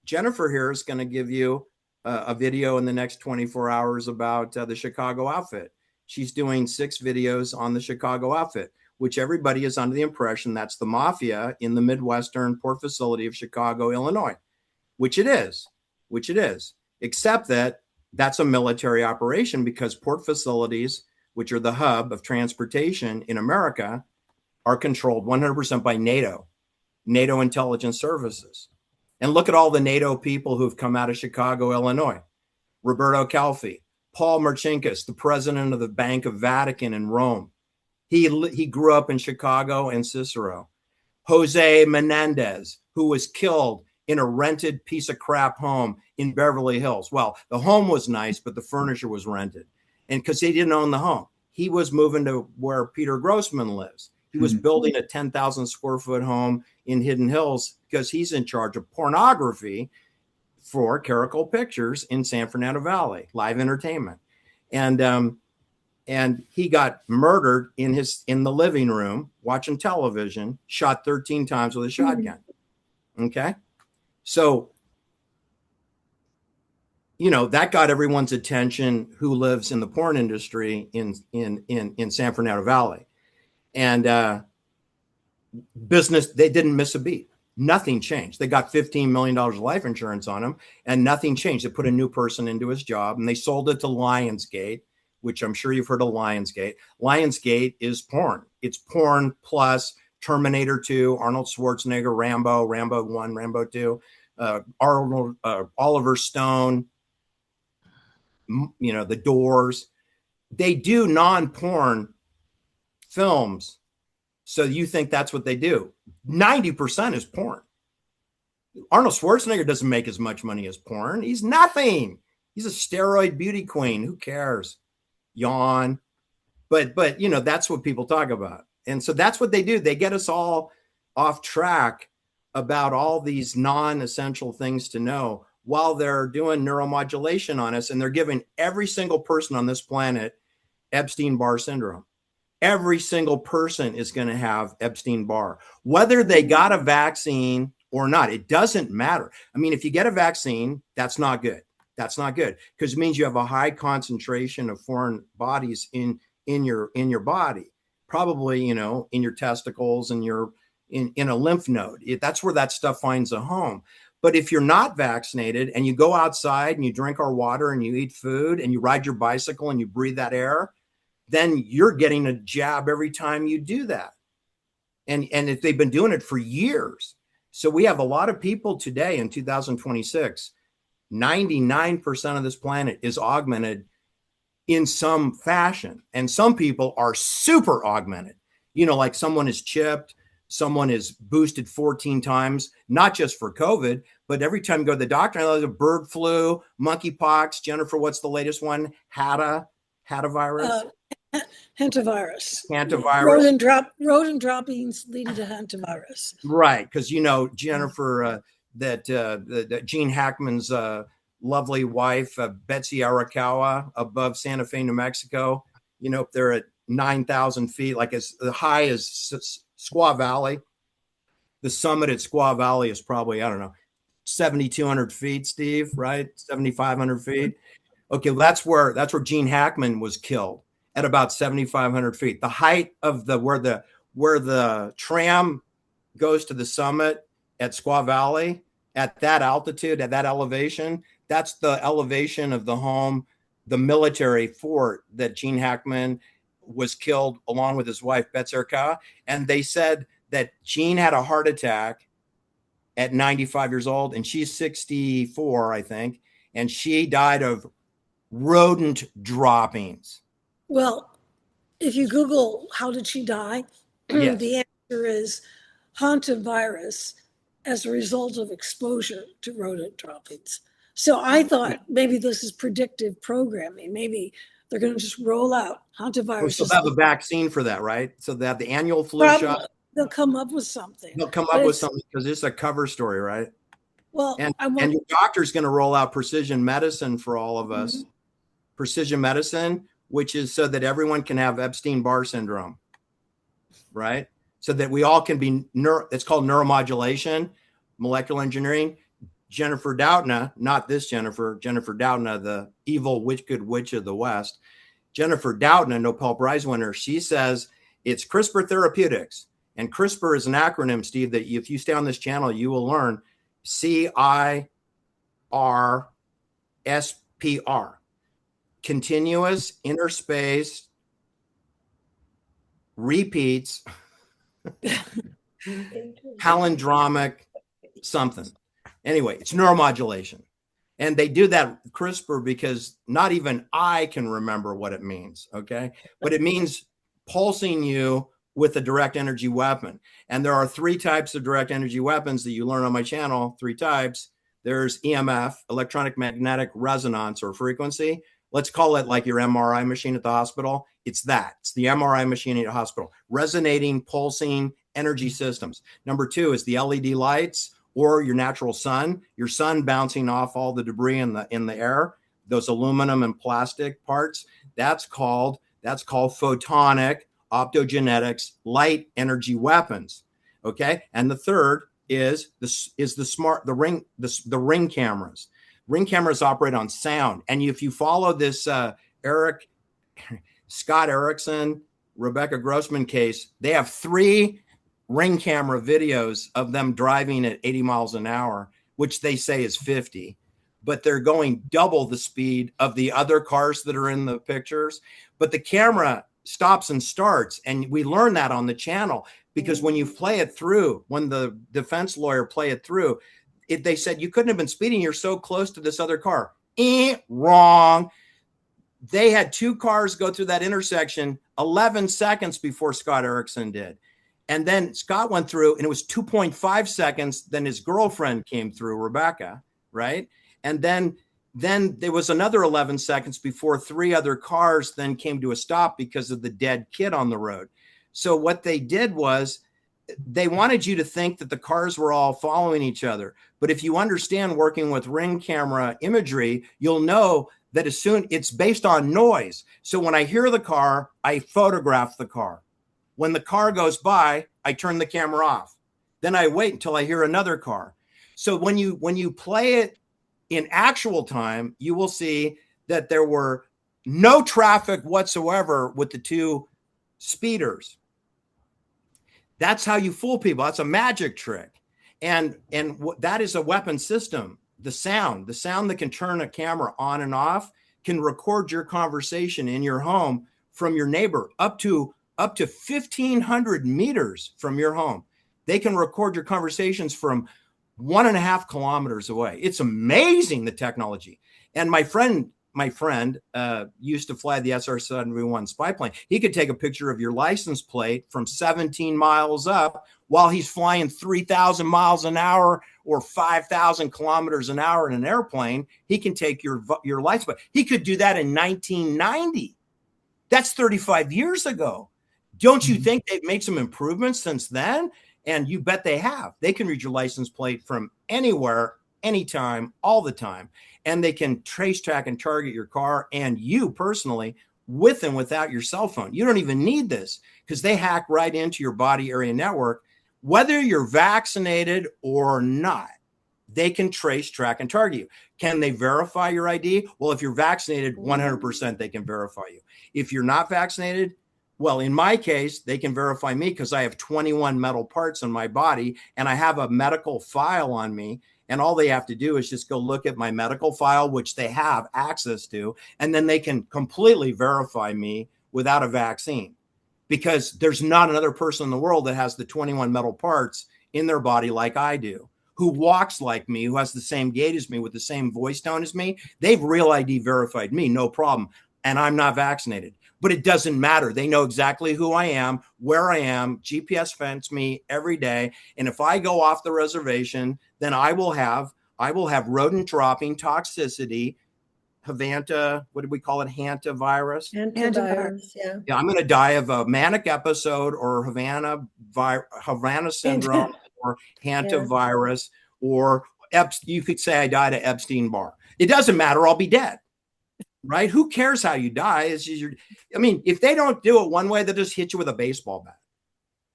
Jennifer here is going to give you a video in the next 24 hours about the Chicago outfit. She's doing 6 videos on the Chicago outfit, which everybody is under the impression that's the mafia in the Midwestern port facility of Chicago, Illinois, which it is, except that that's a military operation because port facilities, which are the hub of transportation in America, are controlled 100% by NATO intelligence services. And look at all the NATO people who've come out of Chicago, Illinois. Roberto Calfi, Paul Marcinkus, the president of the Bank of Vatican in Rome. He grew up in Chicago and Cicero. Jose Menendez, who was killed in a rented piece of crap home in Beverly Hills. Well, the home was nice, but the furniture was rented. And because he didn't own the home, he was moving to where Peter Grossman lives. He was building a 10,000 square foot home in Hidden Hills because he's in charge of pornography for Caracol Pictures in San Fernando Valley, live entertainment. And he got murdered in the living room watching television, shot 13 times with a shotgun. Okay. So, that got everyone's attention who lives in the porn industry in San Fernando Valley. And business, they didn't miss a beat. Nothing changed. They got $15 million of life insurance on him, and nothing changed. They put a new person into his job, and they sold it to Lionsgate, which I'm sure you've heard of Lionsgate. Lionsgate is porn. It's porn plus Terminator 2, Arnold Schwarzenegger, Rambo 1, Rambo 2, Oliver Stone, The Doors. They do non-porn films. So you think that's what they do. 90% is porn. Arnold Schwarzenegger doesn't make as much money as porn. He's nothing. He's a steroid beauty queen. Who cares? Yawn. But that's what people talk about. And so that's what they do. They get us all off track about all these non-essential things to know while they're doing neuromodulation on us. And they're giving every single person on this planet Epstein-Barr syndrome. Every single person is going to have Epstein-Barr, whether they got a vaccine or not. It doesn't matter. I mean, if you get a vaccine, that's not good. That's not good because it means you have a high concentration of foreign bodies in your body, probably, in your testicles and in a lymph node. That's where that stuff finds a home. But if you're not vaccinated and you go outside and you drink our water and you eat food and you ride your bicycle and you breathe that air, then you're getting a jab every time you do that. And if they've been doing it for years. So we have a lot of people today in 2026, 99% of this planet is augmented in some fashion. And some people are super augmented, like someone is chipped, someone is boosted 14 times, not just for COVID, but every time you go to the doctor, there's a bird flu, monkeypox. Jennifer, what's the latest one? Hantavirus? Hantavirus. Rodent droppings leading to hantavirus. Right, because Jennifer, that Gene Hackman's lovely wife, Betsy Arakawa, above Santa Fe, New Mexico. You know, they're at 9,000 feet, like as the high as Squaw Valley. The summit at Squaw Valley is probably, I don't know, 7,200 feet, Steve, right? 7,500 feet. Okay, well, that's where Gene Hackman was killed, at about 7,500 feet. The height of where the tram goes to the summit at Squaw Valley, at that altitude, at that elevation, that's the elevation of the home, the military fort that Gene Hackman was killed along with his wife, Betsy Arakawa. And they said that Gene had a heart attack at 95 years old, and she's 64, I think, and she died of rodent droppings. Well, if you Google how did she die, Yes. the answer is hantavirus as a result of exposure to rodent droppings. So I thought maybe this is predictive programming. Maybe they're going to just roll out hantavirus. So they have a vaccine for that, right? So they have the annual flu shot. They'll come up with something. They'll come up with something because it's a cover story, right? Well, and your doctor's going to roll out precision medicine for all of us. Mm-hmm. Precision medicine, which is so that everyone can have Epstein-Barr syndrome, right? So that we all can be it's called neuromodulation, molecular engineering. Jennifer Doudna, not this Jennifer Doudna, the evil good witch of the West. Jennifer Doudna, Nobel Prize winner, she says it's CRISPR Therapeutics. And CRISPR is an acronym, Steve, that if you stay on this channel, you will learn. CIRSPR. Continuous interspaced repeats palindromic something. Anyway, it's neuromodulation. And they do that CRISPR because not even I can remember what it means, okay? But it means pulsing you with a direct energy weapon. And there are 3 types of direct energy weapons that you learn on my channel, 3 types. There's EMF, electronic magnetic resonance or frequency. Let's call it like your MRI machine at the hospital. It's that. It's the MRI machine at the hospital. Resonating, pulsing energy systems. Number 2 is the LED lights or your natural sun. Your sun bouncing off all the debris in the air, those aluminum and plastic parts. That's called photonic optogenetics light energy weapons. Okay. And the third is the ring cameras. Ring cameras operate on sound. And if you follow this Scott Erickson, Rebecca Grossman case, they have 3 ring camera videos of them driving at 80 miles an hour, which they say is 50, but they're going double the speed of the other cars that are in the pictures. But the camera stops and starts. And we learn that on the channel because when you play it through, when the defense lawyer play it through, they said, you couldn't have been speeding. You're so close to this other car. Wrong. They had 2 cars go through that intersection 11 seconds before Scott Erickson did. And then Scott went through and it was 2.5 seconds. Then his girlfriend came through, Rebecca, right? And then there was another 11 seconds before 3 other cars then came to a stop because of the dead kid on the road. So what they did was they wanted you to think that the cars were all following each other. But if you understand working with ring camera imagery, you'll know that it's based on noise. So when I hear the car, I photograph the car. When the car goes by, I turn the camera off. Then I wait until I hear another car. So when you play it in actual time, you will see that there were no traffic whatsoever with the 2 speeders. That's how you fool people. That's a magic trick. And that is a weapon system. The sound that can turn a camera on and off can record your conversation in your home from your neighbor up to 1,500 meters from your home. They can record your conversations from 1.5 kilometers away. It's amazing, the technology. And my friend used to fly the SR-71 spy plane. He could take a picture of your license plate from 17 miles up while he's flying 3,000 miles an hour or 5,000 kilometers an hour in an airplane. He can take your license plate. He could do that in 1990. That's 35 years ago. Don't you think they've made some improvements since then? And you bet they have. They can read your license plate from anywhere anytime, all the time. And they can trace, track, and target your car and you personally with and without your cell phone. You don't even need this because they hack right into your body area network. Whether you're vaccinated or not, they can trace, track, and target you. Can they verify your ID? Well, if you're vaccinated, 100% they can verify you. If you're not vaccinated, well, in my case, they can verify me because I have 21 metal parts in my body and I have a medical file on me. And all they have to do is just go look at my medical file, which they have access to, and then they can completely verify me without a vaccine because there's not another person in the world that has the 21 metal parts in their body like I do, who walks like me, who has the same gait as me, with the same voice tone as me. They've real ID verified me, no problem. And I'm not vaccinated. But it doesn't matter. They know exactly who I am, where I am. GPS fence me every day. And if I go off the reservation, then I will have rodent dropping toxicity, Havana, what do we call it? Hantavirus. Antivirus, yeah. Yeah, I'm going to die of a manic episode or Havana syndrome or hantavirus, or you could say I died of Epstein-Barr. It doesn't matter. I'll be dead. Right? Who cares how you die? I mean, if they don't do it one way, they'll just hit you with a baseball bat.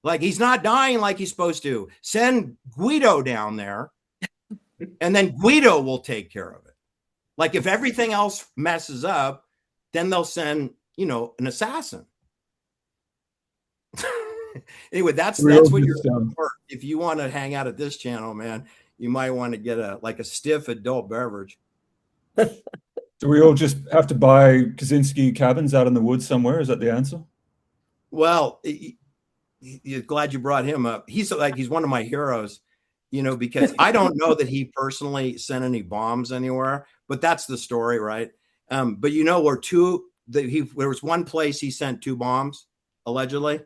Like, he's not dying like he's supposed to. Send Guido down there, and then Guido will take care of it. Like, if everything else messes up, then they'll send, an assassin. Anyway, that's what you're doing. If you want to hang out at this channel, man, you might want to get a stiff adult beverage. Do we all just have to buy Kaczynski cabins out in the woods somewhere? Is that the answer? Well, you're glad you brought him up. He's one of my heroes, because I don't know that he personally sent any bombs anywhere, but that's the story, right? But there was one place he sent 2 bombs, allegedly,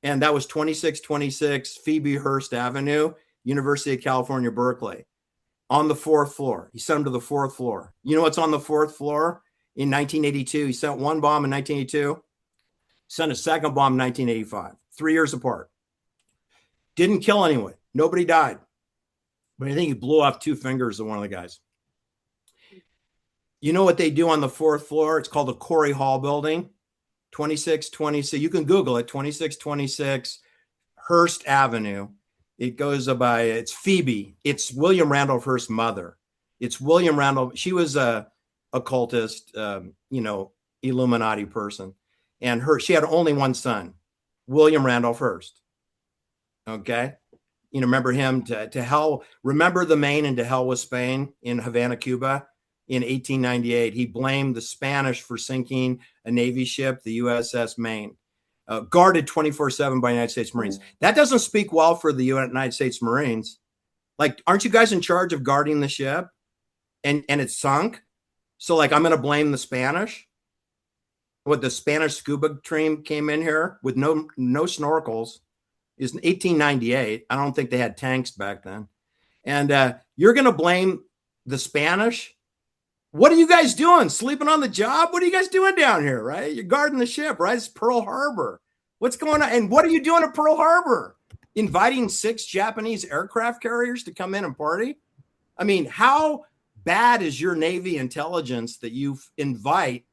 and that was 2626 Phoebe Hearst Avenue, University of California, Berkeley. On the 4th floor. He sent them to the 4th floor. You know what's on the 4th floor? In 1982, he sent 1 bomb in 1982, sent a second bomb in 1985, 3 years apart. Didn't kill anyone. Nobody died. But I think he blew off 2 fingers of one of the guys. You know what they do on the 4th floor? It's called the Corey Hall building, 2626. You can Google it, 2626 Hearst Avenue. It goes by, it's Phoebe. It's William Randolph Hearst's mother. It's William Randolph. She was a occultist, Illuminati person. And she had only one son, William Randolph Hearst. Okay. Remember him to hell. Remember the Maine and to hell with Spain in Havana, Cuba in 1898. He blamed the Spanish for sinking a Navy ship, the USS Maine. Guarded 24/7 by United States Marines. That doesn't speak well for the United States Marines. Like, aren't you guys in charge of guarding the ship? And it sunk. So, like, I'm going to blame the Spanish. What, the Spanish scuba team came in here with no snorkels. Is 1898. I don't think they had tanks back then. And you're going to blame the Spanish? What are you guys doing? Sleeping on the job? What are you guys doing down here, right? You're guarding the ship, right? It's Pearl Harbor. What's going on? And what are you doing at Pearl Harbor? Inviting 6 Japanese aircraft carriers to come in and party? I mean, how bad is your Navy intelligence that you invite?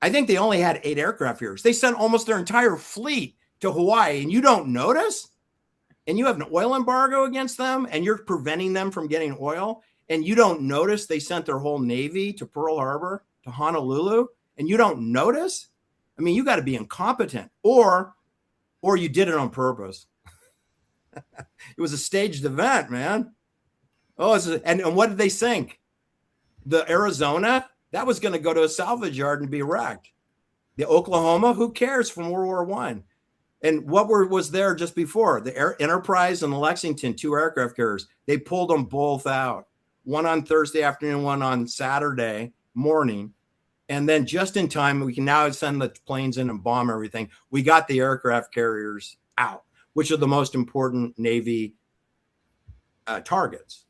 I think they only had 8 aircraft carriers. They sent almost their entire fleet to Hawaii, and you don't notice? And you have an oil embargo against them, and you're preventing them from getting oil? And you don't notice they sent their whole Navy to Pearl Harbor, to Honolulu, and you don't notice? I mean, you got to be incompetent, or you did it on purpose. It was a staged event, man. Oh, and what did they sink? The Arizona? That was going to go to a salvage yard and be wrecked. The Oklahoma? Who cares, from World War I? And what was there just before? The Enterprise and the Lexington, 2 aircraft carriers. They pulled them both out. One on Thursday afternoon, one on Saturday morning. And then just in time, we can now send the planes in and bomb everything. We got the aircraft carriers out, which are the most important Navy targets,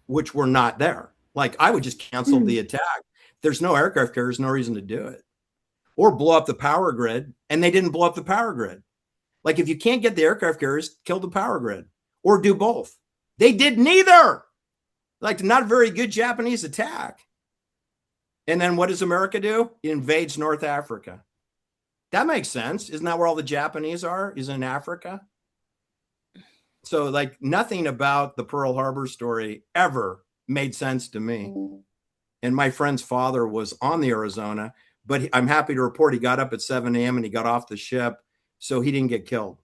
which were not there. Like, I would just cancel the attack. There's no aircraft carriers, no reason to do it. Or blow up the power grid. And they didn't blow up the power grid. Like, if you can't get the aircraft carriers, kill the power grid. Or do both. They did neither. Like not a very good Japanese attack. And then what does America do? It invades North Africa. That makes sense. Isn't that where all the Japanese are? Is in Africa? So like nothing about the Pearl Harbor story ever made sense to me. And my friend's father was on the Arizona, but I'm happy to report he got up at 7 a.m. and he got off the ship, so he didn't get killed.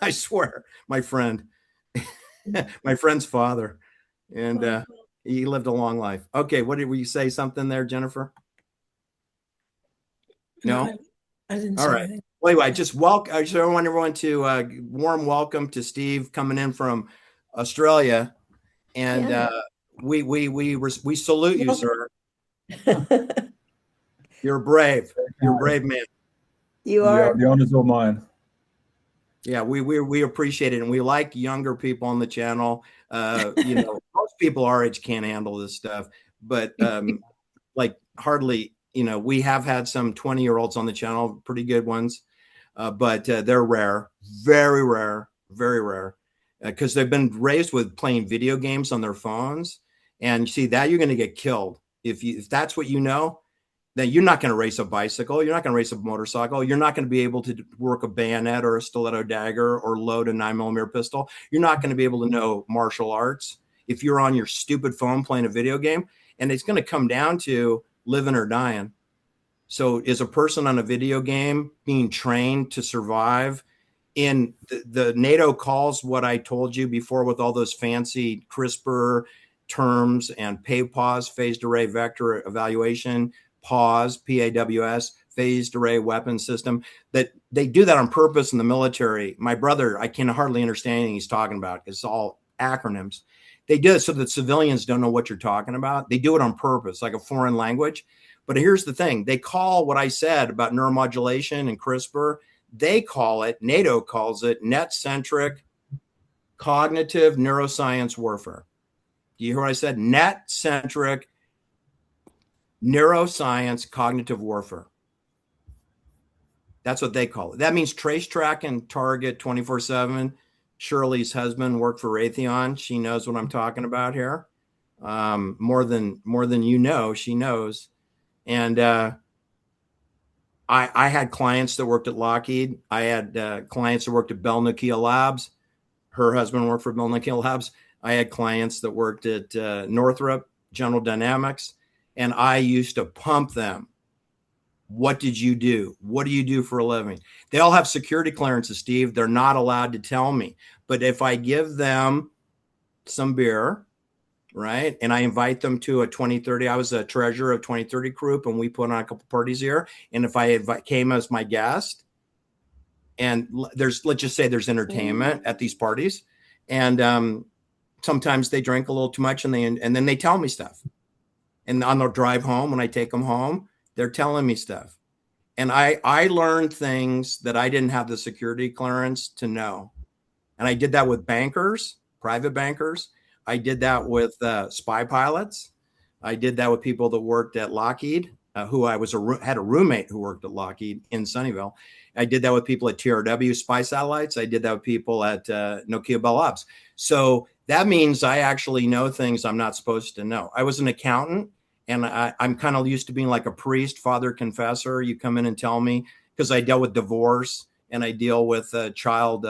I swear, my friend's father. And he lived a long life. Okay, what did we say something there, Jennifer? No? I didn't All say right. anything. Well, anyway, I just want everyone to warm welcome to Steve coming in from Australia. And we salute you, sir. You're brave. You're a brave man. You are. The honor's all mine. Yeah, we appreciate it, and we like younger people on the channel. Most people our age can't handle this stuff, but like hardly. We have had some 20-year-olds on the channel, pretty good ones, but they're rare, very rare, very rare, because they've been raised with playing video games on their phones, and you see that you're going to get killed if that's what you know. Then you're not going to race a bicycle. You're not going to race a motorcycle. You're not going to be able to work a bayonet or a stiletto dagger or load a 9mm pistol. You're not going to be able to know martial arts if you're on your stupid phone playing a video game. And it's going to come down to living or dying. So is a person on a video game being trained to survive? In the NATO calls what I told you before with all those fancy CRISPR terms and PAWS, phased array vector evaluation, PAWS, PAWS, phased array weapon system, that they do that on purpose in the military. My brother, I can hardly understand anything he's talking about. It's all acronyms. They do it so that civilians don't know what you're talking about. They do it on purpose, like a foreign language. But here's the thing. They call what I said about neuromodulation and CRISPR, they call it, NATO calls it net-centric cognitive neuroscience warfare. Do you hear what I said? Net-centric neuroscience cognitive warfare. That's what they call it. That means trace, track, and target 24/7. Shirley's husband worked for Raytheon. She knows what I'm talking about here. More than you know, she knows. And I had clients that worked at Lockheed. I had clients that worked at Bell Nokia Labs. Her husband worked for Bell Nokia Labs. I had clients that worked at Northrop, General Dynamics, and I used to pump them. What did you do? What do you do for a living? They all have security clearances, Steve. They're not allowed to tell me. But if I give them some beer, right, and I invite them to a 2030, I was a treasurer of 2030 group, and we put on a couple parties here. And if I came as my guest, and let's just say there's entertainment at these parties, and sometimes they drink a little too much, and then they tell me stuff. And on the drive home, when I take them home, they're telling me stuff. And I learned things that I didn't have the security clearance to know. And I did that with bankers, private bankers. I did that with spy pilots. I did that with people that worked at Lockheed, who I had a roommate who worked at Lockheed in Sunnyvale. I did that with people at TRW Spy Satellites. I did that with people at Nokia Bell Labs. So that means I actually know things I'm not supposed to know. I was an accountant, and I'm kind of used to being like a priest, father confessor. You come in and tell me, because I dealt with divorce and I deal with child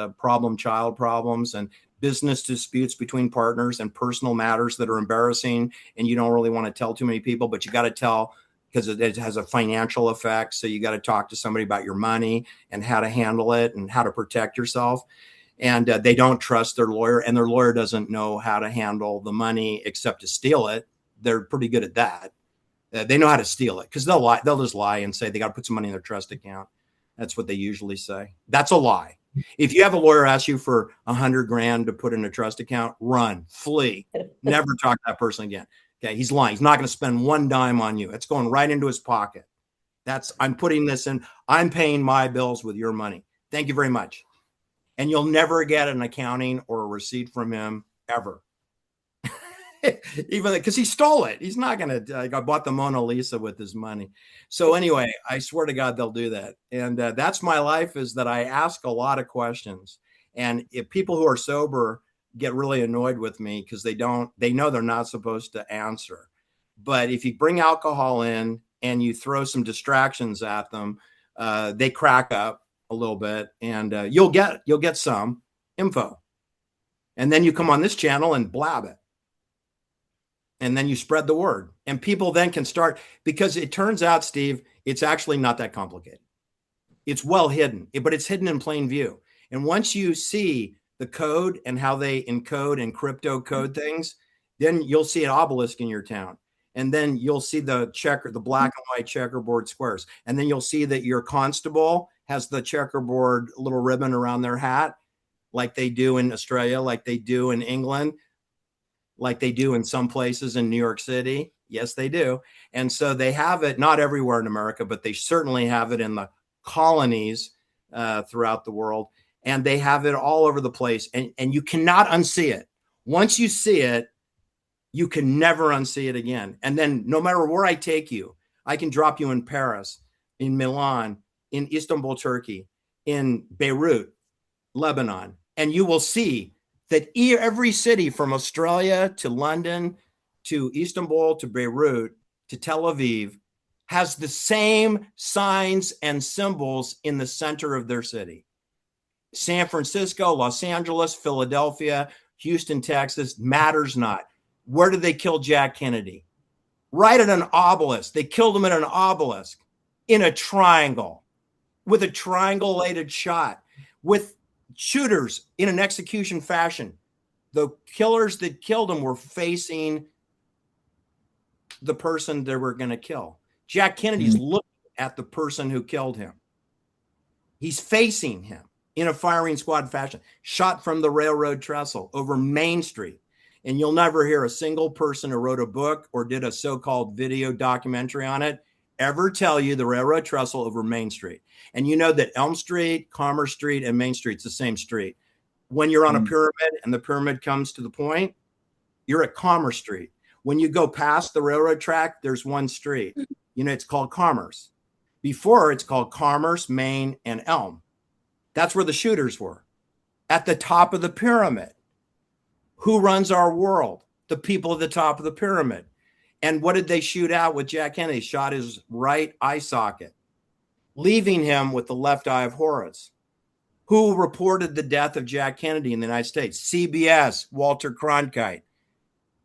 problems and business disputes between partners and personal matters that are embarrassing. And you don't really want to tell too many people, but you got to tell because it has a financial effect. So you got to talk to somebody about your money and how to handle it and how to protect yourself. And they don't trust their lawyer, and their lawyer doesn't know how to handle the money except to steal it. They're pretty good at that. They know how to steal it because they'll lie. They'll just lie and say they got to put some money in their trust account. That's what they usually say. That's a lie. If you have a lawyer ask you for $100,000 to put in a trust account, run, flee, never talk to that person again. Okay, he's lying. He's not going to spend one dime on you. It's going right into his pocket. I'm putting this in. I'm paying my bills with your money. Thank you very much. And you'll never get an accounting or a receipt from him ever. Even because he stole it. He's not going to, I bought the Mona Lisa with his money. So anyway, I swear to God, they'll do that. And that's my life, is that I ask a lot of questions. And if people who are sober get really annoyed with me because they know they're not supposed to answer. But if you bring alcohol in and you throw some distractions at them, they crack up a little bit, and you'll get some info. And then you come on this channel and blab it. And then you spread the word. And people then can start, because it turns out, Steve, it's actually not that complicated. It's well hidden, but it's hidden in plain view. And once you see the code and how they encode and crypto code things, then you'll see an obelisk in your town. And then you'll see the black and white checkerboard squares. And then you'll see that your constable has the checkerboard little ribbon around their hat, like they do in Australia, like they do in England, like they do in some places in New York City. Yes, they do. And so they have it not everywhere in America, but they certainly have it in the colonies throughout the world. And they have it all over the place. And you cannot unsee it. Once you see it, you can never unsee it again. And then no matter where I take you, I can drop you in Paris, in Milan, in Istanbul, Turkey, in Beirut, Lebanon, and you will see that every city from Australia to London to Istanbul to Beirut to Tel Aviv has the same signs and symbols in the center of their city. San Francisco, Los Angeles, Philadelphia, Houston, Texas, matters not. Where did they kill Jack Kennedy? Right at an obelisk. They killed him at an obelisk in a triangle with a triangulated shot with shooters in an execution fashion. The killers that killed him were facing the person they were going to kill. Jack Kennedy's looking at the person who killed him. He's facing him in a firing squad fashion, shot from the railroad trestle over Main Street. And you'll never hear a single person who wrote a book or did a so-called video documentary on it ever tell you the railroad trestle over Main Street. And you know that Elm Street, Commerce Street, and Main Street's the same street. When you're on a pyramid and the pyramid comes to the point, you're at Commerce Street. When you go past the railroad track, there's one street. You know, it's called Commerce. Before, it's called Commerce, Main, and Elm. That's where the shooters were, at the top of the pyramid. Who runs our world? The people at the top of the pyramid. And what did they shoot out with Jack Kennedy? Shot his right eye socket, leaving him with the left eye of Horus. Who reported the death of Jack Kennedy in the United States? CBS, Walter Cronkite,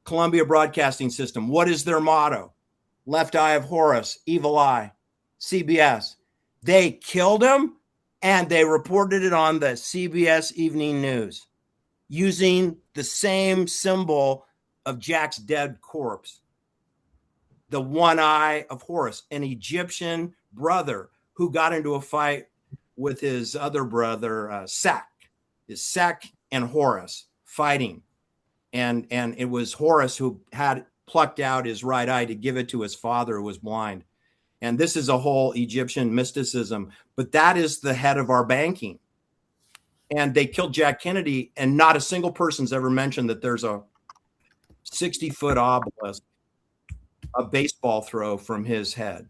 Columbia Broadcasting System. What is their motto? Left eye of Horus, evil eye. CBS. They killed him and they reported it on the CBS Evening News using the same symbol of Jack's dead corpse. The one eye of Horus, an Egyptian brother who got into a fight with his other brother, Sek and Horus fighting. And it was Horus who had plucked out his right eye to give it to his father who was blind. And this is a whole Egyptian mysticism, but that is the head of our banking. And they killed Jack Kennedy, and not a single person's ever mentioned that there's a 60-foot obelisk, a baseball throw from his head.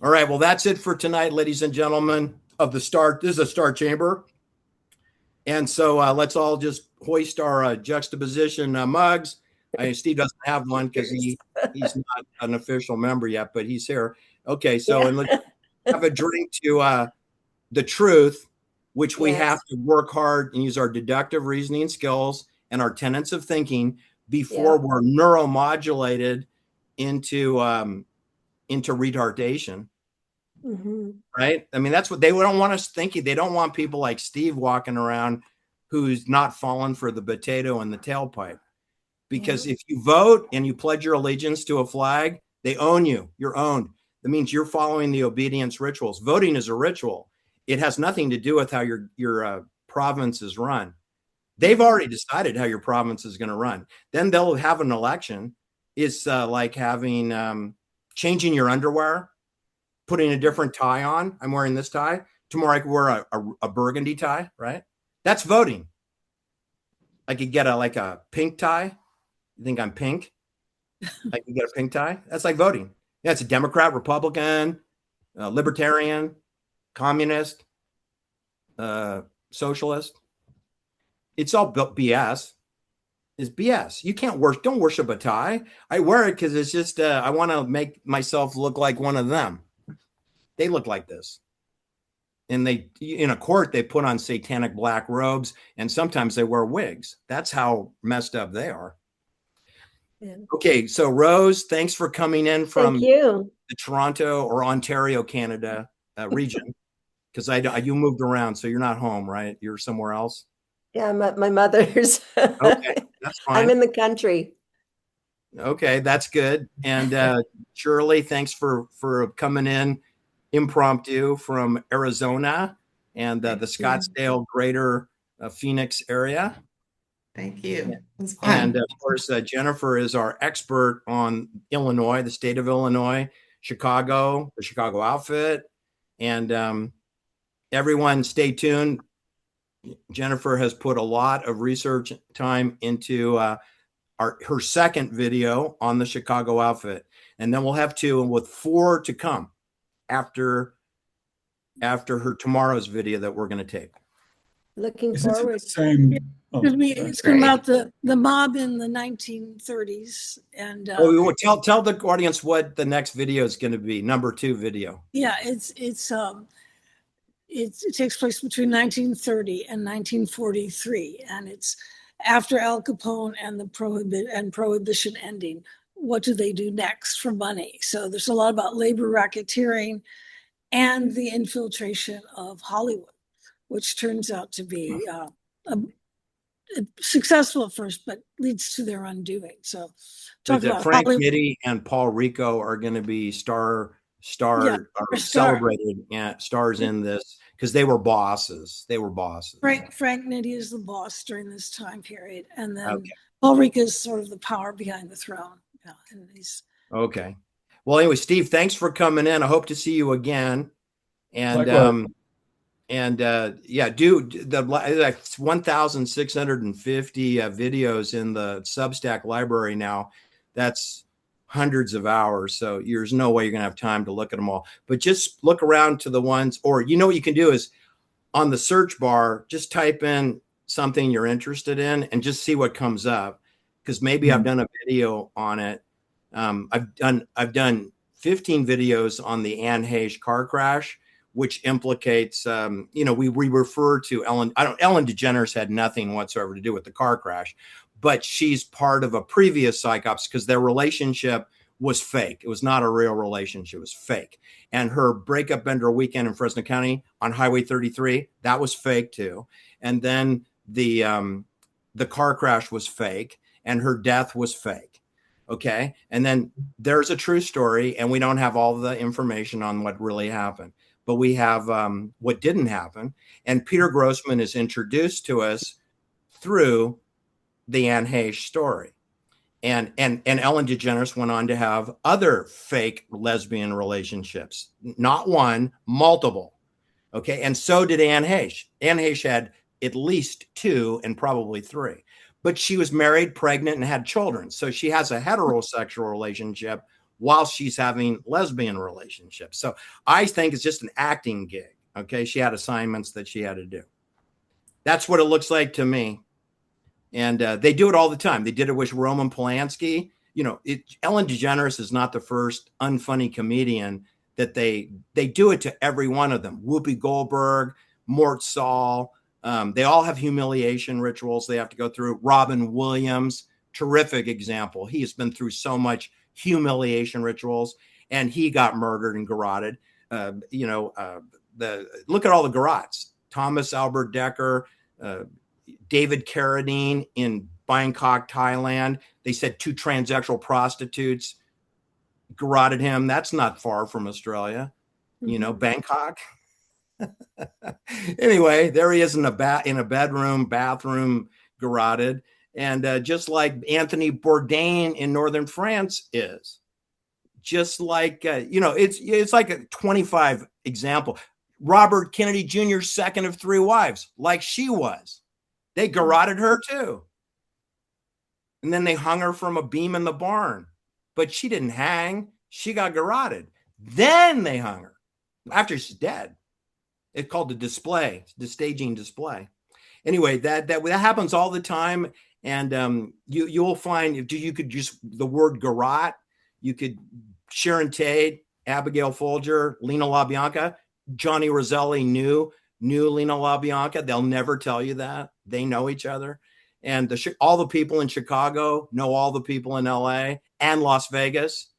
All right, well, that's it for tonight, ladies and gentlemen of the Star. This is a Star Chamber. And so let's all just hoist our juxtaposition mugs. Steve doesn't have one because he's not an official member yet, but he's here. Okay, so and let's have a drink to the truth, which we have to work hard and use our deductive reasoning skills and our tenets of thinking before we're neuromodulated into retardation. Right? I mean, that's what they don't want us thinking. They don't want people like Steve walking around who's not falling for the potato and the tailpipe. Because if you vote and you pledge your allegiance to a flag, they own you. You're owned. That means you're following the obedience rituals. Voting is a ritual. It has nothing to do with how your province is run. They've already decided how your province is going to run. Then they'll have an election. It's like having changing your underwear, putting a different tie on. I'm wearing this tie. Tomorrow I could wear a burgundy tie, right? That's voting. I could get a pink tie. You think I'm pink? I can get a pink tie. That's like voting. Yeah, it's a Democrat, Republican, libertarian, communist, socialist. It's all BS. It's BS. You can't worship. Don't worship a tie. I wear it because it's just I want to make myself look like one of them. They look like this. And they, in a court, they put on satanic black robes, and sometimes they wear wigs. That's how messed up they are. Yeah. Okay, so Rose, thanks for coming in from Thank you. the Toronto or Ontario, Canada region, because you moved around, so you're not home, right? You're somewhere else. Yeah, I'm at my mother's. Okay, that's fine. I'm in the country. Okay, that's good. And Shirley, thanks for coming in impromptu from Arizona and the Scottsdale Greater Phoenix area. Thank you. It was fun. And of course, Jennifer is our expert on Illinois, the state of Illinois, Chicago, the Chicago outfit. And everyone stay tuned. Jennifer has put a lot of research time into her second video on the Chicago outfit. And then we'll have 2, and with 4 to come after her tomorrow's video that we're going to tape. Looking Is it forward. the same? It's about the mob in the 1930s, and Tell the audience what the next video is going to be. Number 2 video. yeah, it takes place between 1930 and 1943, and it's after Al Capone and the prohibition ending. What do they do next for money? So there's a lot about labor racketeering and the infiltration of Hollywood, which turns out to be successful at first, but leads to their undoing. So talk about Frank Hollywood. Nitti and Paul Rico are going to be celebrated stars in this because they were bosses. Frank Nitti is the boss during this time period, and then Paul Rico is sort of the power behind the throne. Yeah, and he's okay. Well, anyway, Steve, thanks for coming in. I hope to see you again. And do the 1,650 videos in the Substack library now. That's hundreds of hours. So there's no way you're going to have time to look at them all. But just look around to the ones, or what you can do is on the search bar, just type in something you're interested in and just see what comes up. Because maybe I've done a video on it. I've done 15 videos on the Anne Heche car crash, which implicates, we refer to Ellen. Ellen DeGeneres had nothing whatsoever to do with the car crash, but she's part of a previous psychops because their relationship was fake. It was not a real relationship. It was fake. And her breakup bender weekend in Fresno County on Highway 33, that was fake too. And then the car crash was fake and her death was fake. Okay. And then there's a true story and we don't have all the information on what really happened, but we have what didn't happen. And Peter Grossman is introduced to us through the Anne Heche story. And Ellen DeGeneres went on to have other fake lesbian relationships, not one, multiple. Okay. And so did Anne Heche. Anne Heche had at least 2 and probably 3, but she was married, pregnant, and had children. So she has a heterosexual relationship while she's having lesbian relationships. So I think it's just an acting gig. Okay. She had assignments that she had to do. That's what it looks like to me. And they do it all the time. They did it with Roman Polanski. Ellen DeGeneres is not the first unfunny comedian that they do it to every one of them. Whoopi Goldberg, Mort Saul. They all have humiliation rituals they have to go through. Robin Williams, terrific example. He has been through so much humiliation rituals, and he got murdered and garroted. Look at all the garrots. Thomas Albert Decker, David Carradine in Bangkok, Thailand. They said 2 transsexual prostitutes garroted him. That's not far from Australia, Bangkok. Anyway, there he is in a bathroom, garroted. And just like Anthony Bourdain in northern France is. Just like, it's like a 25 example. Robert Kennedy Jr., second of 3 wives, like she was. They garroted her too. And then they hung her from a beam in the barn. But she didn't hang. She got garroted. Then they hung her after she's dead. It's called the staging display. Anyway, that happens all the time. And you'll find if you could just the word garrote, you could Sharon Tate, Abigail Folger, Lena LaBianca, Johnny Roselli knew Lena LaBianca. They'll never tell you that. They know each other. And all the people in Chicago know all the people in LA and Las Vegas.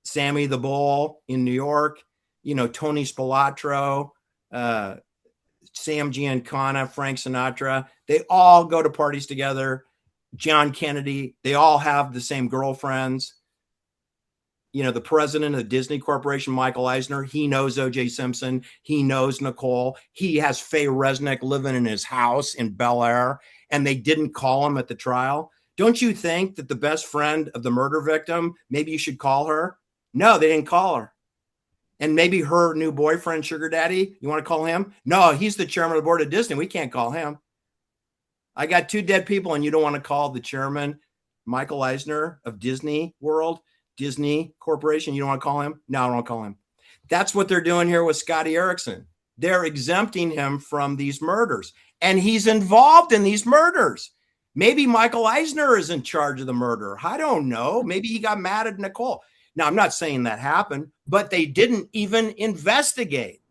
Sammy the Bull in New York, Tony Spilatro, Sam Giancana, Frank Sinatra. They all go to parties together. John Kennedy. They all have the same girlfriends. The president of the Disney Corporation, Michael Eisner, he knows O.J. Simpson. He knows Nicole. He has Faye Resnick living in his house in Bel Air, and they didn't call him at the trial. Don't you think that the best friend of the murder victim, maybe you should call her? No, they didn't call her. And maybe her new boyfriend, Sugar Daddy, you want to call him? No, he's the chairman of the board of Disney. We can't call him. I got 2 dead people, and you don't want to call the chairman, Michael Eisner of Disney World, Disney Corporation. You don't want to call him? No, I don't want to call him. That's what they're doing here with Scotty Erickson. They're exempting him from these murders, and he's involved in these murders. Maybe Michael Eisner is in charge of the murder. I don't know. Maybe he got mad at Nicole. Now, I'm not saying that happened, but they didn't even investigate.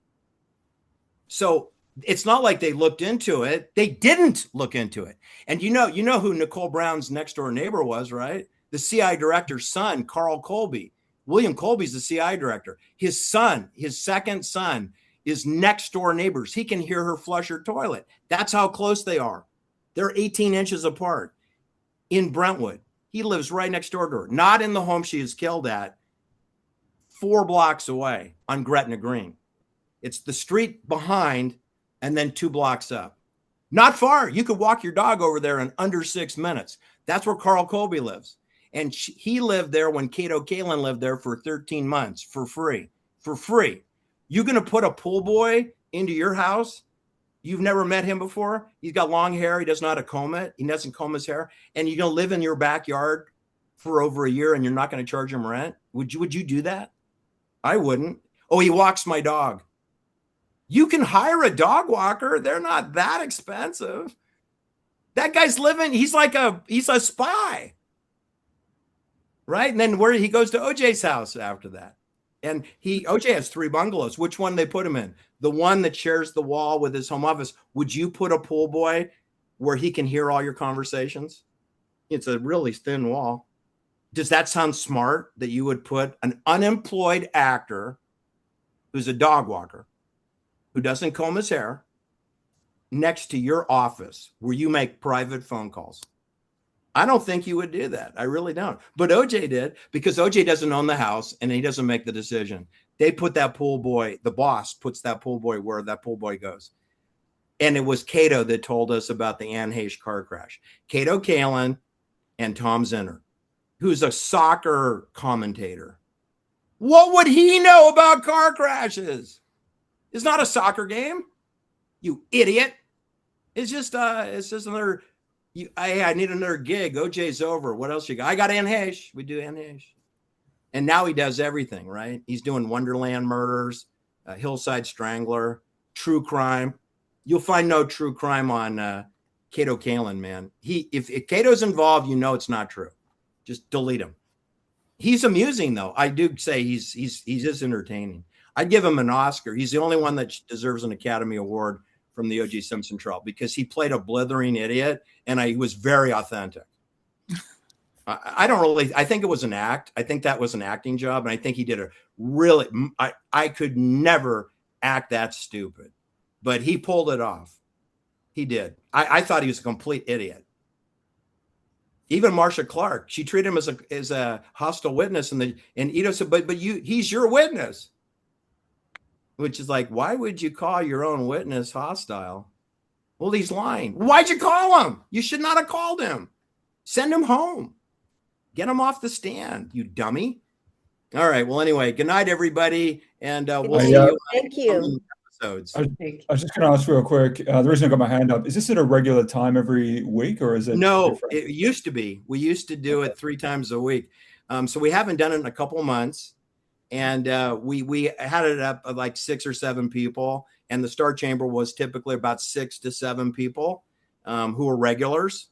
So it's not like they looked into it. They didn't look into it. And you know who Nicole Brown's next door neighbor was, right? The CI director's son, Carl Colby. William Colby's the CI director. His son, his second son, is next door neighbors. He can hear her flush her toilet. That's how close they are. They're 18 inches apart in Brentwood. He lives right next door to her, not in the home she was killed at, 4 blocks away on Gretna Green. It's the street behind and then 2 blocks up. Not far. You could walk your dog over there in under 6 minutes. That's where Carl Colby lives. And he lived there when Cato Kalin lived there for 13 months for free. For free. You going to put a pool boy into your house? You've never met him before? He's got long hair. He doesn't know how to comb it. He doesn't comb his hair. And you're going to live in your backyard for over a year and you're not going to charge him rent? Would you do that? I wouldn't. Oh, he walks my dog. You can hire a dog walker. They're not that expensive. That guy's living, he's a spy. Right? And then he goes to OJ's house after that. And OJ has 3 bungalows. Which one they put him in? The one that shares the wall with his home office. Would you put a pool boy where he can hear all your conversations? It's a really thin wall. Does that sound smart that you would put an unemployed actor who's a dog walker, who doesn't comb his hair, next to your office where you make private phone calls? I don't think you would do that. I really don't. But OJ did, because OJ doesn't own the house and he doesn't make the decision. They put that pool boy, the boss puts that pool boy where that pool boy goes. And it was Cato that told us about the Ann Heche car crash. Cato Kalin and Tom Zinner, who's a soccer commentator. What would he know about car crashes? It's not a soccer game, you idiot. It's just another. I need another gig. OJ's over. What else you got? I got Ann Heche. We do Ann Heche. And now he does everything, right? He's doing Wonderland Murders, Hillside Strangler, true crime. You'll find no true crime on Cato Kalin, man. If Cato's involved, it's not true. Just delete him. He's amusing, though. I do say he's just entertaining. I'd give him an Oscar. He's the only one that deserves an Academy Award from the O.J. Simpson trial, because he played a blithering idiot and he was very authentic. I think it was an act. I think that was an acting job. And I think he did I could never act that stupid, but he pulled it off. He did. I thought he was a complete idiot. Even Marcia Clark, she treated him as a hostile witness. And Ito said, but he's your witness. Which is like, why would you call your own witness hostile? Well, he's lying. Why'd you call him? You should not have called him. Send him home. Get him off the stand, you dummy. All right. Well, anyway, good night, everybody. And we'll see you. Thank you. Episodes. I was just going to ask real quick. The reason I got my hand up, is this at a regular time every week, or is it? No, different? It used to be. We used to do it 3 times a week. So we haven't done it in a couple of months. And we had it up of like 6 or 7 people, and the star chamber was typically about 6 to 7 people who were regulars.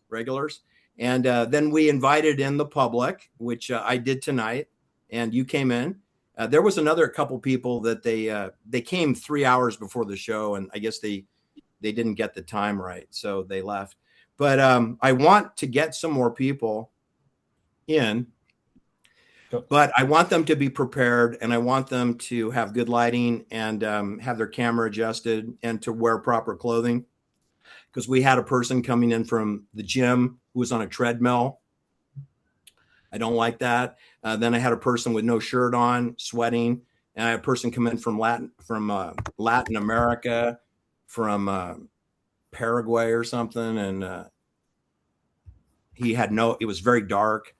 And then we invited in the public, which I did tonight, and you came in. There was another couple people that they came 3 hours before the show, and I guess they didn't get the time right, so they left. But I want to get some more people in, but I want them to be prepared, and I want them to have good lighting and have their camera adjusted and to wear proper clothing. Because we had a person coming in from the gym who was on a treadmill. I don't like that. Then I had a person with no shirt on, sweating, and I had a person come in from Latin America, from Paraguay or something, and it was very dark.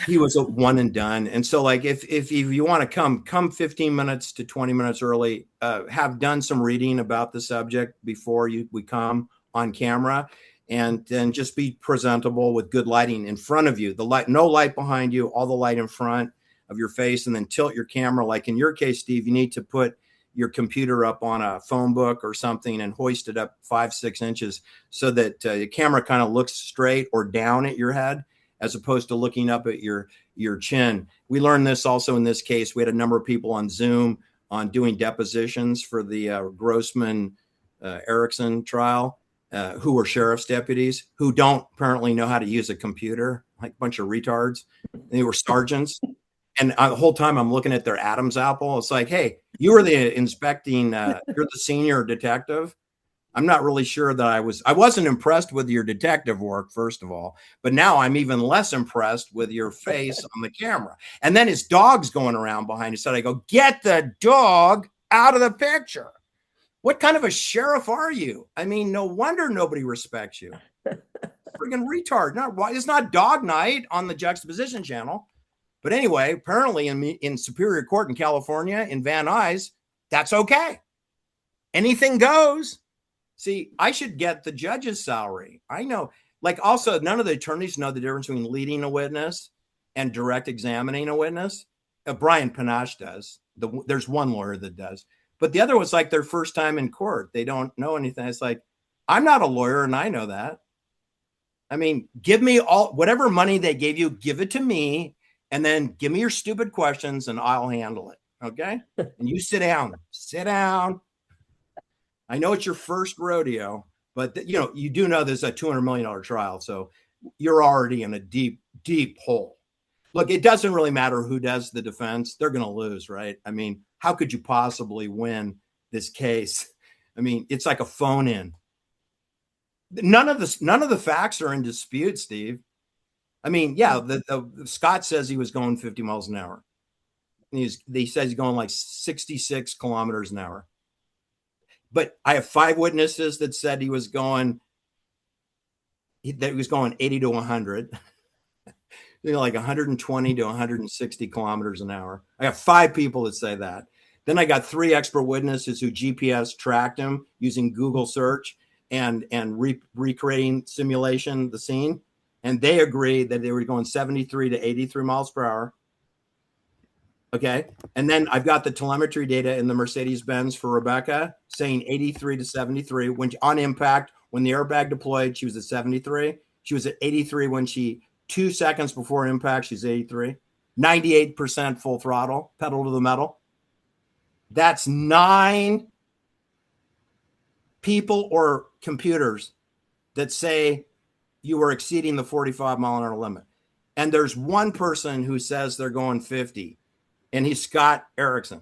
He was a one and done. And so, like, if you want to come 15 minutes to 20 minutes early, have done some reading about the subject before we come on camera, and then just be presentable with good lighting in front of you. The light, no light behind you, all the light in front of your face, and then tilt your camera. Like in your case, Steve, you need to put your computer up on a phone book or something and hoist it up 5-6 inches so that the camera kind of looks straight or down at your head, as opposed to looking up at your chin. We learned this also in this case. We had a number of people on Zoom on doing depositions for the Grossman Erickson trial, who were sheriff's deputies who don't apparently know how to use a computer, like a bunch of retards. They were sergeants. And the whole time I'm looking at their Adam's apple. It's like, hey, you were the inspecting, you're the senior detective. I'm not really sure that I wasn't impressed with your detective work, first of all, but now I'm even less impressed with your face on the camera. And then his dog's going around behind his head. I go, get the dog out of the picture. What kind of a sheriff are you? I mean, no wonder nobody respects you. Friggin' retard. It's not dog night on the Juxtaposition channel. But anyway, apparently in Superior Court in California, in Van Nuys, that's okay. Anything goes. See, I should get the judge's salary. I know. Like, also, none of the attorneys know the difference between leading a witness and direct examining a witness. Brian Panache does. There's one lawyer that does. But the other was like their first time in court. They don't know anything. It's like, I'm not a lawyer, and I know that. I mean, give me whatever money they gave you, give it to me, and then give me your stupid questions, and I'll handle it. Okay? And you sit down. Sit down. I know it's your first rodeo, but you do know there's a $200 million trial, so you're already in a deep, deep hole. Look, it doesn't really matter who does the defense. They're going to lose, right? I mean, how could you possibly win this case? I mean, it's like a phone in. None of the facts are in dispute, Steve. I mean, yeah, Scott says he was going 50 miles an hour. He says he's going like 66 kilometers an hour. But I have 5 witnesses that said he was going 80 to 100, like 120 to 160 kilometers an hour. I got 5 people that say that. Then I got 3 expert witnesses who GPS tracked him using Google search and recreating simulation, the scene. And they agreed that they were going 73 to 83 miles per hour. Okay. And then I've got the telemetry data in the Mercedes-Benz for Rebecca saying 83 to 73. When on impact, when the airbag deployed, she was at 73. She was at 83 when 2 seconds before impact, she's 83. 98% full throttle, pedal to the metal. That's 9 people or computers that say you were exceeding the 45 mile an hour limit. And there's one person who says they're going 50. And he's Scott Erickson.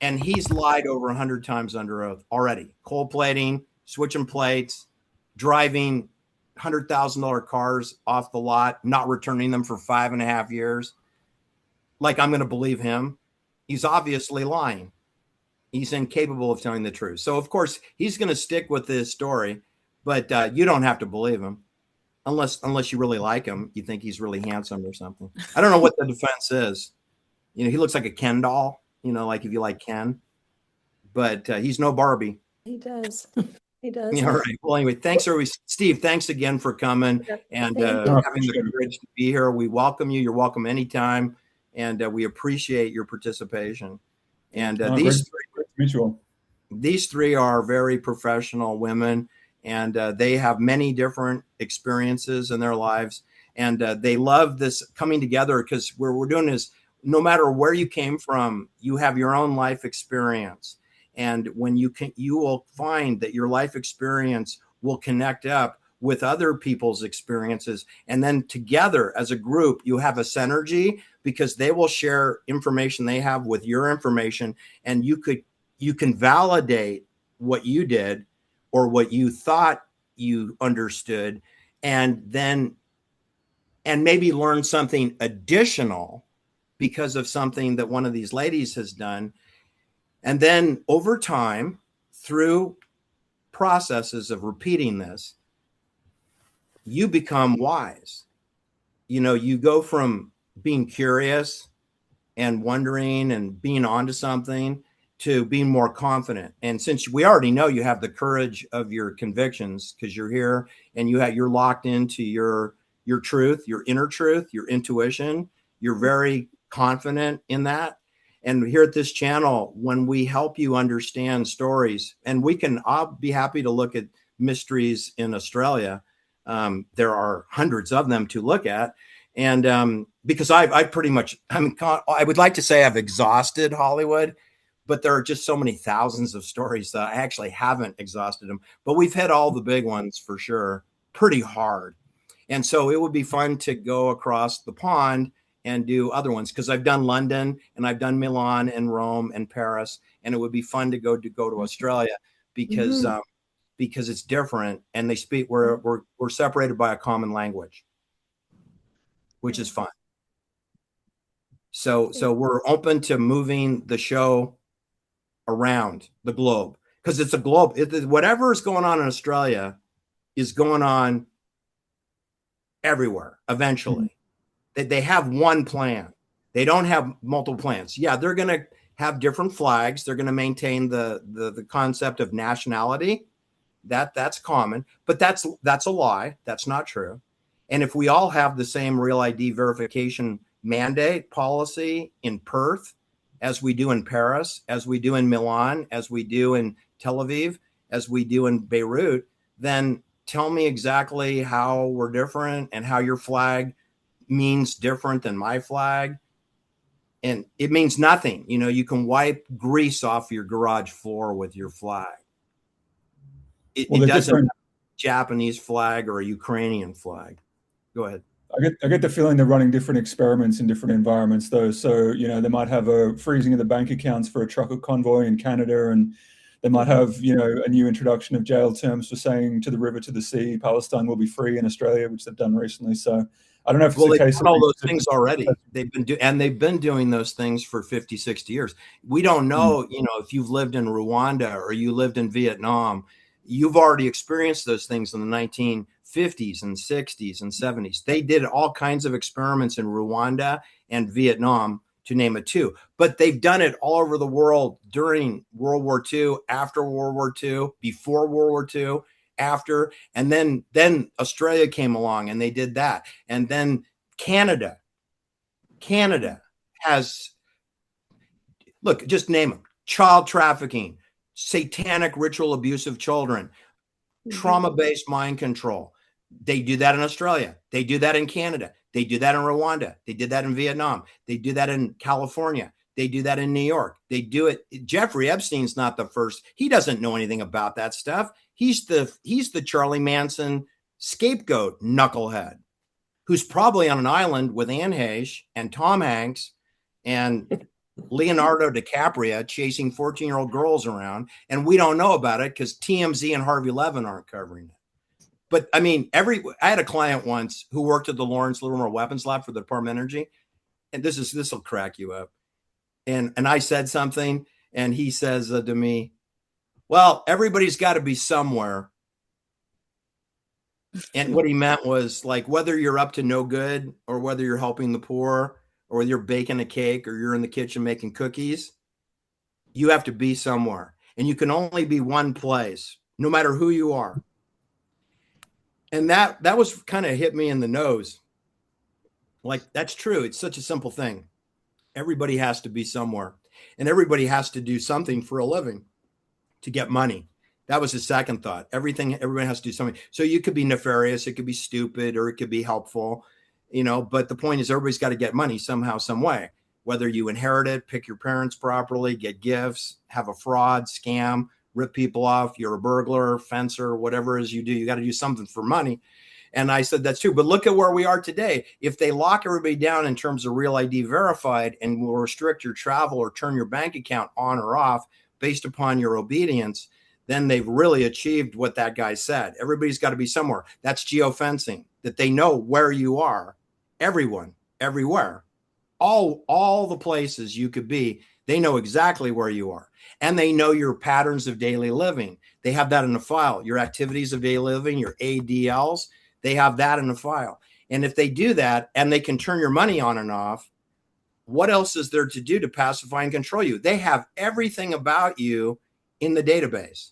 And he's lied over 100 times under oath already. Cold plating, switching plates, driving $100,000 cars off the lot, not returning them for 5.5 years. Like, I'm going to believe him. He's obviously lying. He's incapable of telling the truth. So, of course, he's going to stick with this story. But you don't have to believe him unless you really like him. You think he's really handsome or something. I don't know what the defense is. He looks like a Ken doll, like if you like Ken, but he's no Barbie. He does. He does. Yeah, all right. Well, anyway, thanks, Steve. Thanks again for coming and having the courage to be here. We welcome you. You're welcome anytime. and we appreciate your participation. And Great to meet you all. These three are very professional women, and they have many different experiences in their lives, and they love this coming together, because what we're doing is, no matter where you came from, you have your own life experience. And when you will find that your life experience will connect up with other people's experiences. And then together as a group, you have a synergy, because they will share information they have with your information. And you can validate what you did or what you thought you understood, and maybe learn something additional because of something that one of these ladies has done. And then over time, through processes of repeating this, you become wise. You go from being curious and wondering and being onto something to being more confident. And since we already know you have the courage of your convictions, because you're here and you're locked into your truth, your inner truth, your intuition, you're very confident in that. And here at this channel, when we help you understand stories, and I'll be happy to look at mysteries in Australia. There are hundreds of them to look at. And because I pretty much, I would like to say I've exhausted Hollywood, but there are just so many thousands of stories that I actually haven't exhausted them. But we've hit all the big ones for sure, pretty hard. And so it would be fun to go across the pond and do other ones, because I've done London and I've done Milan and Rome and Paris, and it would be fun to go to Australia, because because it's different, and they speak we're separated by a common language, which is fun. So we're open to moving the show around the globe, because it's a globe. Whatever is going on in Australia is going on everywhere eventually. They have one plan. They don't have multiple plans. Yeah, they're going to have different flags. They're going to maintain the concept of nationality. That's common, but that's a lie. That's not true. And if we all have the same real ID verification mandate policy in Perth, as we do in Paris, as we do in Milan, as we do in Tel Aviv, as we do in Beirut, then tell me exactly how we're different and how your flag means different than my flag. And it means nothing. You can wipe grease off your garage floor with your flag. It doesn't have a Japanese flag or a Ukrainian flag. Go ahead. I get the feeling they're running different experiments in different environments, though. So, they might have a freezing of the bank accounts for a trucker convoy in Canada, and they might have, a new introduction of jail terms for saying to the river, to the sea, Palestine will be free in Australia, which they've done recently. So I don't know if it's a case of all those things already. They've been doing those things for 50, 60 years. We don't know, if you've lived in Rwanda or you lived in Vietnam, you've already experienced those things in the 1950s and 60s and 70s. They did all kinds of experiments in Rwanda and Vietnam, to name it two. But they've done it all over the world during World War II, after World War II, before World War II, after. And then Australia came along and they did that. And then Canada has, look, just name them: child trafficking, satanic ritual abuse of children, trauma-based mind control. They do that in Australia. They do that in Canada. They do that in Rwanda. They did that in Vietnam. They do that in California. They do that in New York. They do it. Jeffrey Epstein's not the first. He doesn't know anything about that stuff. He's the Charlie Manson scapegoat knucklehead, who's probably on an island with Anne Heche and Tom Hanks and Leonardo DiCaprio chasing 14-year-old girls around, and we don't know about it because TMZ and Harvey Levin aren't covering it. But I mean, I had a client once who worked at the Lawrence Livermore Weapons Lab for the Department of Energy, and this will crack you up. And I said something, and he says to me, "Well, everybody's got to be somewhere." And what he meant was, like, whether you're up to no good or whether you're helping the poor or whether you're baking a cake or you're in the kitchen making cookies, you have to be somewhere. And you can only be one place, no matter who you are. And that was kind of hit me in the nose. Like, that's true. It's such a simple thing. Everybody has to be somewhere, and everybody has to do something for a living to get money. That was his second thought. Everybody has to do something. So you could be nefarious, it could be stupid, or it could be helpful, but the point is everybody's got to get money somehow, some way, whether you inherit it, pick your parents properly, get gifts, have a fraud, scam, rip people off, you're a burglar, fencer, whatever it is you do, you got to do something for money. And I said, that's true. But look at where we are today. If they lock everybody down in terms of real ID verified and will restrict your travel or turn your bank account on or off based upon your obedience, then they've really achieved what that guy said. Everybody's got to be somewhere. That's geofencing, that they know where you are. Everyone, everywhere, all the places you could be, they know exactly where you are. And they know your patterns of daily living. They have that in a file. Your activities of daily living, your ADLs, they have that in a file. And if they do that and they can turn your money on and off, what else is there to do to pacify and control you? They have everything about you in the database,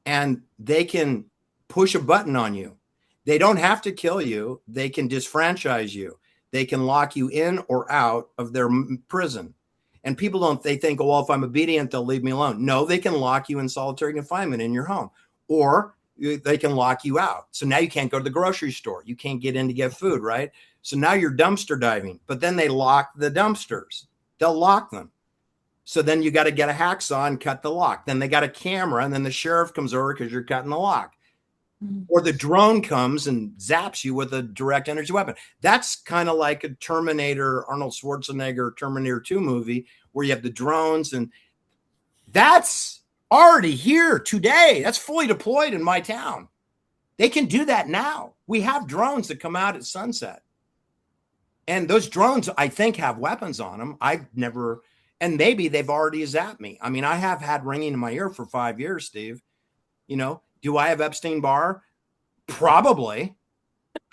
and they can push a button on you. They don't have to kill you. They can disfranchise you. They can lock you in or out of their prison. And people they think, oh, well, if I'm obedient, they'll leave me alone. No, they can lock you in solitary confinement in your home, or they can lock you out. So now you can't go to the grocery store. You can't get in to get food, right? So now you're dumpster diving, but then they lock the dumpsters. They'll lock them. So then you got to get a hacksaw and cut the lock. Then they got a camera, and then the sheriff comes over because you're cutting the lock. Mm-hmm. Or the drone comes and zaps you with a direct energy weapon. That's kind of like a Terminator, Arnold Schwarzenegger, Terminator 2 movie where you have the drones, and that's already here today. That's fully deployed in my town. They can do that now. We have drones that come out at sunset. And those drones, I think, have weapons on them. I've never, and maybe they've already zapped me. I mean, I have had ringing in my ear for 5 years, Steve. Do I have Epstein-Barr? Probably.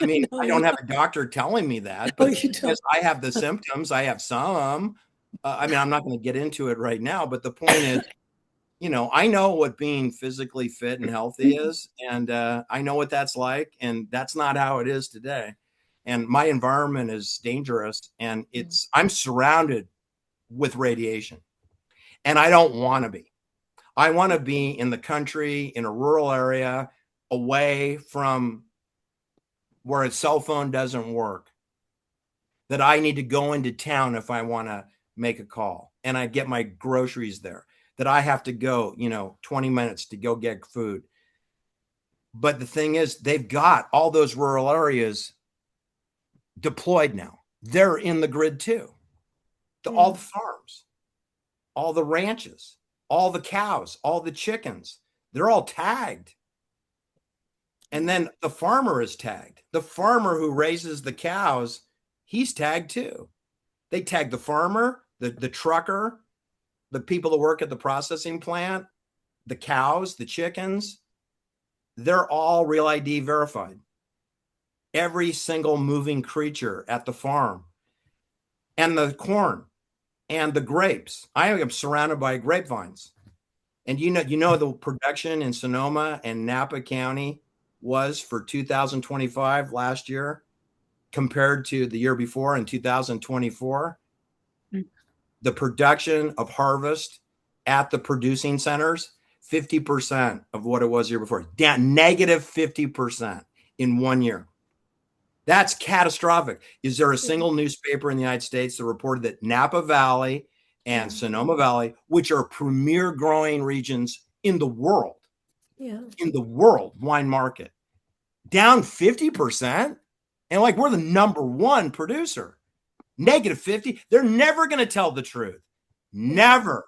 I mean, I don't have a doctor telling me that, but because I have the symptoms, I have some. I mean, I'm not going to get into it right now, but the point is, I know what being physically fit and healthy is, and I know what that's like, and that's not how it is today. And my environment is dangerous, and I'm surrounded with radiation, and I don't want to be. I want to be in the country, in a rural area, away from where a cell phone doesn't work, that I need to go into town if I want to make a call, and I get my groceries there, that I have to go, 20 minutes to go get food. But the thing is, they've got all those rural areas deployed now. They're in the grid too. All the farms, all the ranches, all the cows, all the chickens, they're all tagged. And then the farmer is tagged. The farmer who raises the cows, he's tagged too. They tag the farmer, the trucker, the people that work at the processing plant, the cows, the chickens, they're all Real ID verified. Every single moving creature at the farm, and the corn and the grapes. I am surrounded by grapevines. And the production in Sonoma and Napa County was for 2025 last year compared to the year before in 2024. The production of harvest at the producing centers, 50% of what it was the year before, down negative 50% in 1 year. That's catastrophic. Is there a single newspaper in the United States that reported that Napa Valley and Sonoma Valley, which are premier growing regions in the world, wine market, down 50%? And we're the number one producer. Negative 50. They're never going to tell the truth. Never.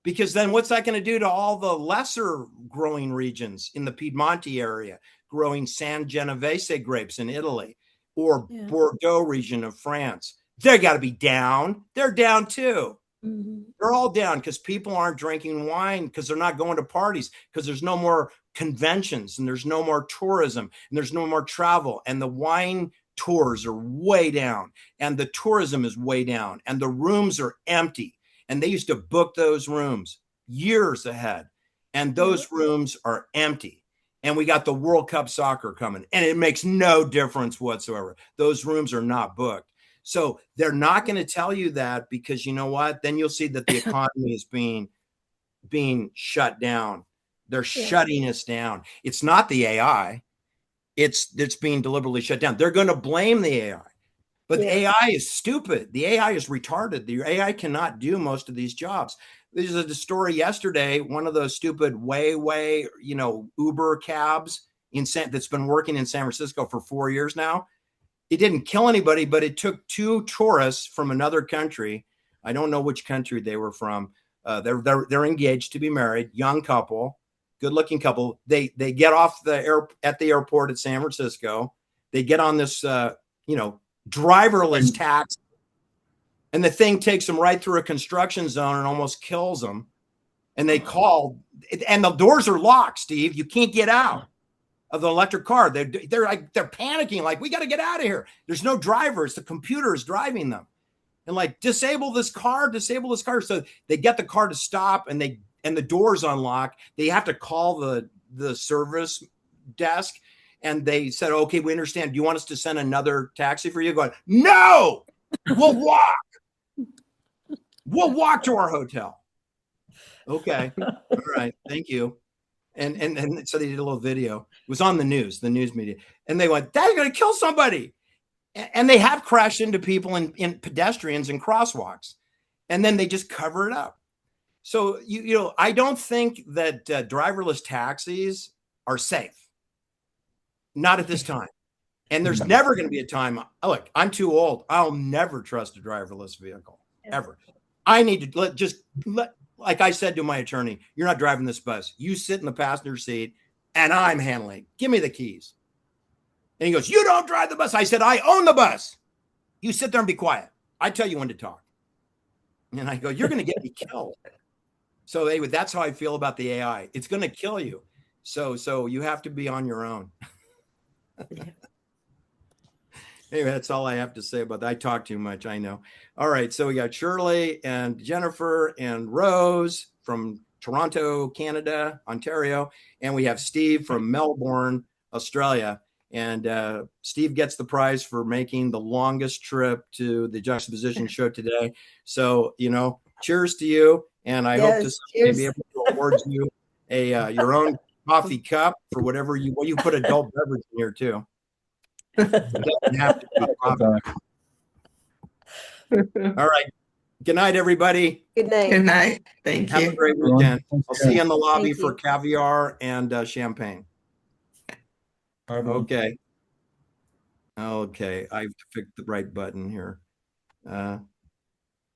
Because then what's that going to do to all the lesser growing regions in the Piedmonte area, growing Sangiovese grapes in Italy, or Bordeaux region of France? They got to be down. They're down too. Mm-hmm. They're all down because people aren't drinking wine, because they're not going to parties, because there's no more conventions, and there's no more tourism, and there's no more travel, and the wine tours are way down, and the tourism is way down, and the rooms are empty. And they used to book those rooms years ahead, and those rooms are empty. And we got the World Cup soccer coming, and it makes no difference whatsoever. Those rooms are not booked. So they're not going to tell you that, because you know what? Then you'll see that the economy is being shut down. They're shutting us down. It's not the AI. It's being deliberately shut down. They're going to blame the AI. But the AI is stupid. The AI is retarded. The AI cannot do most of these jobs. There's a story yesterday, one of those stupid Uber cabs that's been working in San Francisco for 4 years now. It didn't kill anybody, but it took 2 tourists from another country. I don't know which country they were from. They're engaged to be married, young couple, good-looking couple. They get off at the airport at San Francisco. They get on this driverless taxi, and the thing takes them right through a construction zone and almost kills them. And they call, and the doors are locked, Steve. You can't get out of the electric car. They're panicking, like, we got to get out of here. There's no driver. It's the computer is driving them. And like, disable this car. So they get the car to stop, and the doors unlock. They have to call the service desk. And they said, okay, we understand. Do you want us to send another taxi for you? Going, no, we'll walk. We'll walk to our hotel. Okay. All right. Thank you. And so they did a little video. It was on the news media. And they went, they're going to kill somebody. And they have crashed into people in pedestrians and crosswalks. And then they just cover it up. So, I don't think that driverless taxis are safe. Not at this time. And there's never going to be a time. Look, I'm too old. I'll never trust a driverless vehicle, ever. I need to like I said to my attorney, you're not driving this bus. You sit in the passenger seat and I'm handling. Give me the keys. And he goes, you don't drive the bus. I said, I own the bus. You sit there and be quiet. I tell you when to talk. And I go, you're going to get me killed. So anyway, that's how I feel about the AI. It's going to kill you. So you have to be on your own. Anyway, that's all I have to say about that. I talk too much, I know. All right, so we got Shirley and Jennifer and Rose from Toronto, Canada, Ontario, and we have Steve from Melbourne, Australia. And Steve gets the prize for making the longest trip to the Juxtaposition show today. So, cheers to you, and I hope to be able to award you your own coffee cup for whatever you put adult beverage in here too. It doesn't have to be coffee. All right. Good night, everybody. Good night. Good night. Thank you. Have a great weekend. I'll see you in the lobby Thank for you. caviar and champagne. Okay. I have to pick the right button here.